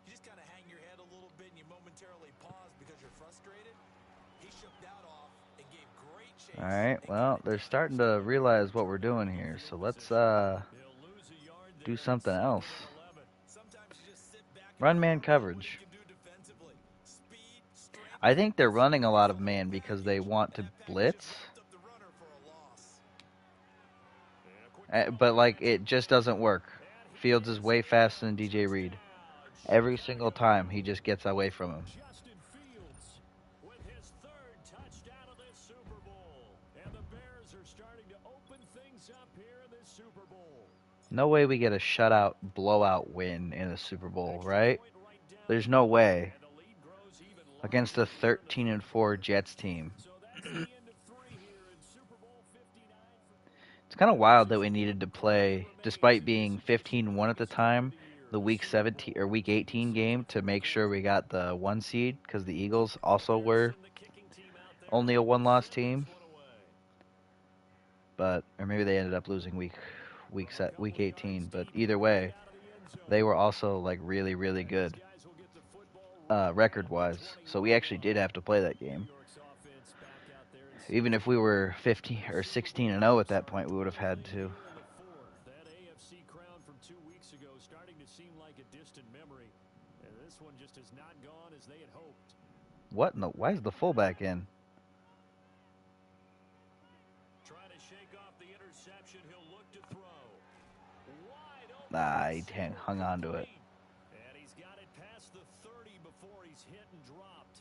you just kind of hang your head a little bit and you momentarily pause because you're frustrated. He shook that off and gave great chase. All right, well, they're starting to realize what we're doing here, so let's do something else. Run man coverage. I think they're running a lot of man because they want to blitz. But like it just doesn't work. And he Fields is gets way it. faster than DJ Reed. Touchdown. Every Shut single it time he down. just gets away from him. Justin Fields with his third touchdown of this Super Bowl. And the Bears are starting to open things up here in this Super Bowl. No way we get a shutout, blowout win in a Super Bowl, Extra right? point right down There's the no middle. way And the lead grows even against larger a here in the 13 and third 4 quarter. Jets team. So that's the end of 3 here in Super Bowl 59. It's kind of This wild that is we one needed to crowd that play, remains despite in this being edition of 15-1 at the this game of time, the year, the the week Super 17 or Bowl. week 18 So game the to fourth make sure quarter. we got the 1 seed because the Eagles The also Bears were send the kicking team out there only a ready to 1-loss send this team. one away. But or maybe they ended up losing week From a couple week of yards 18. But deep either right way, out of the end they zone. were also like really really And these good guys will get the football right record at the wise. So we 20-yard actually did have line. to play that New game. York's offense back out there in Even season if we opener. were 15 The or Super 16 Bowl and 0 at hopes that are point, we would have had dwindling to. here in the fourth. That AFC crown from 2 weeks ago starting to seem like a distant memory. And this one just has not gone as they had hoped. What in the? Why is the fullback in? Trying to shake off the interception. He'll look to throw. Wide open. Nah, he Receiver hung on to it. complete. And he's got it past the 30 before he's hit and dropped.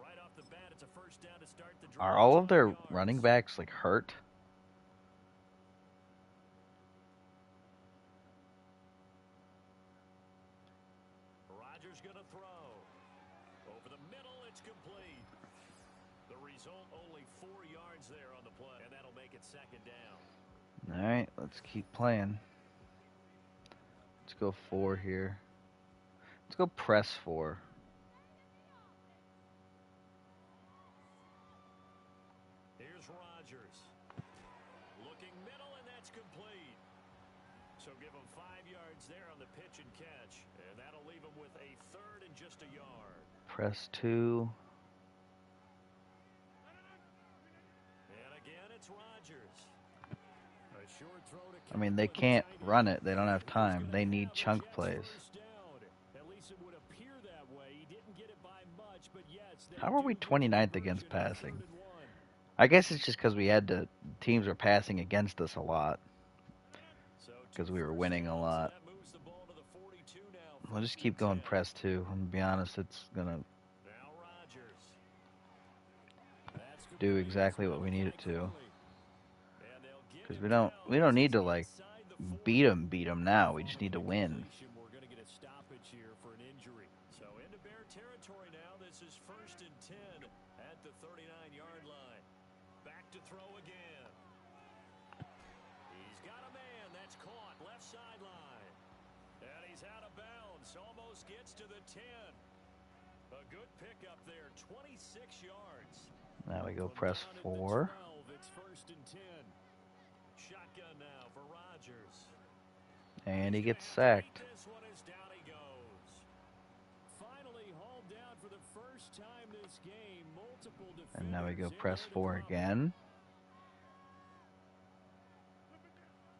Right off the bat, it's a first down to start the drive. Are all of 12 their yards. running backs like hurt? Rodgers going to throw. Over the middle, it's complete. The result, only 4 yards there on the play. And that'll make it second down. All right, let's keep playing. Let's go 4 here. Let's go press 4. Here's Rodgers. Looking middle, and that's complete. So give him 5 yards there on the pitch and catch. And that'll leave him with a third and just a yard. Press 2. And again, it's Rodgers. A short throw to I mean, they Campbell at the can't tight run end. it. They don't have He's time. gonna They have need a chunk Jets plays. first down. At least it would appear that way. He didn't get it by much, but yes, they How are do we get the 29th conversion against on passing? 3rd and 1. I guess it's just because we had to. Teams were passing against us a lot So because 2 we were first winning a downs, lot. and that moves the ball to the 42 now. We'll just 1st keep and going 10. press 2. I'm gonna be honest, it's gonna Now Rodgers. That's do complete. exactly what Thrown we need it Mike to. Hurley. And they'll get Because him we down don't as need he's to like inside the 40. beat them now. We On just the need to win. incompletion, we're going to get a stoppage here for an injury. So into Bear territory now. This is 1st and 10 at the 39-yard line. Back to throw again. He's got a man. That's caught. Left sideline. And he's out of bounds. Almost gets to the 10. A good pickup there. 26 yards. Now we go From press down at the 4. 12, it's 1st and 10. Shotgun now for Rodgers. And he He's gets gonna have to sacked. beat this one as down he goes. Finally hauled down for the first time this game. Multiple defenders And now we go in press there to 4 cover. again.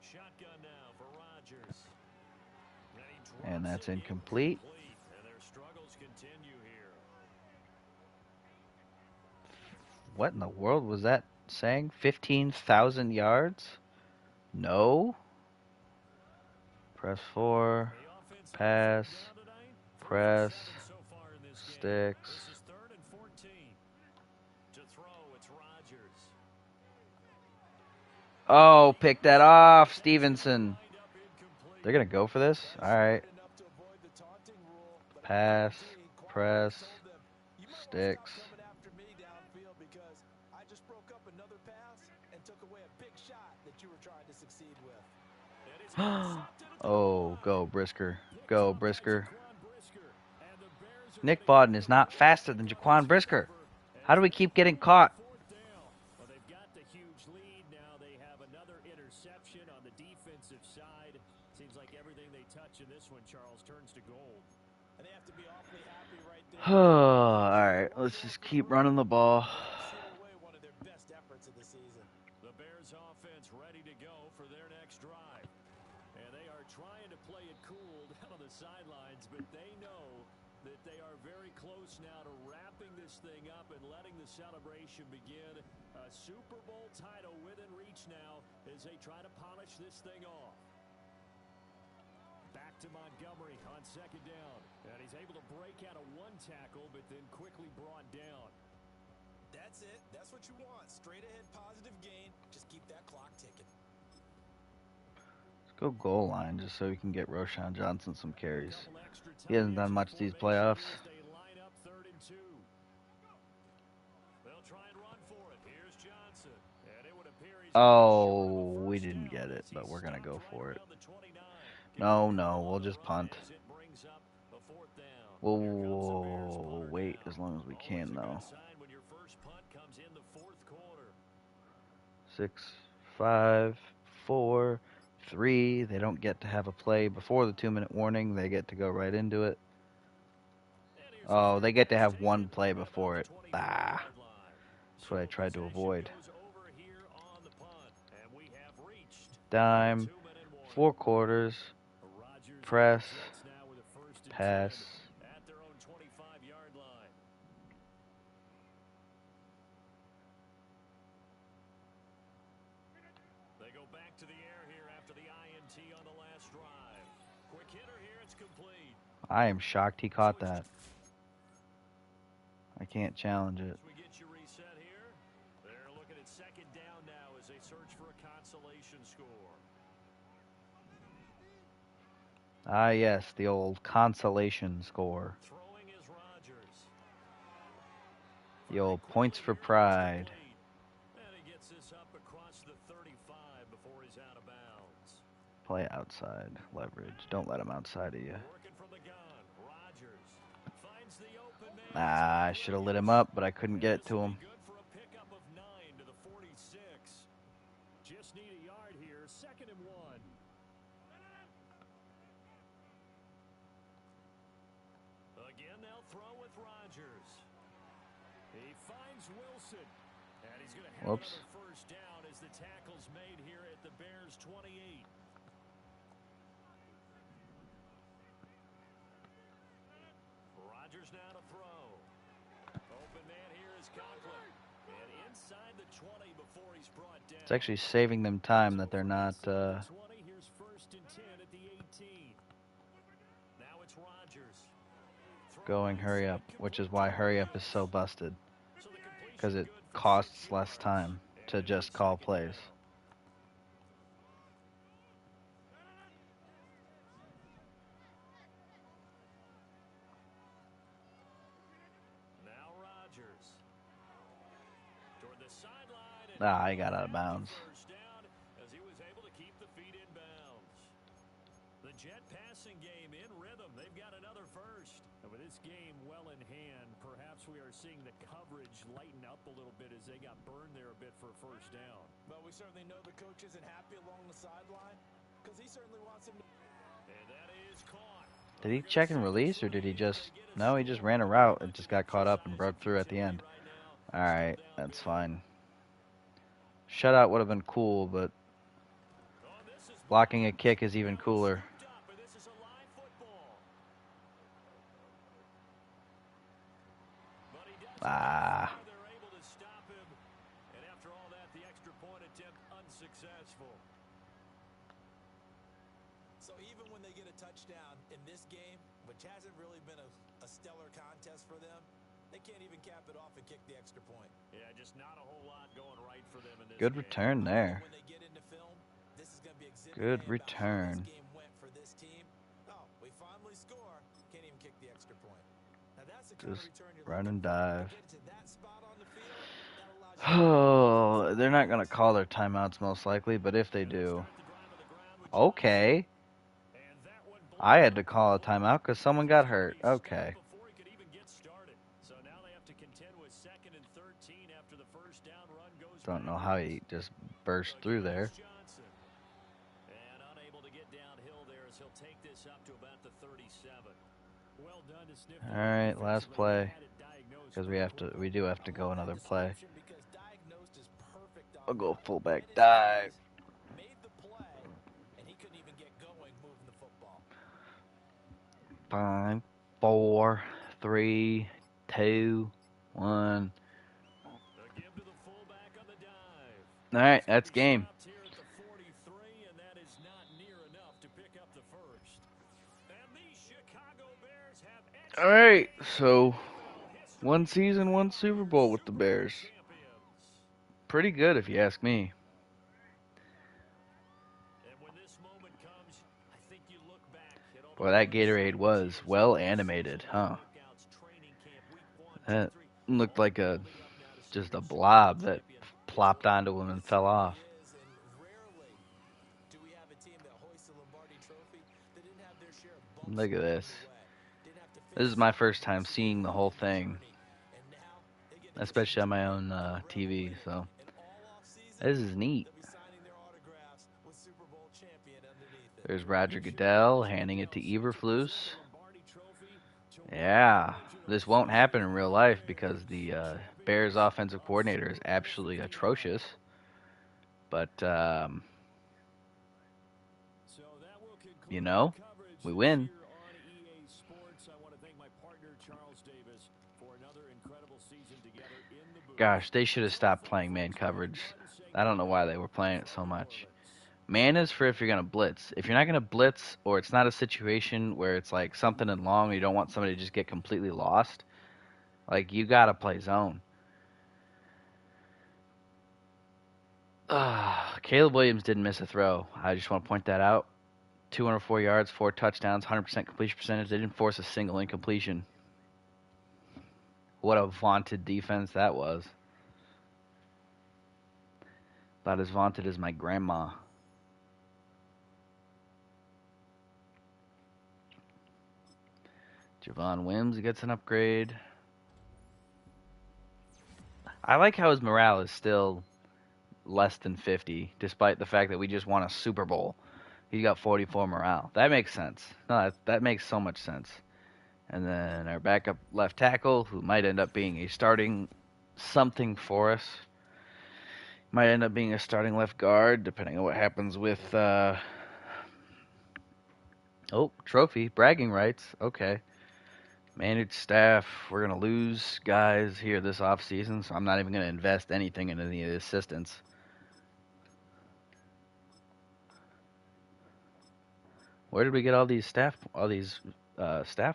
Shotgun now for Rodgers. And that's incomplete. And their struggles continue here. What in the world was that saying? 15,000 yards? No. Press 4. The offense Pass. on 4th down tonight. 3 of Press. 7 so far in this game. Sticks. This is 3rd and 14. To throw, it's Rodgers. Oh, pick that off, Stevenson. Lined up incomplete. They're going to go for this? All right. Enough to avoid the taunting rule, but Pass. quarterback Press. told them, "You might wanna Sticks. stop coming after me downfield because I just broke up another pass and took away a big shot that you were trying to succeed with." And he's intercepted at the Oh, goal go line. Brisker. Picked Go off by Brisker. Jaquan Brisker. And the Bears are Nick gonna Bodden get is not faster than Jaquan Brisker. How do we keep getting caught? 4th down. Well, they've got the huge lead now. They have another interception on the defensive side. Seems like everything they touch in this one, Charles, turns to gold. And they have to be awfully happy right there. All right, let's just keep running the ball. Threw away one of their best efforts of the season. The Bears offense ready to go for their next drive. And they are trying to play it cool down on the sidelines, but they know that they are very close now to wrapping this thing up and letting the celebration begin. A Super Bowl title within reach now as as they try to polish this thing off. Back to Montgomery on second down. And he's able to break out of one tackle, but then quickly brought down. That's it. That's what you want. Straight ahead positive gain. Just keep that clock ticking. Let's go goal line just so we can get Roshan Johnson some carries. He hasn't done much these playoffs. Oh, we didn't get it, but we're going to go for it. No, we'll just punt. We'll wait as long as we can, though. 6, 5, 4, 3. They don't get to have a play before the 2-minute warning. They get to go right into it. Oh, they get to have one play before it. Ah, that's what I tried to avoid. Dime, 4 quarters, press, pass. They go back to the air here after the INT on the last drive. Quick hitter here, it's complete. I am shocked he caught that. I can't challenge it. As we get you reset here, they're looking at second down now as they search for a consolation score. Ah, yes, the old consolation score. Throwing is Rodgers. The old points for pride. And he gets this up across the 35 before he's out of bounds. Play outside leverage. Don't let him outside of you. Working from the gun, Rodgers finds the open man. Ah, I should have lit him up, but I couldn't get it to him. Good for a pickup of 9 to the 46. Just need a yard here, 2nd and 1. Again, they'll throw with Rodgers. He finds Wilson. And he's going to have Whoops. another first down as the tackle's made here at the Bears 28. Rodgers now to throw. Open man here is Conklin. And inside the 20 before he's brought down. It's actually saving them time that they're not 20, here's 1st and 10 at the 18. Now it's Rodgers. going hurry up, which is why hurry up is so busted. Because it costs less time to just call plays. Now Rodgers. Toward the sideline. Ah, I got out of bounds. First down as he was able to keep the feet in bounds. The Jet passing game in rhythm. They've got another first. And with this game well in hand, perhaps we are seeing the coverage lighten up a little bit as they got burned there a bit for a first down. Well, we certainly know the coach isn't happy along the sideline because he certainly wants him to. And that is caught. Did he check and release, or did he just... No, he just ran a route and just got caught up and broke through at the end. Alright, that's fine. Shutout would have been cool, but blocking a kick is even cooler. Ah. They're able to stop him. And after all that, the extra point attempt unsuccessful. So even when they get a touchdown in this game, which hasn't really been a stellar contest for them, they can't even cap it off and kick the extra point. Yeah, just not a whole lot going right for them in this Good game. return there. When they get into film, this is going to be exhibit Good A about how return. this game went for this team. Oh, we finally score. Can't even kick the extra point. Now that's the kind of Just return you're run looking and for. dive. Get to that spot on the field, that allows you Oh, they're not going to call their timeouts most likely, but if they do... Okay. And that one I had to call a timeout because someone got hurt. Okay. before he could even get started. So now they have to contend with 2nd and 13 after the first down run goes Don't know back. how he just burst through there. Johnson. And unable to get downhill there as he'll take this up to about the 37. Well done to sniff that All right, defense. last They play. had it diagnosed Because very we do have to go another play. because diagnosed is perfect on I'll go that. fullback Hit his dive. knees, made the play, and he couldn't even get going moving the football. 5, 4, 3, 2, 1. The give to the fullback on the dive. All right, that's game. Stopped here at the All right, so one season, one Super Bowl with the Bears. Pretty good, if you ask me. Boy, that Gatorade was well animated, huh? That looked like just a blob that plopped onto him and fell off. Look at this. This is my first time seeing the whole thing, especially on my own TV. So this is neat. There's Roger Goodell handing it to Eberflus. Yeah, this won't happen in real life because the Bears offensive coordinator is absolutely atrocious. But, you know, we win. Gosh, they should have stopped playing man coverage. I don't know why they were playing it so much. Man is for if you're going to blitz. If you're not going to blitz or it's not a situation where it's like something in long, you don't want somebody to just get completely lost, like you got to play zone. Caleb Williams didn't miss a throw. I just want to point that out. 204 yards, 4 touchdowns, 100% completion percentage. They didn't force a single incompletion. What a vaunted defense that was. About as vaunted as my grandma. Javon Wims gets an upgrade. I like how his morale is still less than 50, despite the fact that we just won a Super Bowl. He got 44 morale. That makes sense. No, that makes so much sense. And then our backup left tackle, who might end up being a starting something for us. Might end up being a starting left guard, depending on what happens with... trophy. Bragging rights. Okay. Managed staff. We're going to lose guys here this offseason, so I'm not even going to invest anything in any of the assistants. Where did we get all these staff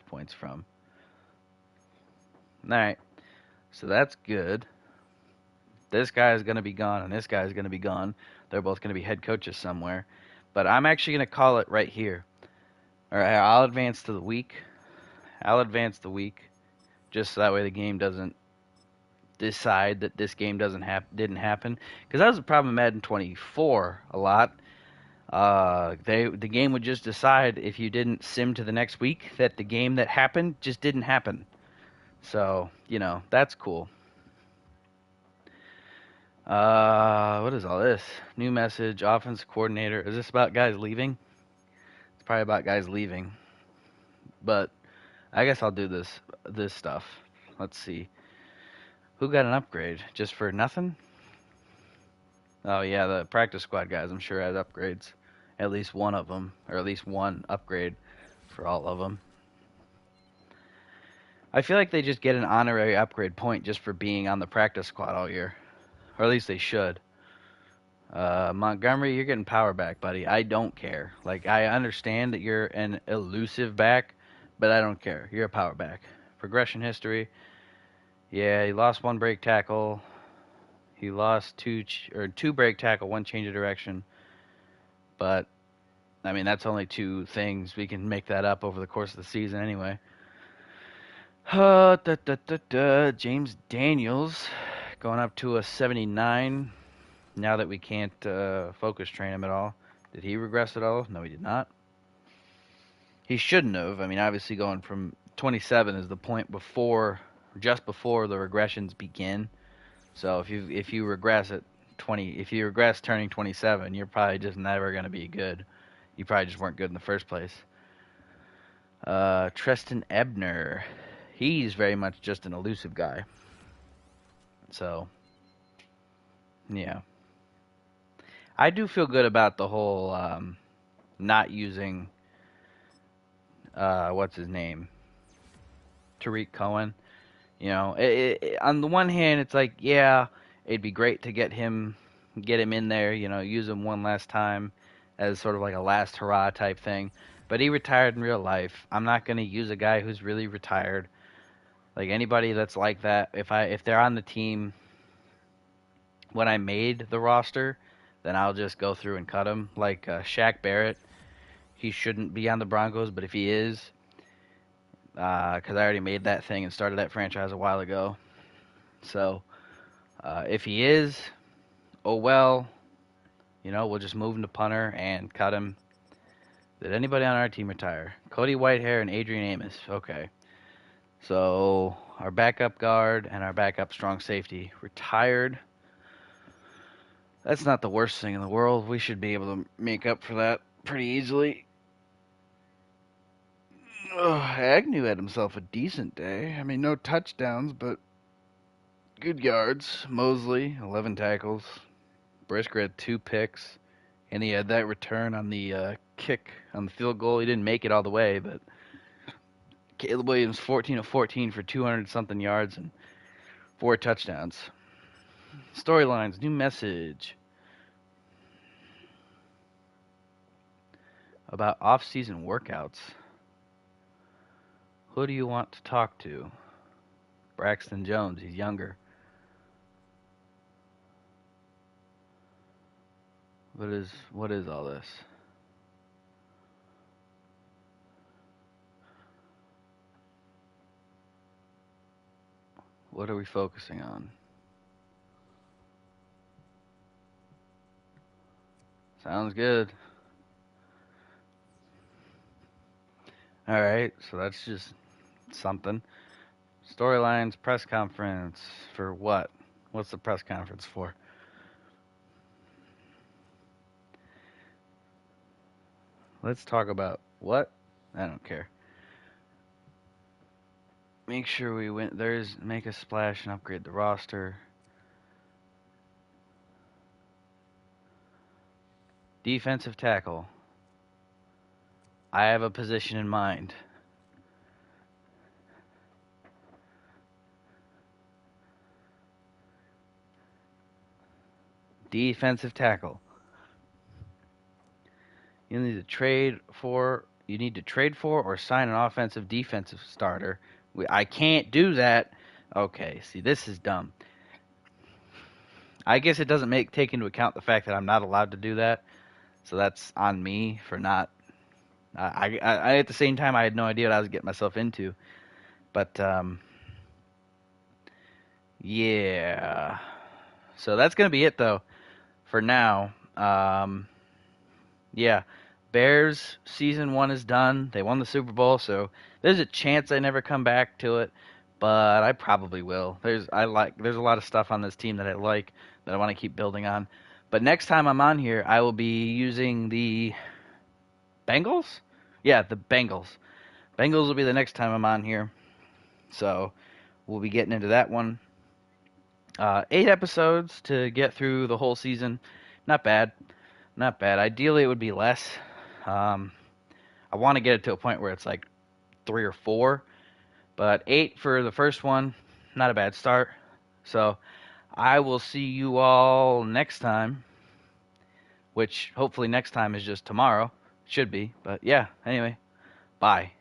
points from? All right. So that's good. This guy is going to be gone, and this guy is going to be gone. They're both going to be head coaches somewhere. But I'm actually going to call it right here. All right, I'll advance to the week. Just so that way the game doesn't decide that this game didn't happen. Because that was a problem in Madden 24 a lot. The game would just decide if you didn't sim to the next week that the game that happened just didn't happen. So, that's cool. What is all this? New message, offense coordinator. Is this about guys leaving? It's probably about guys leaving. But I guess I'll do this stuff. Let's see. Who got an upgrade? Just for nothing? Oh yeah, the practice squad guys, I'm sure had upgrades. At least one of them, or at least one upgrade for all of them. I feel like they just get an honorary upgrade point just for being on the practice squad all year. Or at least they should. Montgomery, you're getting power back, buddy. I don't care. Like, I understand that you're an elusive back, but I don't care. You're a power back. Progression history. Yeah, he lost 1 break tackle. He lost 2 break tackle, 1 change of direction. But, I mean, that's only 2 things. We can make that up over the course of the season anyway. James Daniels going up to a 79 now that we can't focus train him at all. Did he regress at all? No, he did not. He shouldn't have. I mean, obviously going from 27 is the point just before the regressions begin. So if you regress at 20, if you regress turning 27, you're probably just never going to be good. You probably just weren't good in the first place. Treston Ebner. He's very much just an elusive guy. So, yeah. I do feel good about the whole not using, what's his name? Tariq Cohen. On the one hand, it's like, yeah, it'd be great to get him in there, use him one last time as sort of like a last hurrah type thing. But he retired in real life. I'm not gonna use a guy who's really retired. Like anybody that's like that, if they're on the team when I made the roster, then I'll just go through and cut them. Like Shaq Barrett, he shouldn't be on the Broncos, but if he is, because I already made that thing and started that franchise a while ago. So if he is, oh well, we'll just move him to punter and cut him. Did anybody on our team retire? Cody Whitehair and Adrian Amos. Okay. So our backup guard and our backup strong safety retired. That's not the worst thing in the world. We should be able to make up for that pretty easily. Agnew had himself a decent day. I mean, no touchdowns, but good yards. Mosley, 11 tackles. Brisker had 2 picks. And he had that return on the kick on the field goal. He didn't make it all the way, but Caleb Williams, 14 of 14 for 200-something yards and 4 touchdowns. Storylines, new message about off-season workouts. Who do you want to talk to? Braxton Jones, he's younger. What is all this? What are we focusing on? Sounds good. Alright, so that's just something. Storylines, press conference. For what? What's the press conference for? Let's talk about what? I don't care. Make sure we win. Make a splash and upgrade the roster. Defensive tackle. I have a position in mind. Defensive tackle. You need to trade for or sign an offensive defensive starter. I can't do that. Okay, see, this is dumb. I guess it doesn't take into account the fact that I'm not allowed to do that. So that's on me for not. I at the same time I had no idea what I was getting myself into. But yeah. So that's gonna be it though, for now. Yeah. Bears season 1 is done. They won the Super Bowl, so there's a chance I never come back to it, but I probably will. There's a lot of stuff on this team that I like that I want to keep building on. But next time I'm on here, I will be using the Bengals? Yeah, the Bengals. Bengals will be the next time I'm on here. So we'll be getting into that one. 8 episodes to get through the whole season. Not bad. Not bad. Ideally, it would be less. I want to get it to a point where it's like 3 or 4. But 8 for the first one. Not a bad start. So I will see you all next time. Which hopefully next time is just tomorrow. Should be. But yeah, anyway. Bye.